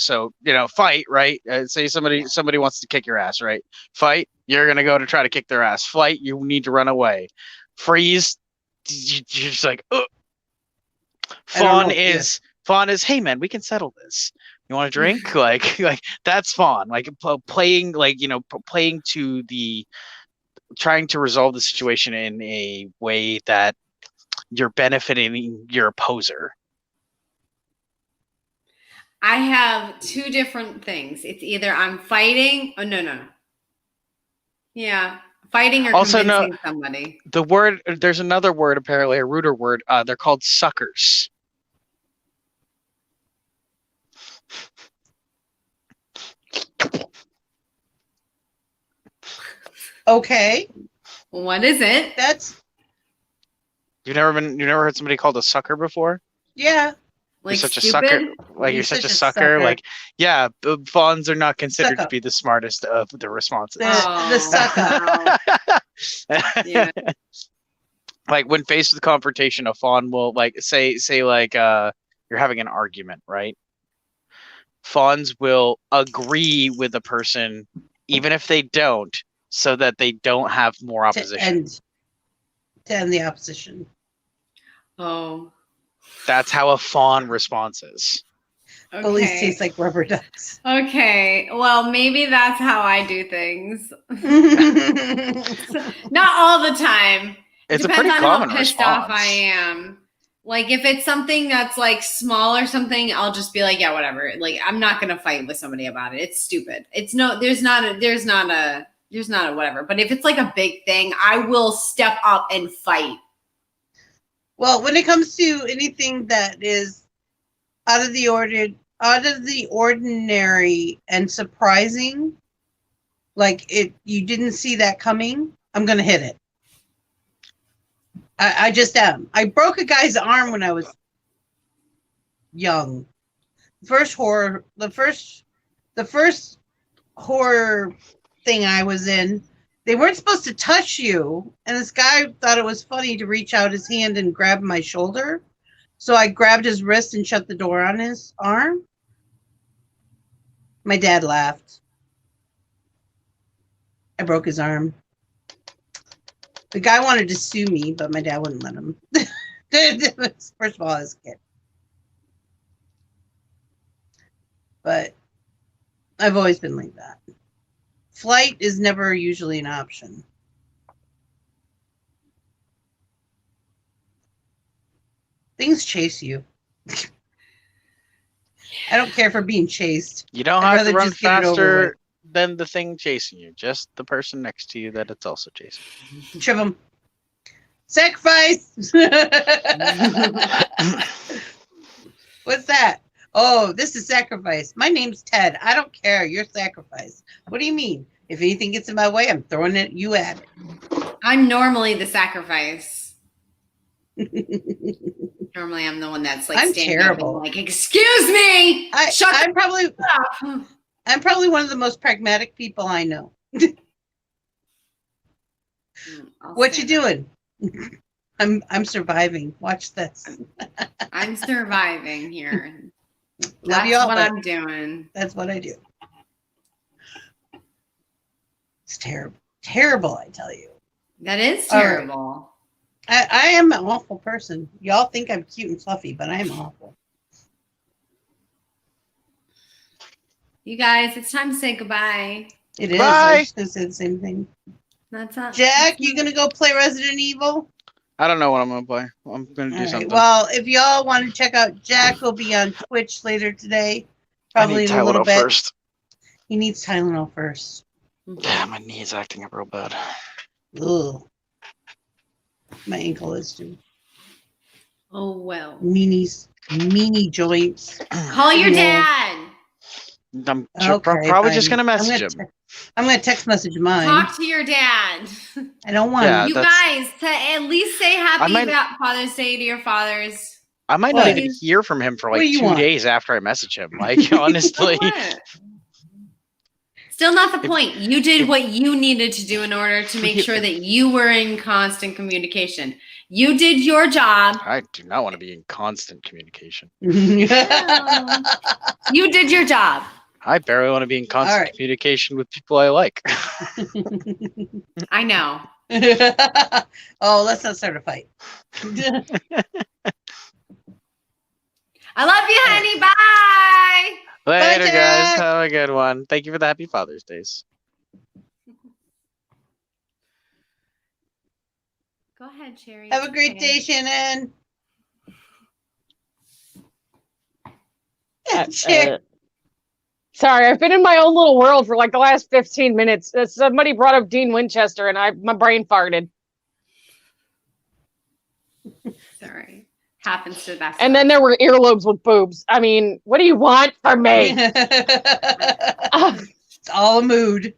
S6: fight, right? Say somebody wants to kick your ass, right? Fight, you're gonna go to try to kick their ass. Flight, you need to run away. Freeze, you're just like, ugh. Fawn is, hey man, we can settle this. You want a drink? like that's fawn. Like playing, playing to the, trying to resolve the situation in a way that you're benefiting your opposer.
S2: I have 2 different things. It's either I'm fighting. Oh no. Yeah, fighting or also convincing somebody.
S6: The word, there's another word, apparently a ruder word. They're called suckers.
S3: Okay.
S2: What is it?
S6: You've never heard somebody called a sucker before?
S3: Yeah.
S6: Like you're such a sucker. Like you're such a sucker. Like, yeah, fawns are not considered to be the smartest of the responses.
S3: The sucker.
S2: Yeah.
S6: Like when faced with confrontation, a fawn will say you're having an argument, right? Fawns will agree with a person even if they don't, so that they don't have more opposition.
S3: To end the opposition.
S2: Oh.
S6: That's how a fawn response is.
S2: Okay.
S3: Police taste like rubber ducks.
S2: Okay. Well, maybe that's how I do things. Not all the time.
S6: It's
S2: Depends
S6: a pretty
S2: on
S6: common
S2: how pissed
S6: response.
S2: off I am. Like if it's something that's like small or something, I'll just be like, yeah, whatever. Like I'm not gonna fight with somebody about it. It's stupid. There's not a there's not a whatever. But if it's like a big thing, I will step up and fight.
S3: Well, when it comes to anything that is out of the ordinary and surprising, like you didn't see that coming, I'm gonna hit it. I just am. I broke a guy's arm when I was young. The first horror thing I was in, they weren't supposed to touch you, and this guy thought it was funny to reach out his hand and grab my shoulder. So I grabbed his wrist and shut the door on his arm. My dad laughed. I broke his arm. The guy wanted to sue me, but my dad wouldn't let him. First of all, I was a kid. But I've always been like that. Flight is never usually an option. Things chase you. I don't care for being chased.
S6: You don't
S3: I'd
S6: have to
S3: rather
S6: run
S3: just get it over
S6: faster than the thing chasing you. Just the person next to you that it's also chasing.
S3: Trip them. Sacrifice! What's that? Oh, this is sacrifice. My name's Ted. I don't care. You're sacrifice. What do you mean? If anything gets in my way, I'm throwing it. You at it.
S2: I'm normally the sacrifice. Normally, I'm the one that's like
S3: I'm
S2: standing
S3: terrible.
S2: up and like, excuse me.
S3: I'm probably one of the most pragmatic people I know. What you doing? I'm surviving. Watch this.
S2: I'm surviving here.
S3: Love
S2: That's
S3: you all,
S2: what
S3: but
S2: I'm doing.
S3: that's what I do. It's terrible. Terrible, I tell you.
S2: That is
S3: All right.
S2: terrible.
S3: I am an awful person. Y'all think I'm cute and fluffy, but I am awful.
S2: You guys, it's time to say goodbye.
S3: It is.
S6: Bye.
S3: I was just gonna say the same thing.
S2: That's up.
S3: Jack, you gonna go play Resident Evil?
S6: I don't know what I'm gonna play. I'm gonna do
S3: All right.
S6: something.
S3: Well, if y'all want to check out Jack, will be on Twitch later today. Probably in a little bit.
S6: First.
S3: He needs Tylenol first.
S6: Yeah, my knee's acting up real bad.
S3: Ugh. My ankle is too.
S2: Oh, well.
S3: Meanie joints.
S2: Call your
S3: Yeah.
S2: dad.
S6: I'm
S3: Okay,
S6: probably
S3: fine.
S6: just gonna message him.
S3: I'm gonna text message mine.
S2: Talk to your dad.
S3: I don't want
S6: Yeah.
S2: You
S6: that's-
S2: guys, to at least say happy
S6: might-
S2: Father's Day to your fathers.
S6: I might
S3: What?
S6: not even hear from him for
S3: What
S6: like
S3: do you
S6: 2
S3: want?
S6: days after I message him. Like honestly,
S2: What? Still not the point. You did what you needed to do in order to make sure that you were in constant communication. You did your job.
S6: I do not want to be in constant communication.
S2: You did your job.
S6: I barely want to be in constant
S3: All right.
S6: communication with people I like.
S2: I know.
S3: Oh, let's not start a fight.
S2: I love you, honey. Bye.
S6: Later, guys.
S3: Jack.
S6: Have a good one. Thank you for the happy Father's Days.
S2: Go ahead, Cherry.
S3: Have a great day, Shannon. Cher-
S5: Sorry, I've been in my own little world for like the last 15 minutes. Somebody brought up Dean Winchester and my brain farted.
S2: Sorry. Happens to the best.
S5: And then there were earlobes with boobs. I mean, what do you want from me?
S3: It's all a mood.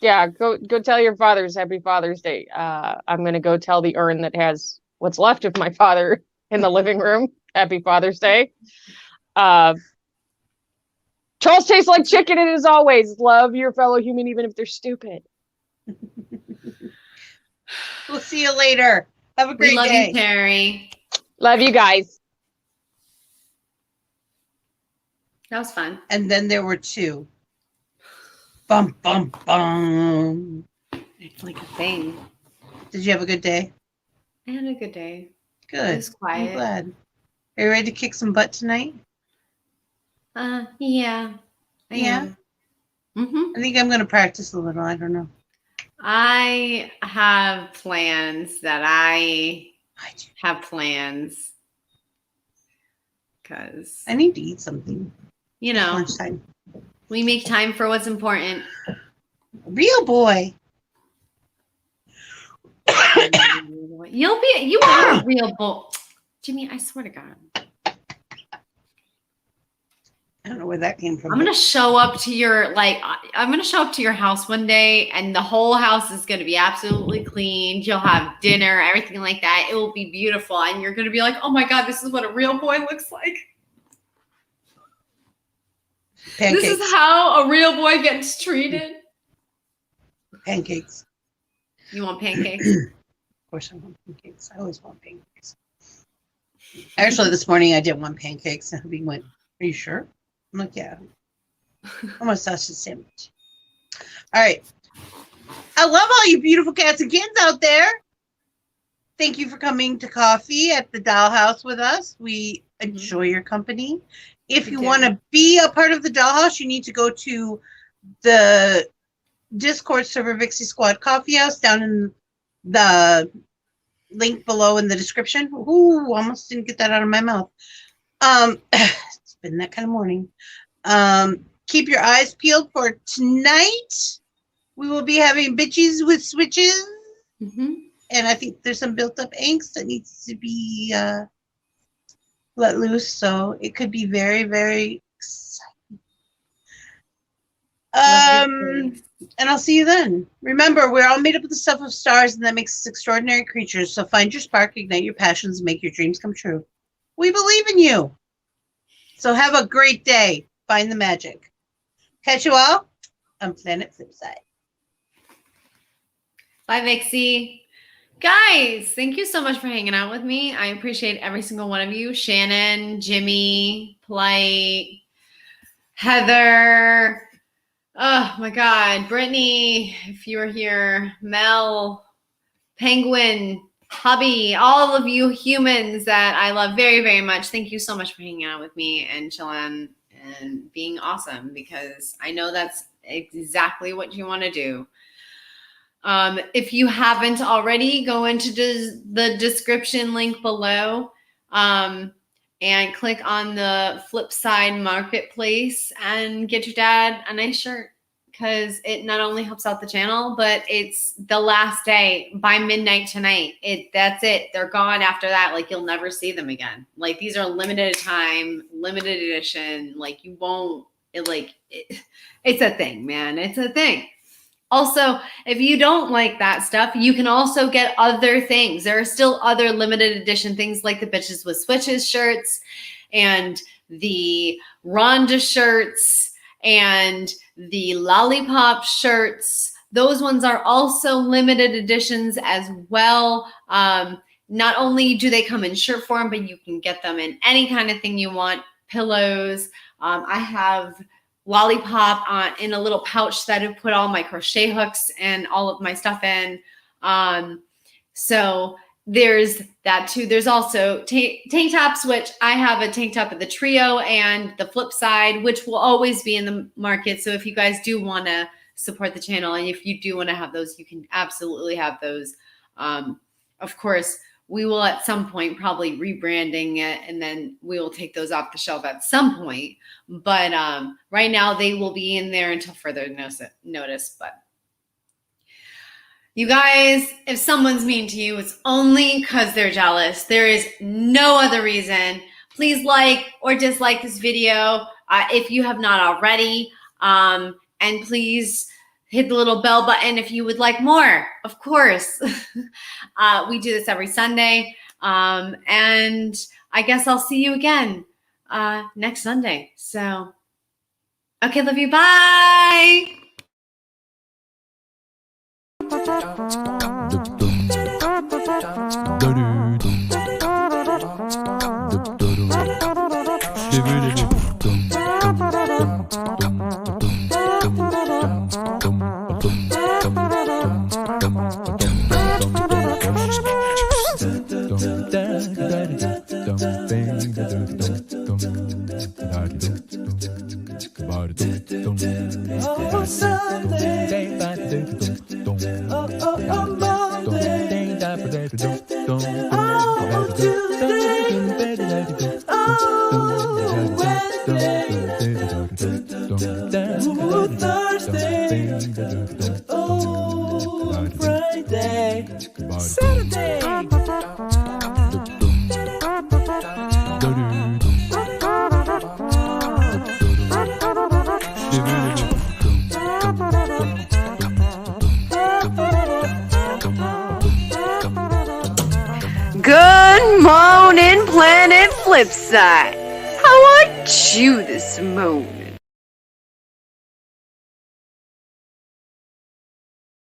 S5: Yeah, go tell your fathers happy Father's Day. I'm gonna go tell the urn that has what's left of my father in the living room. Happy Father's Day. Charles tastes like chicken, and as always, love your fellow human even if they're stupid.
S3: We'll see you later. Have a great
S2: we love
S3: day.
S2: you, Terry.
S5: Love you guys.
S2: That was fun.
S3: And then there were two. Bum, bum, bum.
S2: It's like a thing.
S3: Did you have a good day?
S2: I had a good day. It
S3: Good.
S2: was
S3: I'm
S2: quiet.
S3: glad. Are you ready to kick some butt tonight?
S2: Yeah. I am. Mm-hmm.
S3: I think I'm going to practice a little. I don't know.
S2: I have plans that I have plans because,
S3: I need to eat something.
S2: you know,
S3: Lunchtime.
S2: We make time for what's important.
S3: Real boy.
S2: You are a real boy. Jimmy, I swear to God.
S3: I don't know where that came from.
S2: I'm gonna show up to your house one day, and the whole house is gonna be absolutely cleaned. You'll have dinner, everything like that. It will be beautiful, and you're gonna be like, "Oh my God, this is what a real boy looks like.
S3: Pancakes.
S2: This is how a real boy gets treated."
S3: Pancakes.
S2: You want pancakes?
S3: Of course, I want pancakes. I always want pancakes. Actually, this morning I did want pancakes, and he went, "Are you sure?" I'm like, "Yeah." I'm a sausage sandwich. All right. I love all you beautiful cats and kittens out there. Thank you for coming to coffee at the DollHouze with us. We enjoy your company. If you want to be a part of the DollHouze, you need to go to the Discord server Vixie Squad Coffee House down in the link below in the description. Ooh, almost didn't get that out of my mouth. It's been that kind of morning. Keep your eyes peeled for tonight. We will be having bitches with switches. And I think there's some built up angst that needs to be let loose. So it could be very, very exciting. And I'll see you then. Remember, we're all made up of the stuff of stars, and that makes us extraordinary creatures. So find your spark, ignite your passions, and make your dreams come true. We believe in you. So have a great day. Find the magic. Catch you all on Planet Flipside.
S2: Bye, Vixie. Guys, thank you so much for hanging out with me. I appreciate every single one of you. Shannon, Jimmy, Polite, Heather. Oh my God. Brittany, if you were here, Mel, Penguin, Hubby, all of you humans that I love very, very much. Thank you so much for hanging out with me and chilling and being awesome, because I know that's exactly what you want to do. If you haven't already, go into the description link below and click on the Flipside Marketplace and get your dad a nice shirt, because it not only helps out the channel, but it's the last day by midnight tonight. That's it. They're gone after that. Like, you'll never see them again. Like, these are limited time, limited edition. Like, you won't, it's a thing, man. It's a thing. Also, if you don't like that stuff, you can also get other things. There are still other limited edition things like the Bitches with Switches shirts and the Rhonda shirts and the Lollipop shirts. Those ones are also limited editions as well. Not only do they come in shirt form, but you can get them in any kind of thing you want. Pillows. I have Lollipop in a little pouch that I put all my crochet hooks and all of my stuff in. So there's that too. There's also tank tops, which I have a tank top of the trio and the Flipside, which will always be in the market. So if you guys do want to support the channel, and if you do want to have those, you can absolutely have those. Of course, we will at some point probably rebranding it, and then we will take those off the shelf at some point. But right now they will be in there until further notice. But you guys, if someone's mean to you, it's only because they're jealous. There is no other reason. Please like or dislike this video if you have not already. And please hit the little bell button if you would like more, of course. We do this every Sunday. And I guess I'll see you again next Sunday. So, okay, love you. Bye.
S8: Oh, Ooh, Thursday. Oh, Friday. Saturday.
S1: Good morning, Planet Flipside. How are you this morning?